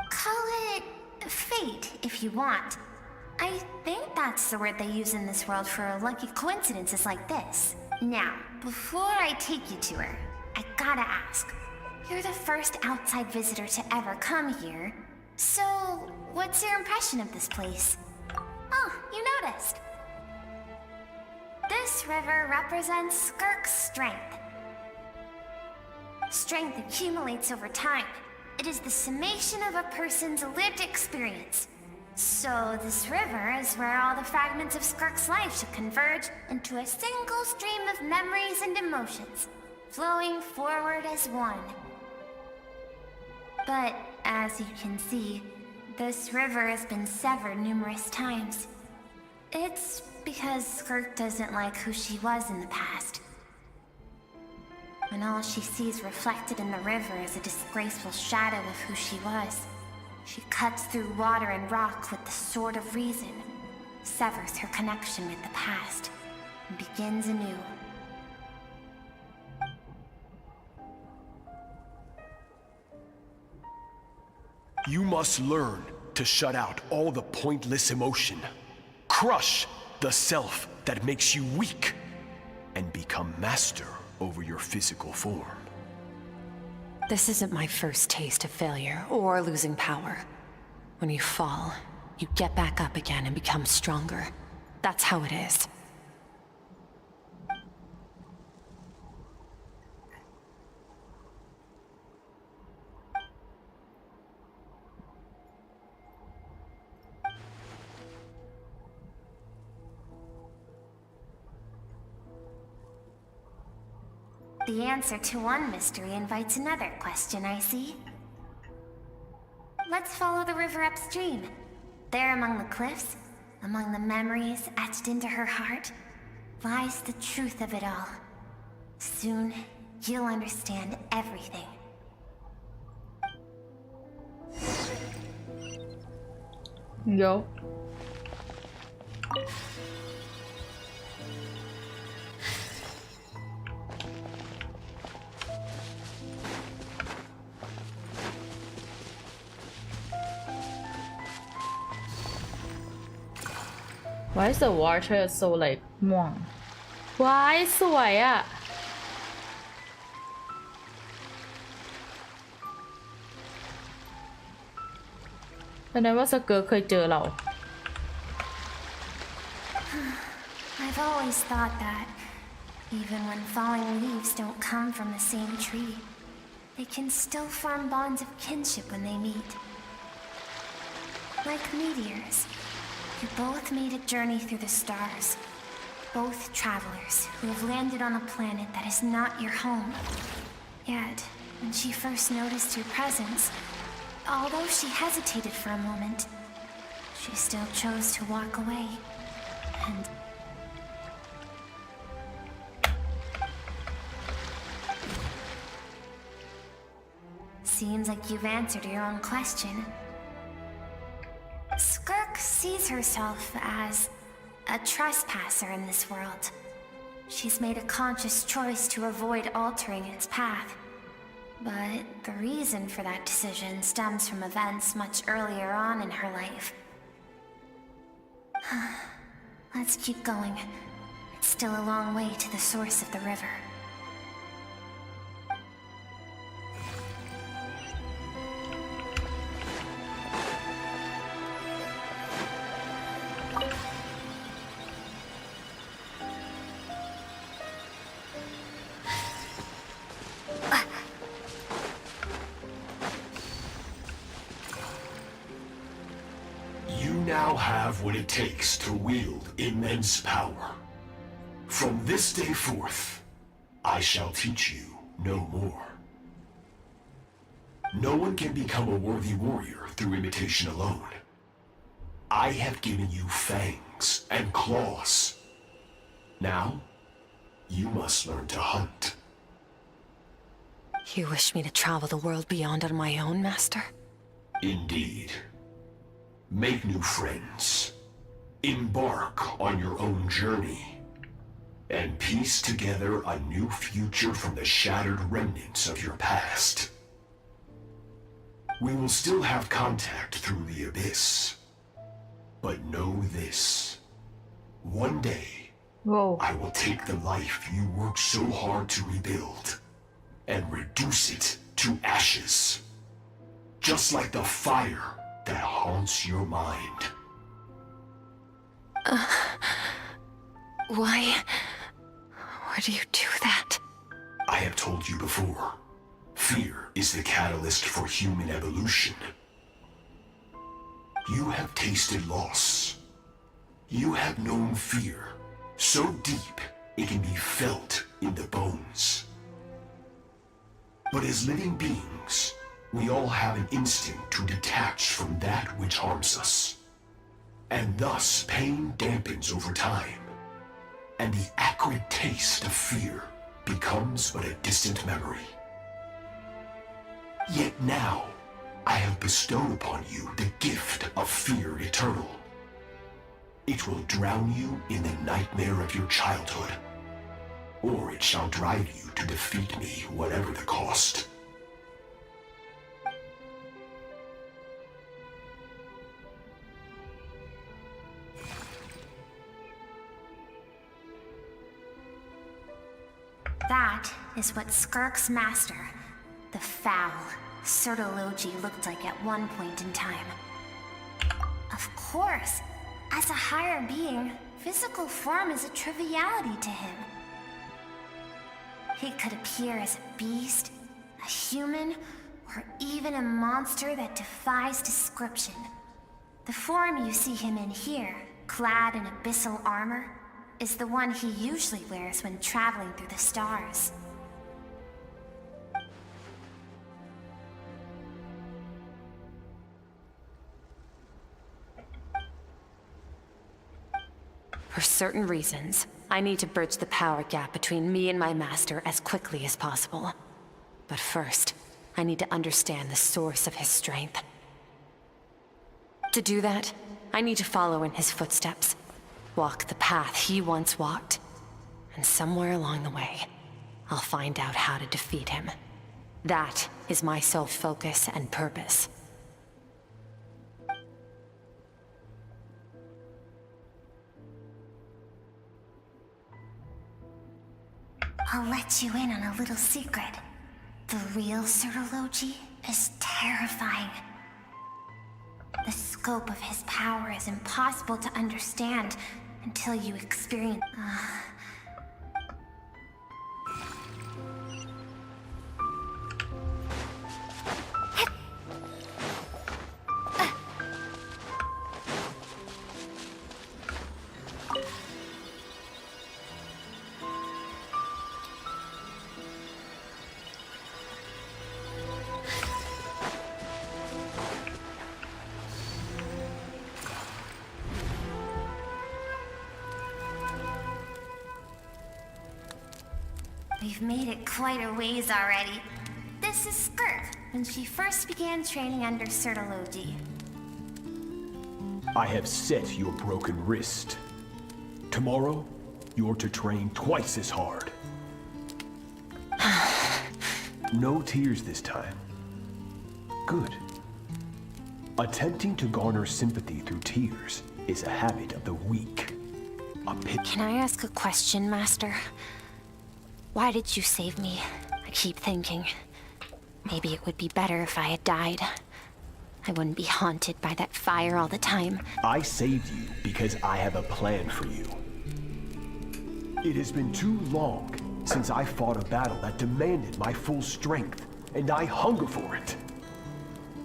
Call it fate, if you want. I think that's the word they use in this world for lucky coincidences like this. Now, before I take you to her, I gotta ask. You're the first outside visitor to ever come here. So, what's your impression of this place? Oh, you noticed. This river represents Skirk's strength. Strength accumulates over time. It is the summation of a person's lived experience. So this river is where all the fragments of Skirk's life should converge into a single stream of memories and emotions, flowing forward as one. But as you can see, this river has been severed numerous times. It's because Skirk doesn't like who she was in the past. When all she sees reflected in the river is a disgraceful shadow of who she was, she cuts through water and rock with the sword of reason, severs her connection with the past, and begins anew. You must learn to shut out all the pointless emotion. Crush the self that makes you weak, and become master over your physical form. This isn't my first taste of failure or losing power. When you fall, you get back up again and become stronger. That's how it is. The answer to one mystery invites another question, I see. Let's follow the river upstream. There among the cliffs, among the memories etched into her heart, lies the truth of it all. Soon, you'll understand everything. Yo. Why is the water so like ม่วง Why สวยอะแสดงว่าสเกิร์กเคยเจอเรา I've always thought that, even when falling leaves don't come from the same tree, they can still form bonds of kinship when they meet. Like meteors, you both made a journey through the stars. Both travelers who have landed on a planet that is not your home. Yet, when she first noticed your presence, although she hesitated for a moment, she still chose to walk away. And seems like you've answered your own question. Skirk sees herself as a trespasser in this world. She's made a conscious choice to avoid altering its path. But the reason for that decision stems from events much earlier on in her life. Let's keep going. It's still a long way to the source of the river. Now have what it takes to wield immense power. From this day forth, I shall teach you no more. No one can become a worthy warrior through imitation alone. I have given you fangs and claws. Now, you must learn to hunt. You wish me to travel the world beyond on my own, Master? Indeed. Make new friends, embark on your own journey, and piece together a new future from the shattered remnants of your past. We will still have contact through the abyss, but know this. One day, I will take the life you worked so hard to rebuild and reduce it to ashes, just like the fire that haunts your mind. Why do you do that? I have told you before, fear is the catalyst for human evolution. You have tasted loss. You have known fear so deep it can be felt in the bones. But as living beings, we all have an instinct to detach from that which harms us. And thus, pain dampens over time, and the acrid taste of fear becomes but a distant memory. Yet now, I have bestowed upon you the gift of fear eternal. It will drown you in the nightmare of your childhood, or it shall drive you to defeat me, whatever the cost. That is what Skirk's master, the foul Sertology looked like at one point in time. Of course, as a higher being, physical form is a triviality to him. He could appear as a beast, a human, or even a monster that defies description. The form you see him in here, clad in abyssal armor, is the one he usually wears when traveling through the stars. For certain reasons, I need to bridge the power gap between me and my master as quickly as possible. But first, I need to understand the source of his strength. To do that, I need to follow in his footsteps, walk the path he once walked, and somewhere along the way, I'll find out how to defeat him. That is my sole focus and purpose. I'll let you in on a little secret. The real Sertology is terrifying. The scope of his power is impossible to understand until you experience... We've made it quite a ways already. This is Skirk, when she first began training under Sertology. I have set your broken wrist. Tomorrow, you're to train twice as hard. No tears this time. Good. Attempting to garner sympathy through tears is a habit of the weak. Can I ask a question, Master? Why did you save me? I keep thinking, maybe it would be better if I had died. I wouldn't be haunted by that fire all the time. I saved you because I have a plan for you. It has been too long since I fought a battle that demanded my full strength, and I hunger for it.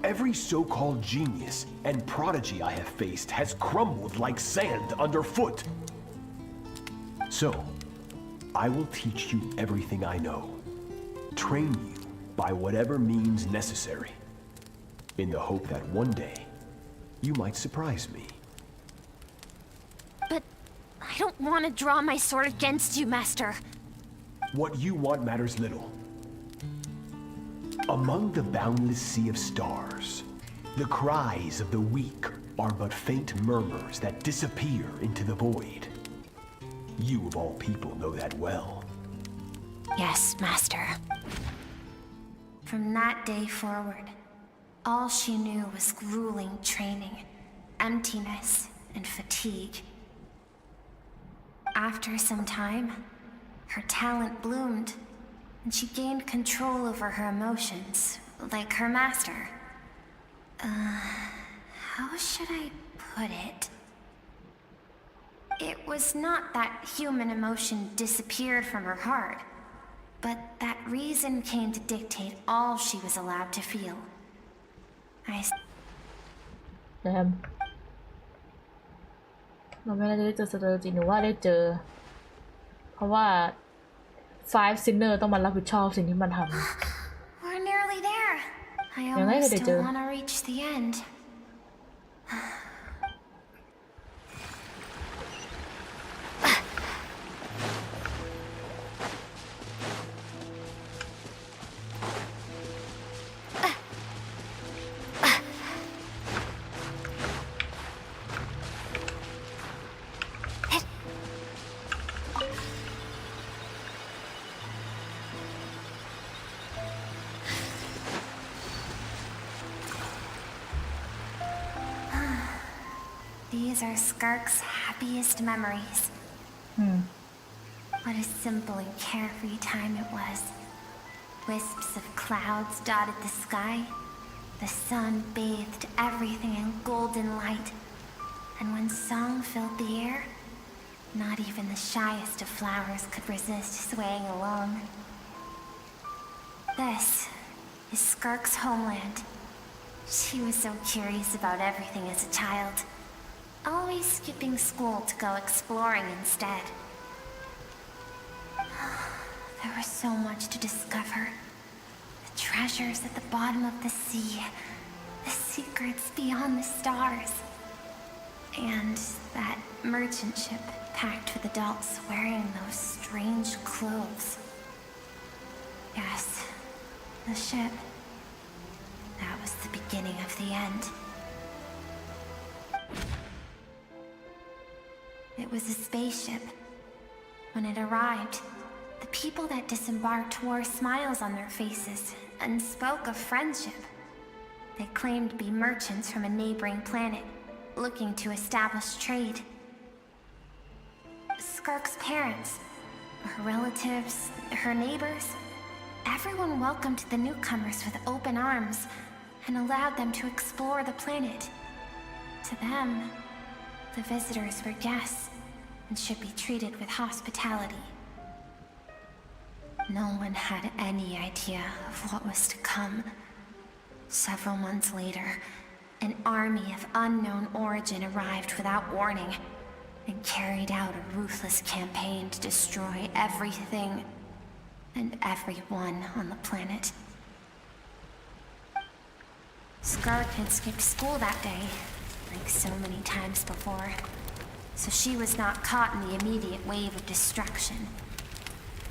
Every so-called genius and prodigy I have faced has crumbled like sand underfoot. So, I will teach you everything I know. Train you by whatever means necessary, in the hope that one day, you might surprise me. But I don't want to draw my sword against you, Master. What you want matters little. Among the boundless sea of stars, the cries of the weak are but faint murmurs that disappear into the void. You of all people know that well. Yes, Master. From that day forward, all she knew was grueling training, emptiness, and fatigue. After some time, her talent bloomed, and she gained control over her emotions, like her master. How should I put it? It was not that human emotion disappeared from her heart, but that reason came to dictate all she was allowed to feel. Damn. เราไม่น่าจะได้เจอสเตอร์จริงหรือว่าได้เจอเพราะว่า5 Sinner ต้องมารับผิดชอบสิ่งที่มันทำ We're nearly there. I almost don't want to reach the end. These are Skirk's happiest memories. What a simple and carefree time it was. Wisps of clouds dotted the sky. The sun bathed everything in golden light. And when song filled the air, not even the shyest of flowers could resist swaying along. This is Skirk's homeland. She was so curious about everything as a child, always skipping school to go exploring instead. There was so much to discover. The treasures at the bottom of the sea, the secrets beyond the stars, and that merchant ship packed with adults wearing those strange clothes. Yes, the ship. That was the beginning of the end. It was a spaceship. When it arrived, the people that disembarked wore smiles on their faces and spoke of friendship. They claimed to be merchants from a neighboring planet, looking to establish trade. Skirk's parents, her relatives, her neighbors, everyone welcomed the newcomers with open arms and allowed them to explore the planet. To them, the visitors were guests and should be treated with hospitality. No one had any idea of what was to come. Several months later, an army of unknown origin arrived without warning and carried out a ruthless campaign to destroy everything and everyone on the planet. Skirk had skipped school that day, like so many times before, so she was not caught in the immediate wave of destruction.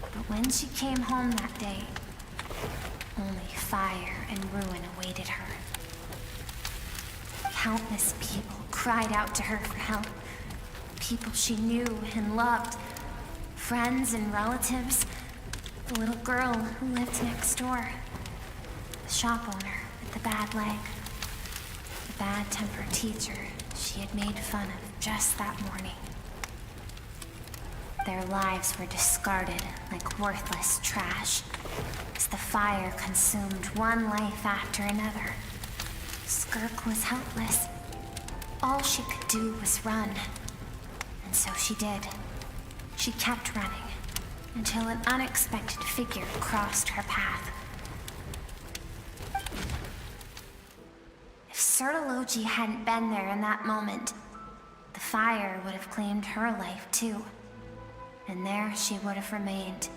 But when she came home that day, only fire and ruin awaited her. Countless people cried out to her for help. People she knew and loved. Friends and relatives. The little girl who lived next door. The shop owner with the bad leg. The bad-tempered teacher she had made fun of just that morning. Their lives were discarded like worthless trash as the fire consumed one life after another. Skirk was helpless. All she could do was run. And so she did. She kept running until an unexpected figure crossed her path. If Sertology hadn't been there in that moment, the fire would have claimed her life too. And there she would have remained,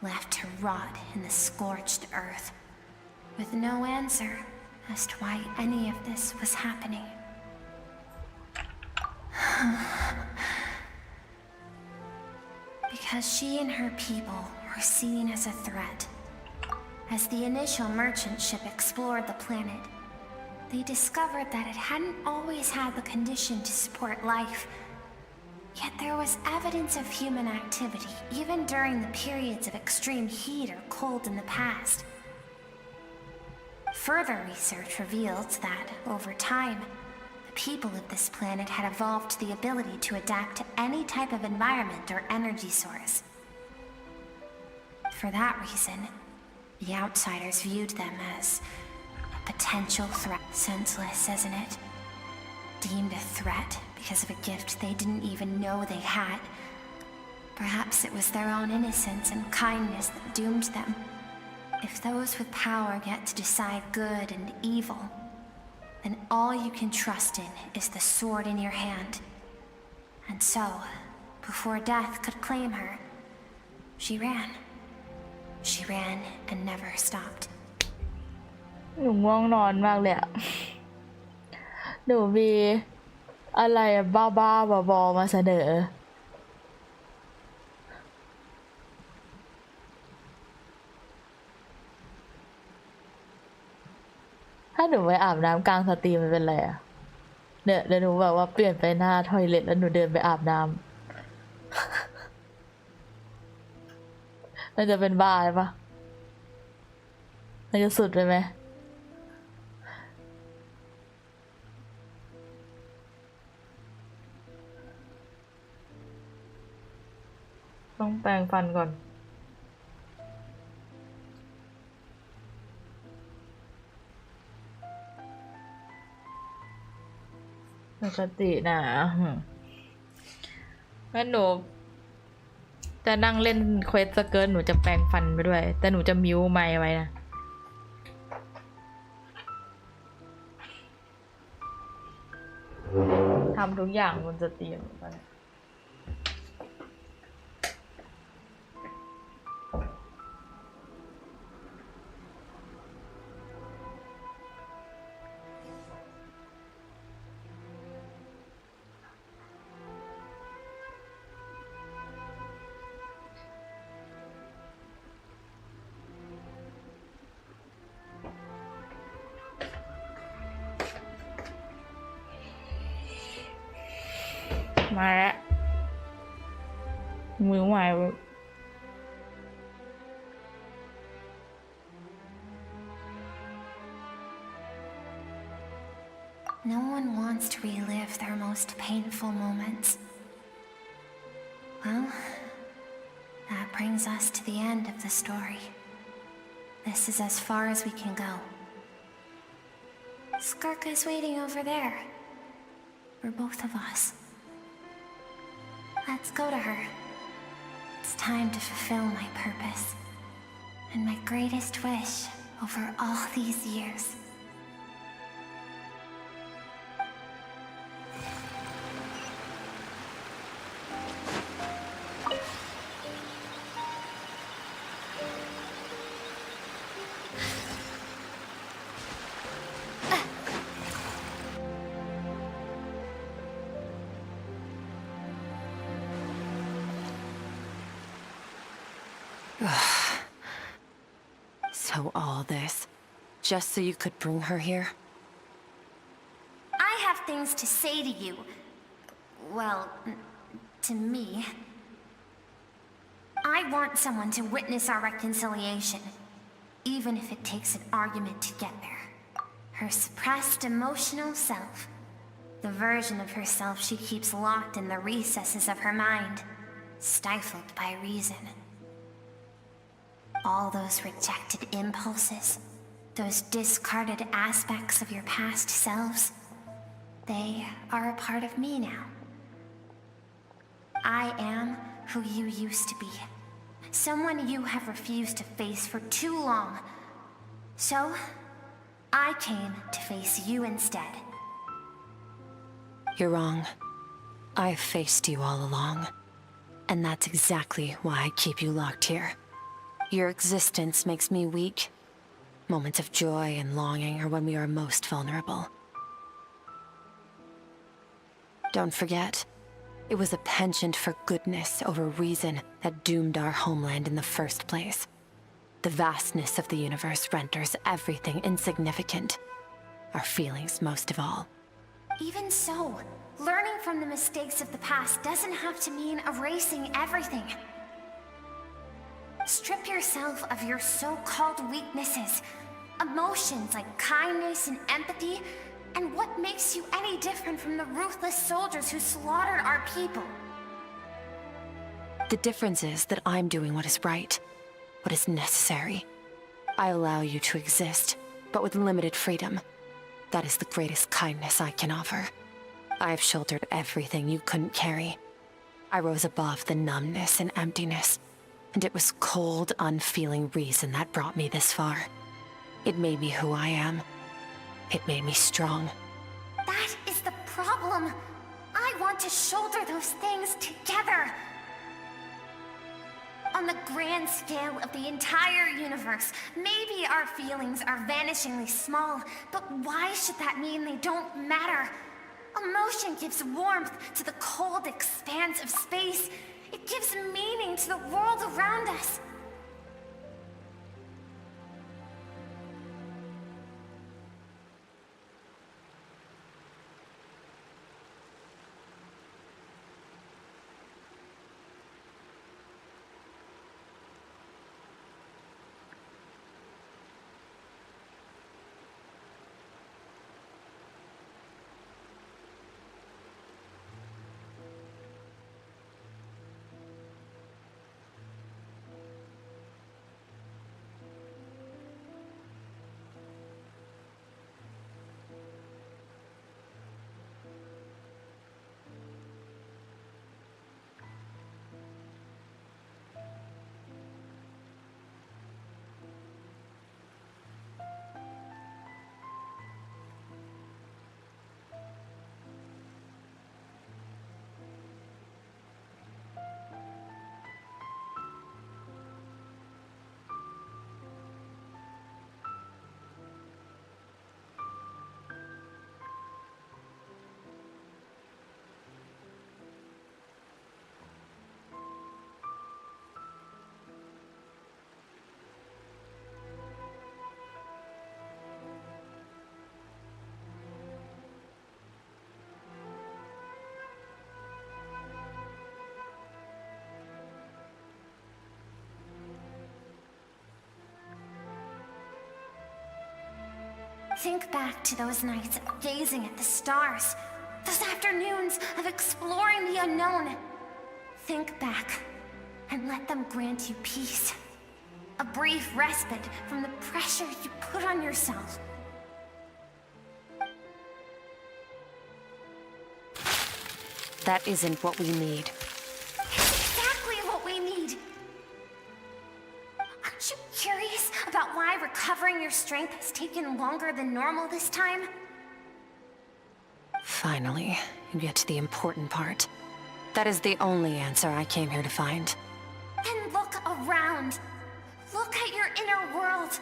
left to rot in the scorched earth, with no answer as to why any of this was happening. Because she and her people were seen as a threat. As the initial merchant ship explored the planet, they discovered that it hadn't always had the condition to support life. Yet there was evidence of human activity, even during the periods of extreme heat or cold in the past. Further research revealed that, over time, the people of this planet had evolved the ability to adapt to any type of environment or energy source. For that reason, the outsiders viewed them as a potential threat. Senseless, isn't it? Deemed a threat because of a gift they didn't even know they had. Perhaps it was their own innocence and kindness that doomed them. If those with power get to decide good and evil, then all you can trust in is the sword in your hand. And so, before death could claim her, she ran. She ran and never stopped. หนูง่วงนอนมากเลยอะหนูมีอะไรบ้าๆบอๆมาเสนอถ้าหนูไปอาบน้ำกลางสตรีมมันเป็นไรอะเดี๋ยวหนูแบบว่าเปลี่ยนไปหน้าทอยเลทแล้วหนูเดินไปอาบน้ำ น่าจะเป็นบ้าใช่ปะน่าจะสุดไปไหมต้องแปรงฟันก่อน ปกตินะงั้นหนูจะนั่งเล่นเควสสเกิร์ตหนูจะแปรงฟันไปด้วยแต่หนูจะมิวไมค์ไว้นะทำทุกอย่างบนสตรีมมาแล้วมือใหม่ No one wants to relive their most painful moments. Well, that brings us to the end of the story. This is as far as we can go. Skirk is waiting over there. For both of us. Let's go to her. It's time to fulfill my purpose. And my greatest wish over all these years. So all this, just so you could bring her here? I have things to say to you. Well, to me. I want someone to witness our reconciliation, even if it takes an argument to get there. Her suppressed emotional self. The version of herself she keeps locked in the recesses of her mind, stifled by reason. All those rejected impulses, those discarded aspects of your past selves, they are a part of me now. I am who you used to be. Someone you have refused to face for too long. So, I came to face you instead. You're wrong. I've faced you all along. And that's exactly why I keep you locked here. Your existence makes me weak. Moments of joy and longing are when we are most vulnerable. Don't forget, it was a penchant for goodness over reason that doomed our homeland in the first place. The vastness of the universe renders everything insignificant. Our feelings most of all. Even so, learning from the mistakes of the past doesn't have to mean erasing everything. Strip yourself of your so-called weaknesses, emotions like kindness and empathy, and what makes you any different from the ruthless soldiers who slaughtered our people? The difference is that I'm doing what is right, what is necessary. I allow you to exist, but with limited freedom. That is the greatest kindness I can offer. I've shouldered everything you couldn't carry. I rose above the numbness and emptiness, and it was cold, unfeeling reason that brought me this far. It made me who I am. It made me strong. That is the problem. I want to shoulder those things together. On the grand scale of the entire universe, maybe our feelings are vanishingly small, but why should that mean they don't matter? Emotion gives warmth to the cold expanse of space. It gives meaning to the world around us. Think back to those nights of gazing at the stars, those afternoons of exploring the unknown. Think back and let them grant you peace. A brief respite from the pressure you put on yourself. That isn't what we need. Exactly what we need. Aren't you curious about why recovering your strength has taken longer than normal this time? Finally, you get to the important part. That is the only answer I came here to find. Then look around. Look at your inner world.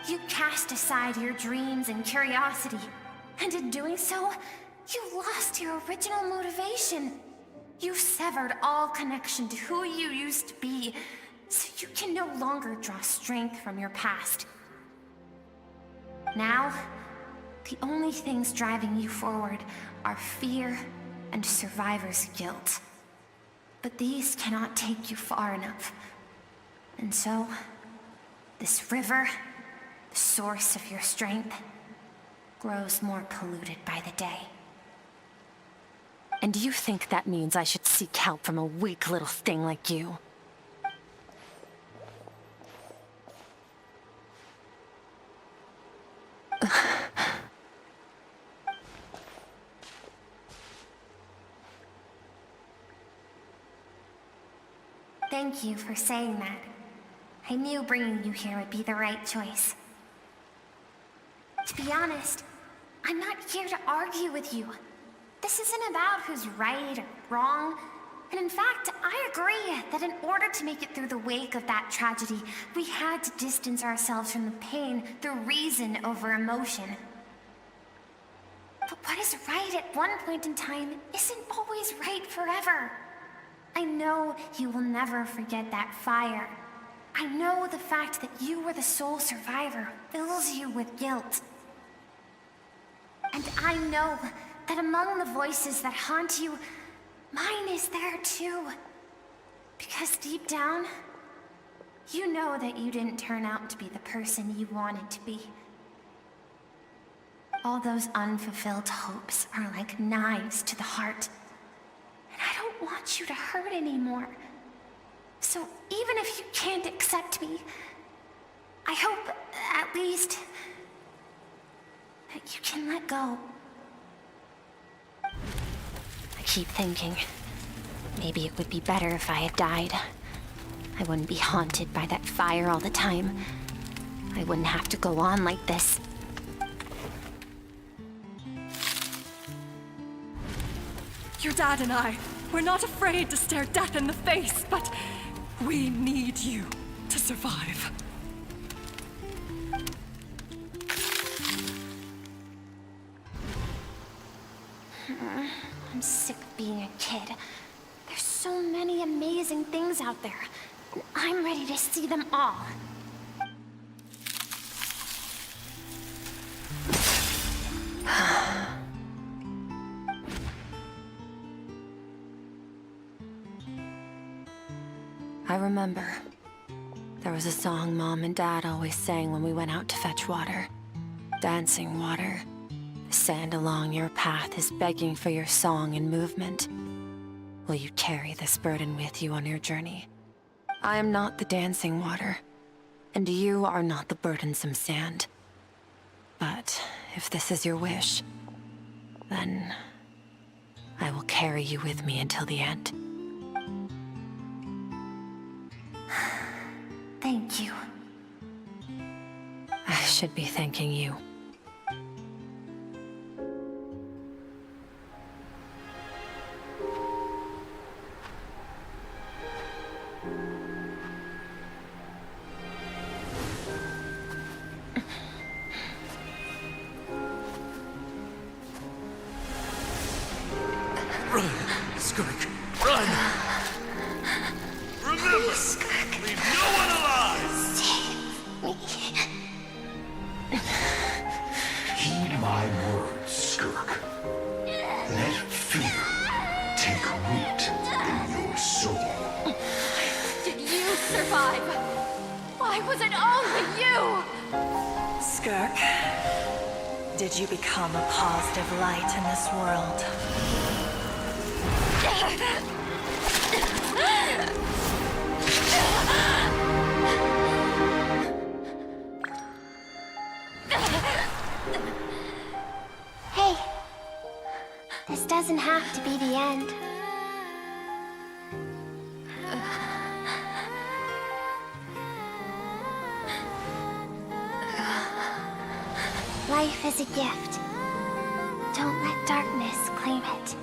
You cast aside your dreams and curiosity, and in doing so, you lost your original motivation. You severed all connection to who you used to be, so you can no longer draw strength from your past. Now, the only things driving you forward are fear and survivor's guilt. But these cannot take you far enough. And so, this river, the source of your strength, grows more polluted by the day. And do you think that means I should seek help from a weak little thing like you? Thank you for saying that. I knew bringing you here would be the right choice. To be honest, I'm not here to argue with you. This isn't about who's right or wrong. And in fact, I agree that in order to make it through the wake of that tragedy, we had to distance ourselves from the pain through reason over emotion. But what is right at one point in time isn't always right forever. I know you will never forget that fire. I know the fact that you were the sole survivor fills you with guilt. And I know that among the voices that haunt you, mine is there too. Because deep down, you know that you didn't turn out to be the person you wanted to be. All those unfulfilled hopes are like knives to the heart. And I don't want you to hurt anymore. So even if you can't accept me, I hope, at least, that you can let go. I keep thinking, maybe it would be better if I had died. I wouldn't be haunted by that fire all the time. I wouldn't have to go on like this. Your dad and I, we're not afraid to stare death in the face, but we need you to survive. I'm sick of being a kid. There's so many amazing things out there, and I'm ready to see them all. I remember. There was a song Mom and Dad always sang when we went out to fetch water. Dancing water. The sand along your path is begging for your song and movement. Will you carry this burden with you on your journey? I am not the dancing water, and you are not the burdensome sand. But if this is your wish, then I will carry you with me until the end. Thank you. I should be thanking you. Run, Skirk, run! Remember, leave no one alive! Heed my words, Skirk. Let fear take root in your soul. Did you survive? Why was it only you? Skirk? Would you become a positive light in this world? Hey, this doesn't have to be the end. Life is a gift. Don't let darkness claim it.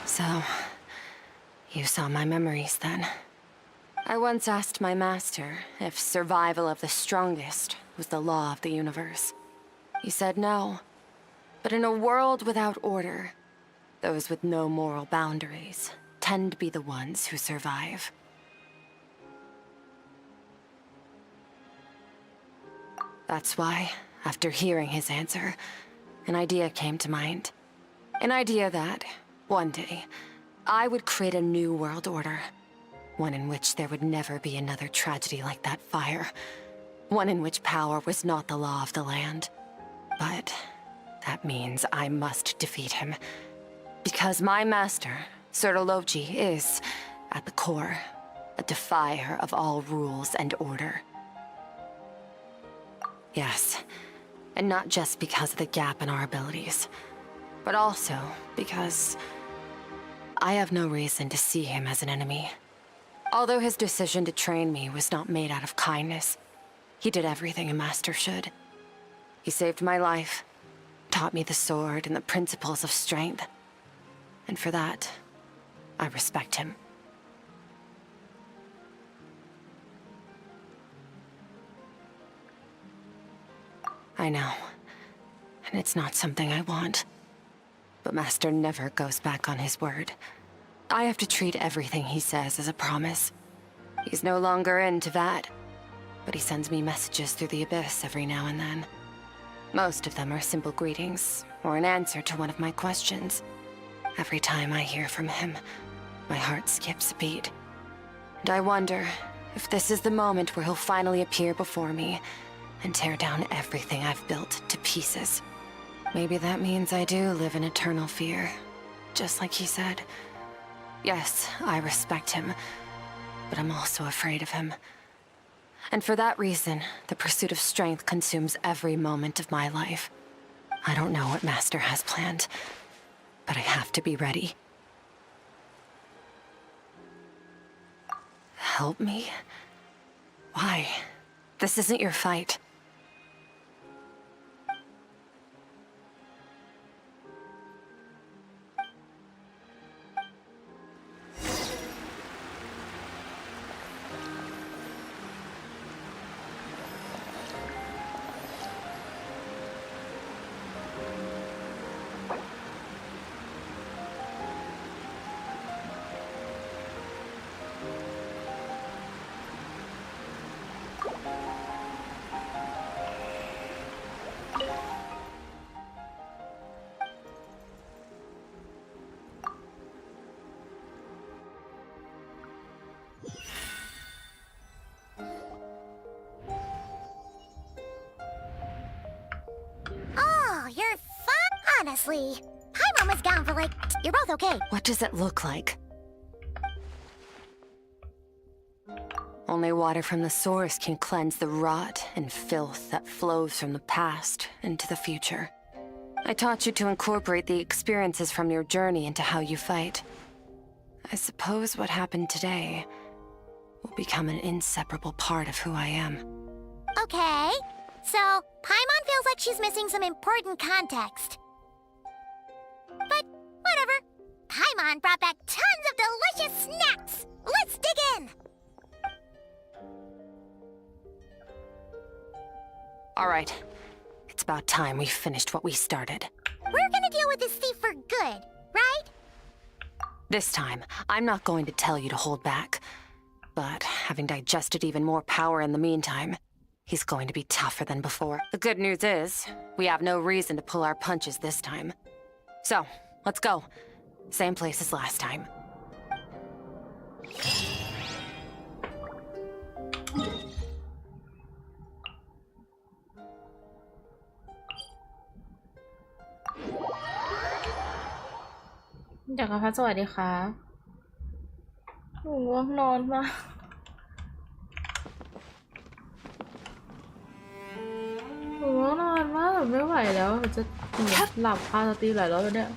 So, you saw my memories then. I once asked my master if survival of the strongest was the law of the universe. He said no. But in a world without order, those with no moral boundaries tend to be the ones who survive. That's why, after hearing his answer, an idea came to mind. An idea that, one day, I would create a new world order. One in which there would never be another tragedy like that fire. One in which power was not the law of the land. But that means I must defeat him. Because my master, Sirologi, is, at the core, a defier of all rules and order. Yes, and not just because of the gap in our abilities, but also because I have no reason to see him as an enemy. Although his decision to train me was not made out of kindness, he did everything a master should. He saved my life, taught me the sword and the principles of strength. And for that, I respect him. I know, and it's not something I want. But Master never goes back on his word. I have to treat everything he says as a promise. He's no longer into that, but he sends me messages through the abyss every now and then. Most of them are simple greetings, or an answer to one of my questions. Every time I hear from him, my heart skips a beat. And I wonder if this is the moment where he'll finally appear before me and tear down everything I've built to pieces. Maybe that means I do live in eternal fear, just like he said. Yes, I respect him, but I'm also afraid of him. And for that reason, the pursuit of strength consumes every moment of my life. I don't know what Master has planned, but I have to be ready. Help me? Why? This isn't your fight. Oh, you're fun, honestly. Paimon was gone for like... You're both okay. What does it look like? Only water from the source can cleanse the rot and filth that flows from the past into the future. I taught you to incorporate the experiences from your journey into how you fight. I suppose what happened today will become an inseparable part of who I am. Okay, so Paimon feels like she's missing some important context. But whatever. Paimon brought back tons of delicious snacks. Let's dig in. All right. It's about time we finished what we started. We're gonna deal with this thief for good, right? This time, I'm not going to tell you to hold back. But having digested even more power in the meantime, he's going to be tougher than before. The good news is, we have no reason to pull our punches this time. So, let's go. Same place as last time.จักรพรรดิสวัสดีค่ะหนูง่วงนอนมากหนูง่วงนอนมากแบบไม่ไหวแล้วจะหลับคาสติหลายรอบแล้วเนี่ย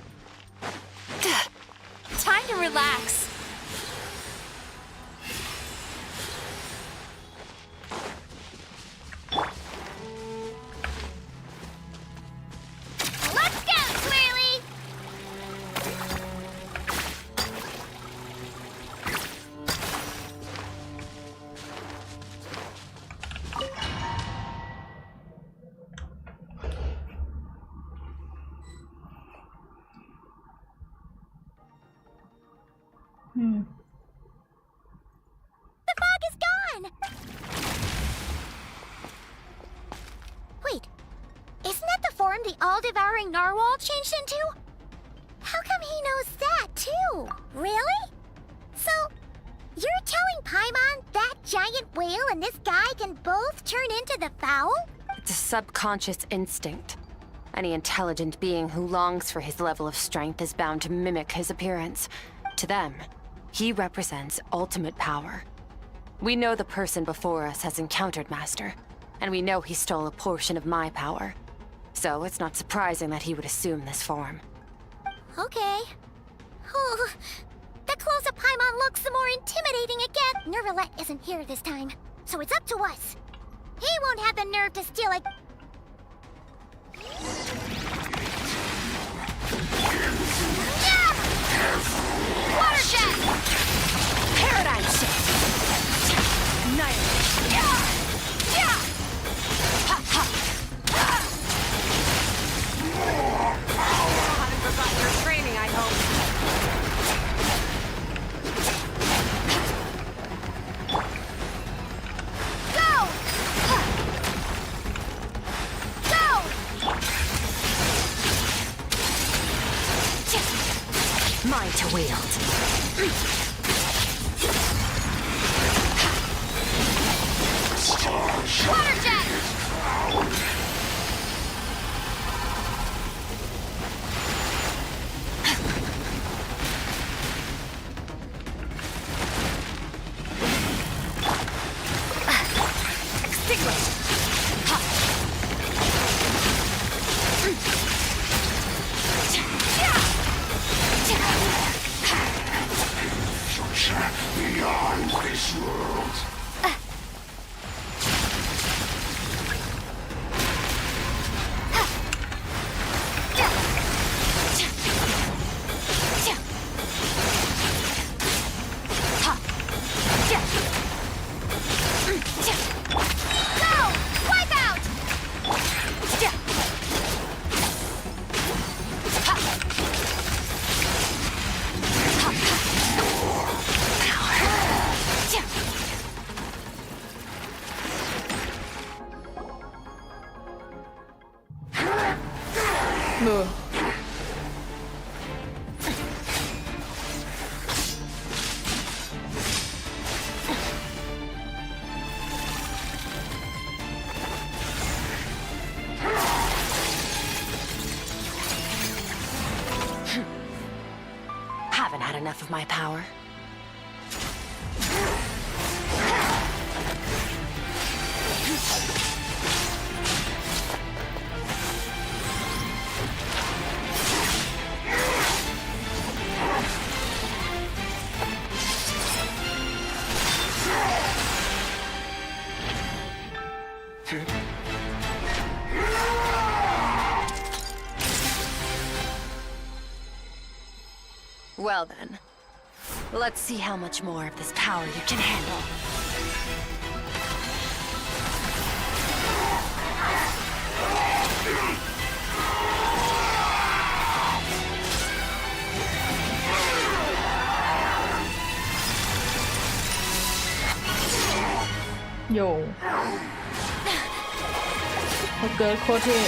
Time to relax. Let's go, Twirly! The fog is gone! Wait, isn't that the form the all-devouring narwhal changed into? How come he knows that, too? Really? So, you're telling Paimon that giant whale and this guy can both turn into the fowl? It's a subconscious instinct. Any intelligent being who longs for his level of strength is bound to mimic his appearance. To them, he represents ultimate power. We know the person before us has encountered Master, and we know he stole a portion of my power. So it's not surprising that he would assume this form. Okay. Oh, the closer Paimon looks, the more intimidating it gets. Nervalette isn't here this time, so it's up to us. He won't have the nerve to steal a... Water jet! Paradigm shift! Annihilate! Haven't forgotten your training, I hope. Go! Go! Mine to wield. Water jet! Beyond this world. Go! Wipe out! No. Haven't had enough of my power. Well then, let's see how much more of this power you can handle.โยเกิดโคตรเท่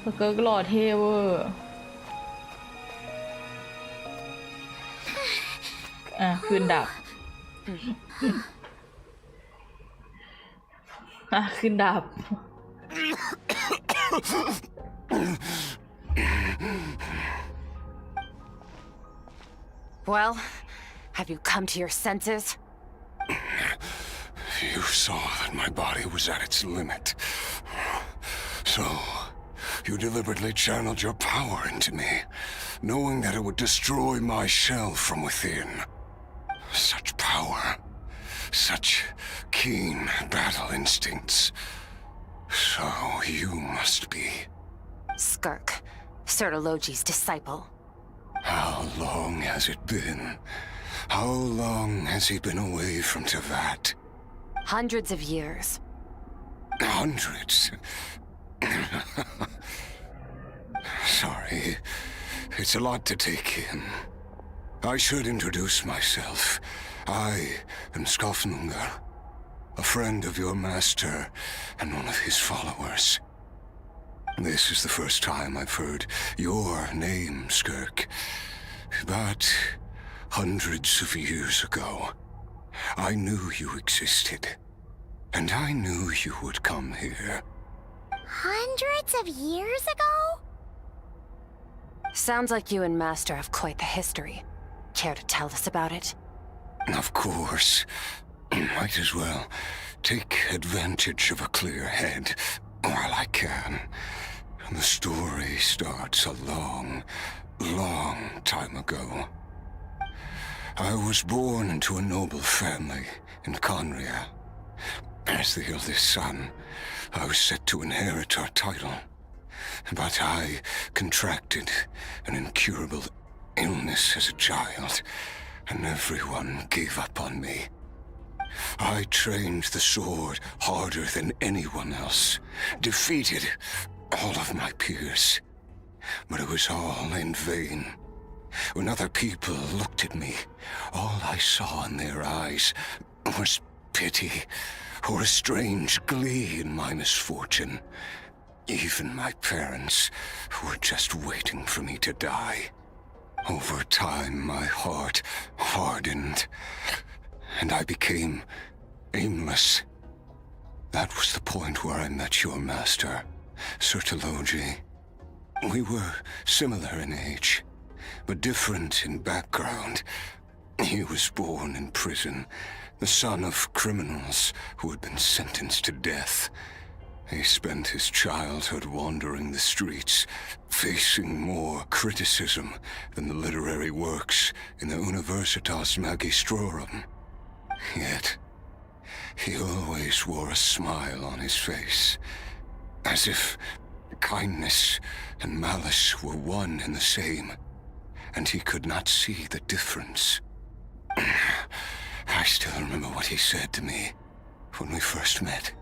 เกิดก็หล่อเท่เวอร์คืนดับคืนดับ Well, have you come to your senses? You saw that my body was at its limit. So, you deliberately channeled your power into me, knowing that it would destroy my shell from within. Such power. Such keen battle instincts. So, you must be... Skirk, Sertologi's disciple. How long has it been? How long has he been away from Tevat? Hundreds of years. Hundreds? Sorry. It's a lot to take in. I should introduce myself. I am Skofnungar, a friend of your master and one of his followers. This is the first time I've heard your name, Skirk. But hundreds of years ago, I knew you existed. And I knew you would come here. Hundreds of years ago? Sounds like you and Master have quite the history. Care to tell us about it? Of course. Might as well take advantage of a clear head while I can. The story starts a long, long time ago. I was born into a noble family in Conria. As the eldest son, I was set to inherit our title. But I contracted an incurable illness as a child, and everyone gave up on me. I trained the sword harder than anyone else, defeated all of my peers. But it was all in vain. When other people looked at me, all I saw in their eyes was pity or a strange glee in my misfortune. Even my parents were just waiting for me to die. Over time, my heart hardened, and I became aimless. That was the point where I met your master, Sertologi. We were similar in age, but different in background. He was born in prison, the son of criminals who had been sentenced to death. He spent his childhood wandering the streets, facing more criticism than the literary works in the Universitas Magistrorum. Yet, he always wore a smile on his face, as if kindness and malice were one and the same, and he could not see the difference. I still remember what he said to me when we first met.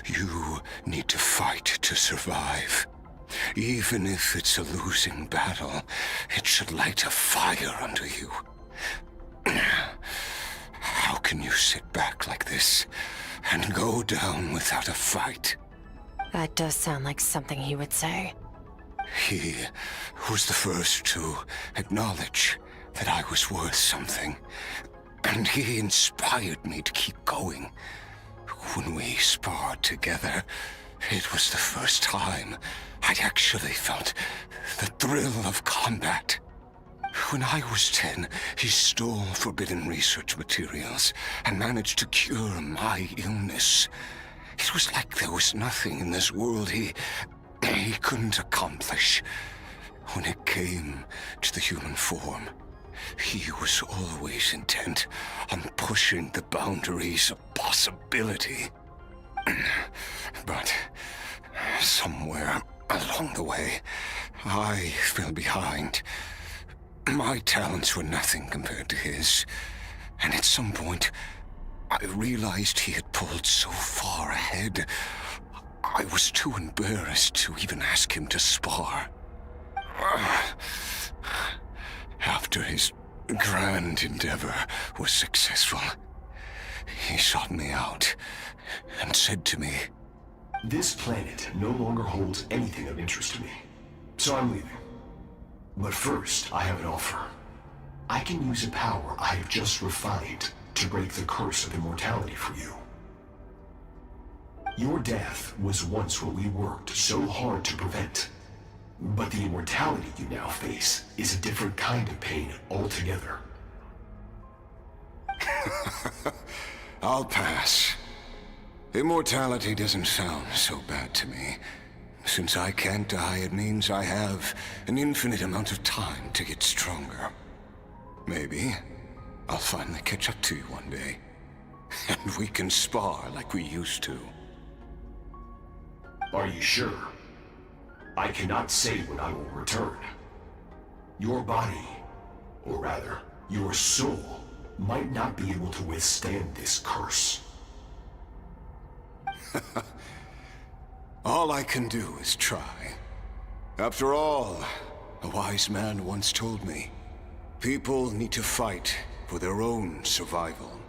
You need to fight to survive. Even if it's a losing battle, it should light a fire under you. How can you sit back like this and go down without a fight? That does sound like something he would say. He was the first to acknowledge that I was worth something, and he inspired me to keep going. When we sparred together, it was the first time I'd actually felt the thrill of combat. When I was 10, he stole forbidden research materials and managed to cure my illness. It was like there was nothing in this world he couldn't accomplish. When it came to the human form, He was always intent on pushing the boundaries of possibility. But somewhere along the way, I fell behind. My talents were nothing compared to his. And at some point, I realized he had pulled so far ahead, I was too embarrassed to even ask him to spar. After his grand endeavor was successful, he sought me out and said to me, "This planet no longer holds anything of interest to me, so I'm leaving. But first, I have an offer. I can use a power I have just refined to break the curse of immortality for you. Your death was once what we worked so hard to prevent. But the immortality you now face is a different kind of pain altogether." I'll pass. Immortality doesn't sound so bad to me. Since I can't die, it means I have an infinite amount of time to get stronger. Maybe I'll finally catch up to you one day, and we can spar like we used to. Are you sure? I cannot say when I will return. Your body, or rather, your soul, might not be able to withstand this curse. All I can do is try. After all, a wise man once told me, people need to fight for their own survival.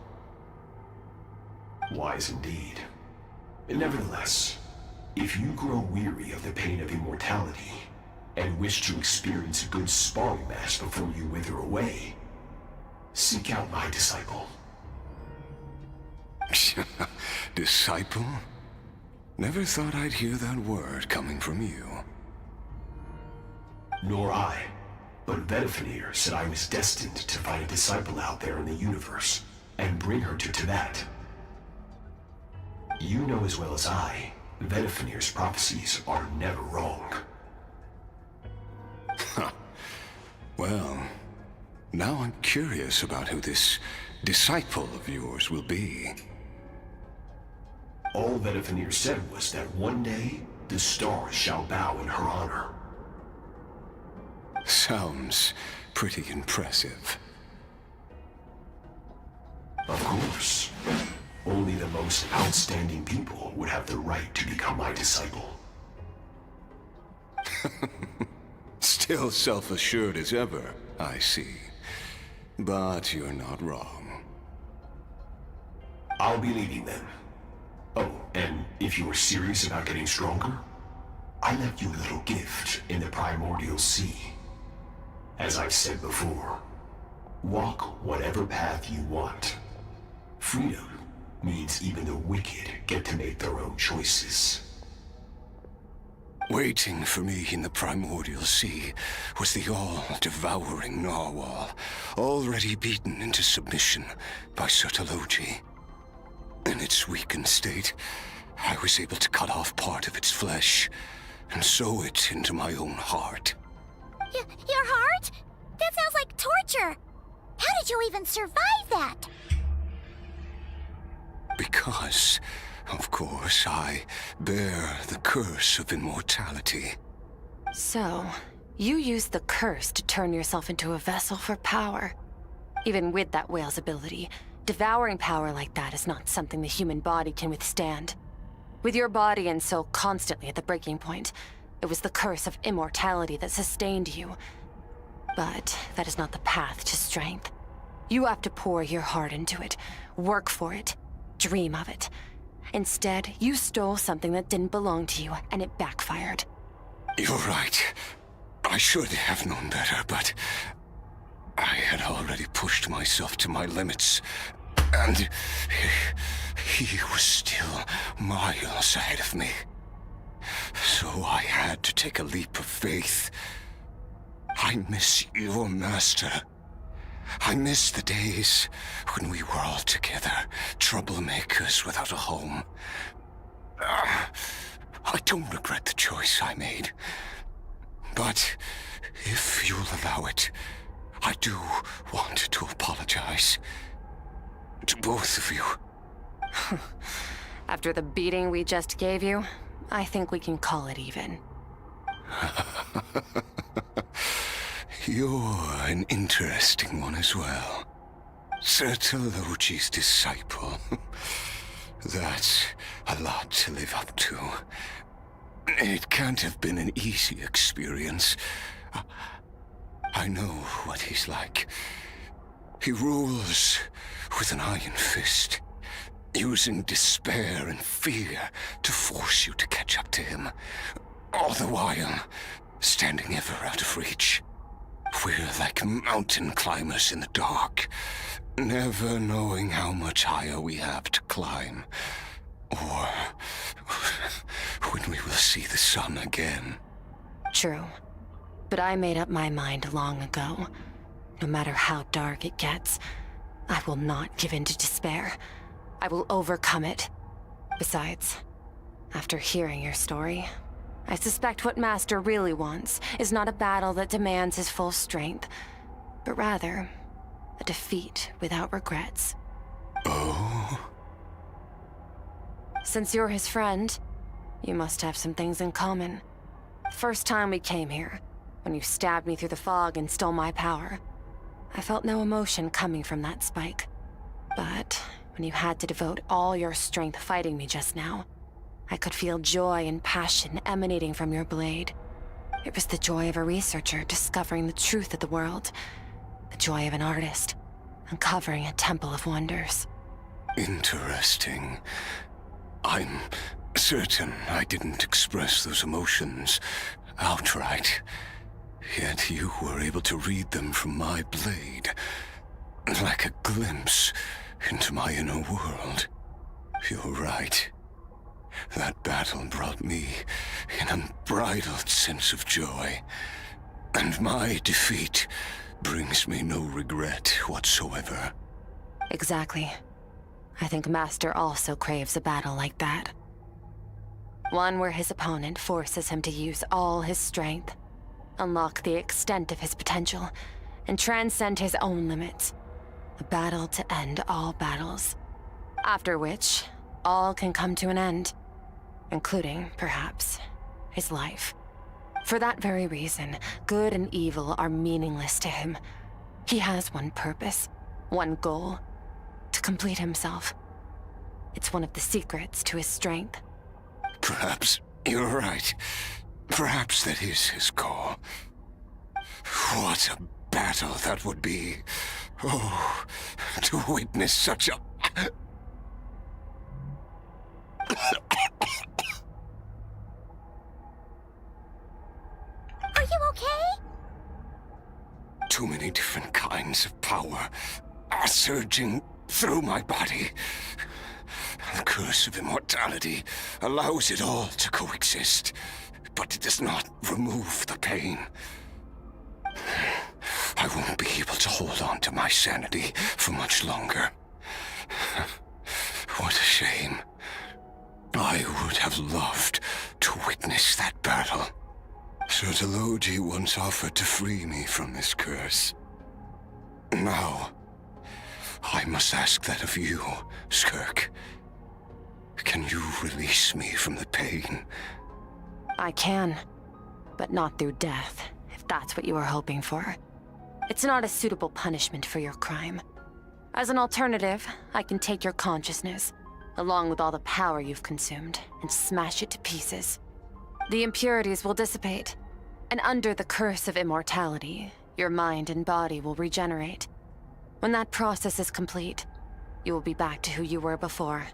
Wise indeed. Nevertheless, if you grow weary of the pain of immortality, and wish to experience a good sparring match before you wither away, seek out my disciple. Disciple? Never thought I'd hear that word coming from you. Nor I, but Vedifenir said I was destined to find a disciple out there in the universe, and bring her to Tibet. You know as well as I, Vedifenir's prophecies are never wrong. Well, now I'm curious about who this disciple of yours will be. All Vedifenir said was that one day, the stars shall bow in her honor. Sounds pretty impressive. Of course. Only the most outstanding people would have the right to become my disciple. Still self-assured as ever, I see. But you're not wrong. I'll be leaving then. Oh, and if you are serious about getting stronger, I left you a little gift in the primordial sea. As I've said before, walk whatever path you want. Freedom means even the wicked get to make their own choices. Waiting for me in the primordial sea was the all-devouring narwhal, already beaten into submission by Sertologi. In its weakened state, I was able to cut off part of its flesh and sew it into my own heart. Your heart? That sounds like torture! How did you even survive that? Because, of course, I bear the curse of immortality. So, you used the curse to turn yourself into a vessel for power. Even with that whale's ability, devouring power like that is not something the human body can withstand. With your body and soul constantly at the breaking point, it was the curse of immortality that sustained you. But that is not the path to strength. You have to pour your heart into it, work for it, dream of it. Instead, you stole something that didn't belong to you, and it backfired. You're right. I should have known better, but I had already pushed myself to my limits, and he was still miles ahead of me. So I had to take a leap of faith. I miss your master. I miss the days when we were all together, troublemakers without a home. I don't regret the choice I made. But if you'll allow it, I do want to apologize. To both of you. After the beating we just gave you, I think we can call it even. You're an interesting one as well. Sertologi's disciple. That's a lot to live up to. It can't have been an easy experience. I know what he's like. He rules with an iron fist, using despair and fear to force you to catch up to him, all the while standing ever out of reach. We're like mountain climbers in the dark, never knowing how much higher we have to climb, or when we will see the sun again. True. But I made up my mind long ago. No matter how dark it gets, I will not give in to despair. I will overcome it. Besides, after hearing your story, I suspect what Master really wants is not a battle that demands his full strength, but rather a defeat without regrets. Oh? Since you're his friend, you must have some things in common. First time we came here, when you stabbed me through the fog and stole my power, I felt no emotion coming from that spike. But when you had to devote all your strength fighting me just now, I could feel joy and passion emanating from your blade. It was the joy of a researcher discovering the truth of the world, the joy of an artist uncovering a temple of wonders. Interesting. I'm certain I didn't express those emotions outright. Yet you were able to read them from my blade, like a glimpse into my inner world. You're right. That battle brought me an unbridled sense of joy, and my defeat brings me no regret whatsoever. Exactly. I think Master also craves a battle like that. One where his opponent forces him to use all his strength, unlock the extent of his potential, and transcend his own limits. A battle to end all battles. After which, all can come to an end, including, perhaps, his life. For that very reason, good and evil are meaningless to him. He has one purpose, one goal: to complete himself. It's one of the secrets to his strength. Perhaps you're right. Perhaps that is his goal. What a battle that would be. Oh, to witness such a... Are you okay? Too many different kinds of power are surging through my body. The curse of immortality allows it all to coexist, but it does not remove the pain. I won't be able to hold on to my sanity for much longer. What a shame. I would have loved to witness that battle. Sertologi once offered to free me from this curse. Now, I must ask that of you, Skirk. Can you release me from the pain? I can, but not through death, if that's what you were hoping for. It's not a suitable punishment for your crime. As an alternative, I can take your consciousness, along with all the power you've consumed, and smash it to pieces. The impurities will dissipate, and under the curse of immortality, your mind and body will regenerate. When that process is complete, you will be back to who you were before,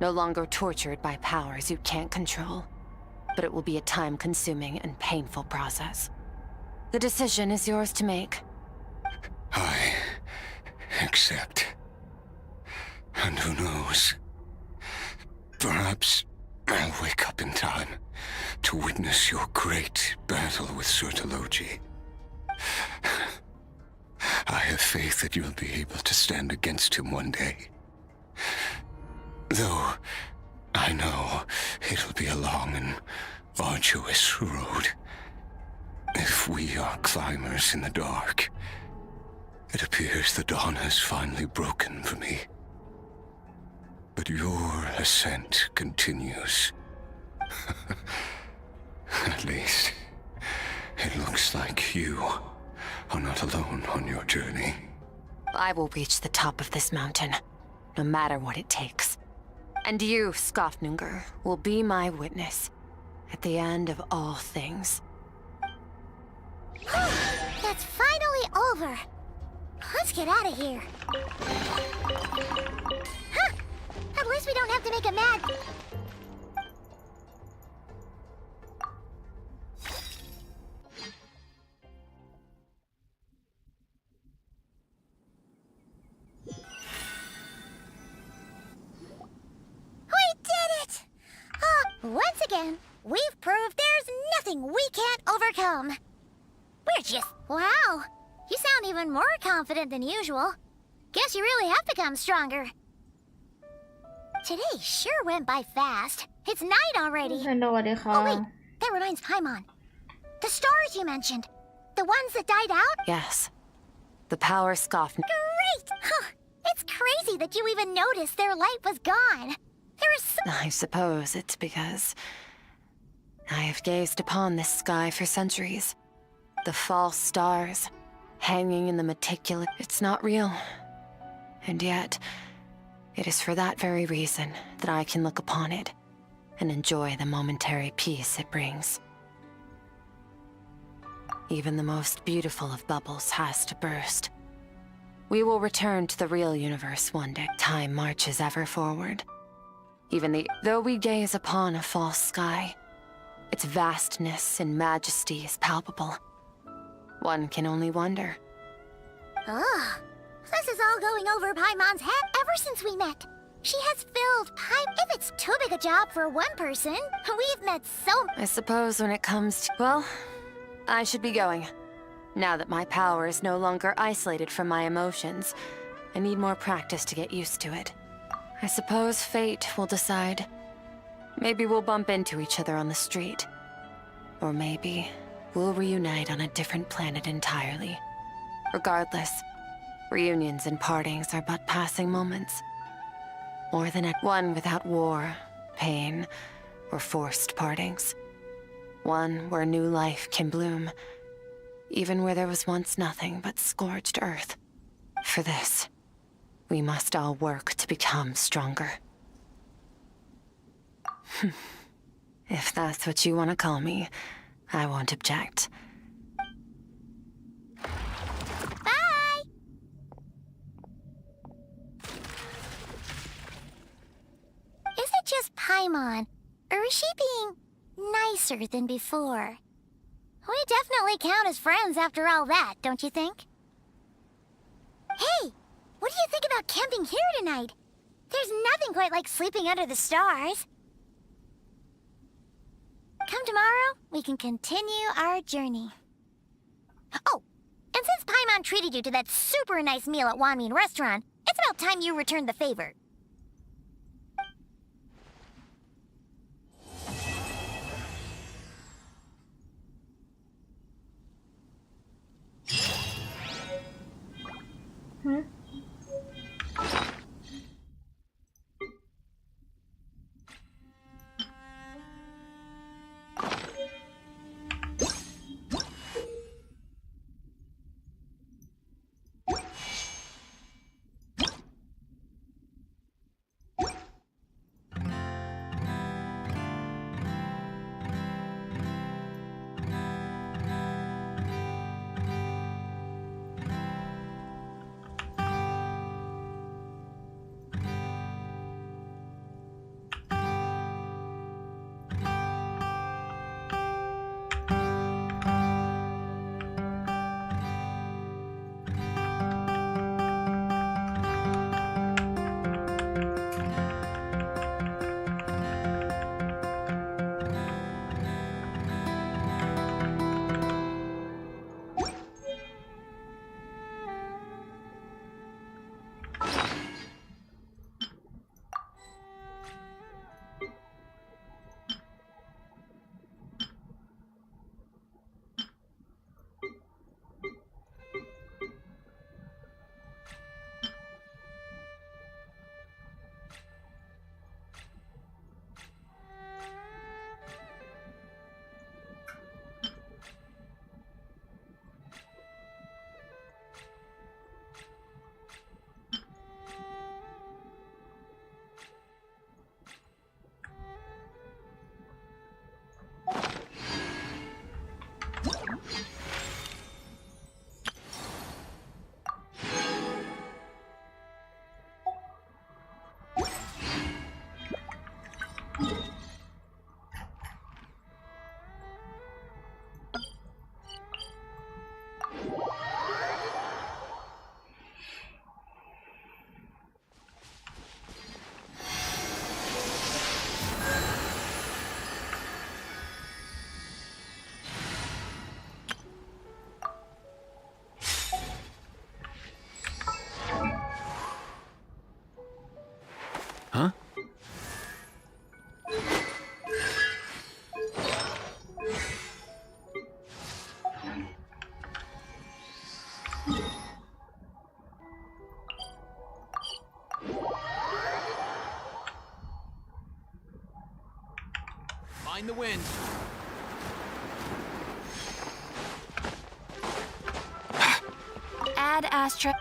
no longer tortured by powers you can't control. But it will be a time-consuming and painful process. The decision is yours to make. I accept. And who knows? Perhaps I'll wake up in time to witness your great battle with Sertologi. I have faith that you'll be able to stand against him one day. Though I know it'll be a long and arduous road. If we are climbers in the dark, It appears the dawn has finally broken for me. But your ascent continues. At least, it looks like you are not alone on your journey. I will reach the top of this mountain, no matter what it takes. And you, Skofnunger, will be my witness at the end of all things. That's finally over. Let's get out of here. Huh! At least we don't have to make a mad... Once again, we've proved there's nothing we can't overcome. We're just... Wow! You sound even more confident than usual. Guess you really have become stronger. Today sure went by fast. It's night already. Oh wait, that reminds Paimon. The stars you mentioned. The ones that died out? Yes. The power Skofnunger. Great! Huh. It's crazy that you even noticed their light was gone. There is so... I suppose it's because I have gazed upon this sky for centuries. The false stars, hanging in the meticulous... It's not real. And yet, it is for that very reason that I can look upon it and enjoy the momentary peace it brings. Even the most beautiful of bubbles has to burst. We will return to the real universe one day. Time marches ever forward. Though we gaze upon a false sky, its vastness and majesty is palpable. One can only wonder. Ugh. This is all going over Paimon's head ever since we met. She has filled If it's too big a job for one person, we've met so... I suppose when it comes to... Well, I should be going. Now that my power is no longer isolated from my emotions, I need more practice to get used to it. I suppose fate will decide. Maybe we'll bump into each other on the street. Or maybe we'll reunite on a different planet entirely. Regardless, reunions and partings are but passing moments. More than one without war, pain, or forced partings. One where new life can bloom, even where there was once nothing but scorched earth. For this, we must all work to become stronger. If that's what you want to call me, I won't object. Bye! Is it just Paimon, or is she being nicer than before? We definitely count as friends after all that, don't you think? Hey! What do you think about camping here tonight? There's nothing quite like sleeping under the stars. Come tomorrow, we can continue our journey. Oh, and since Paimon treated you to that super nice meal at Wanmin Restaurant, it's about time you returned the favor. Huh? Mind the wind. Add Astra.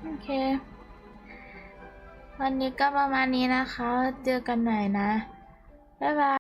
โอเควันนี้ก็ประมาณนี้นะคะเจอกันใหม่นะบ๊ายบาย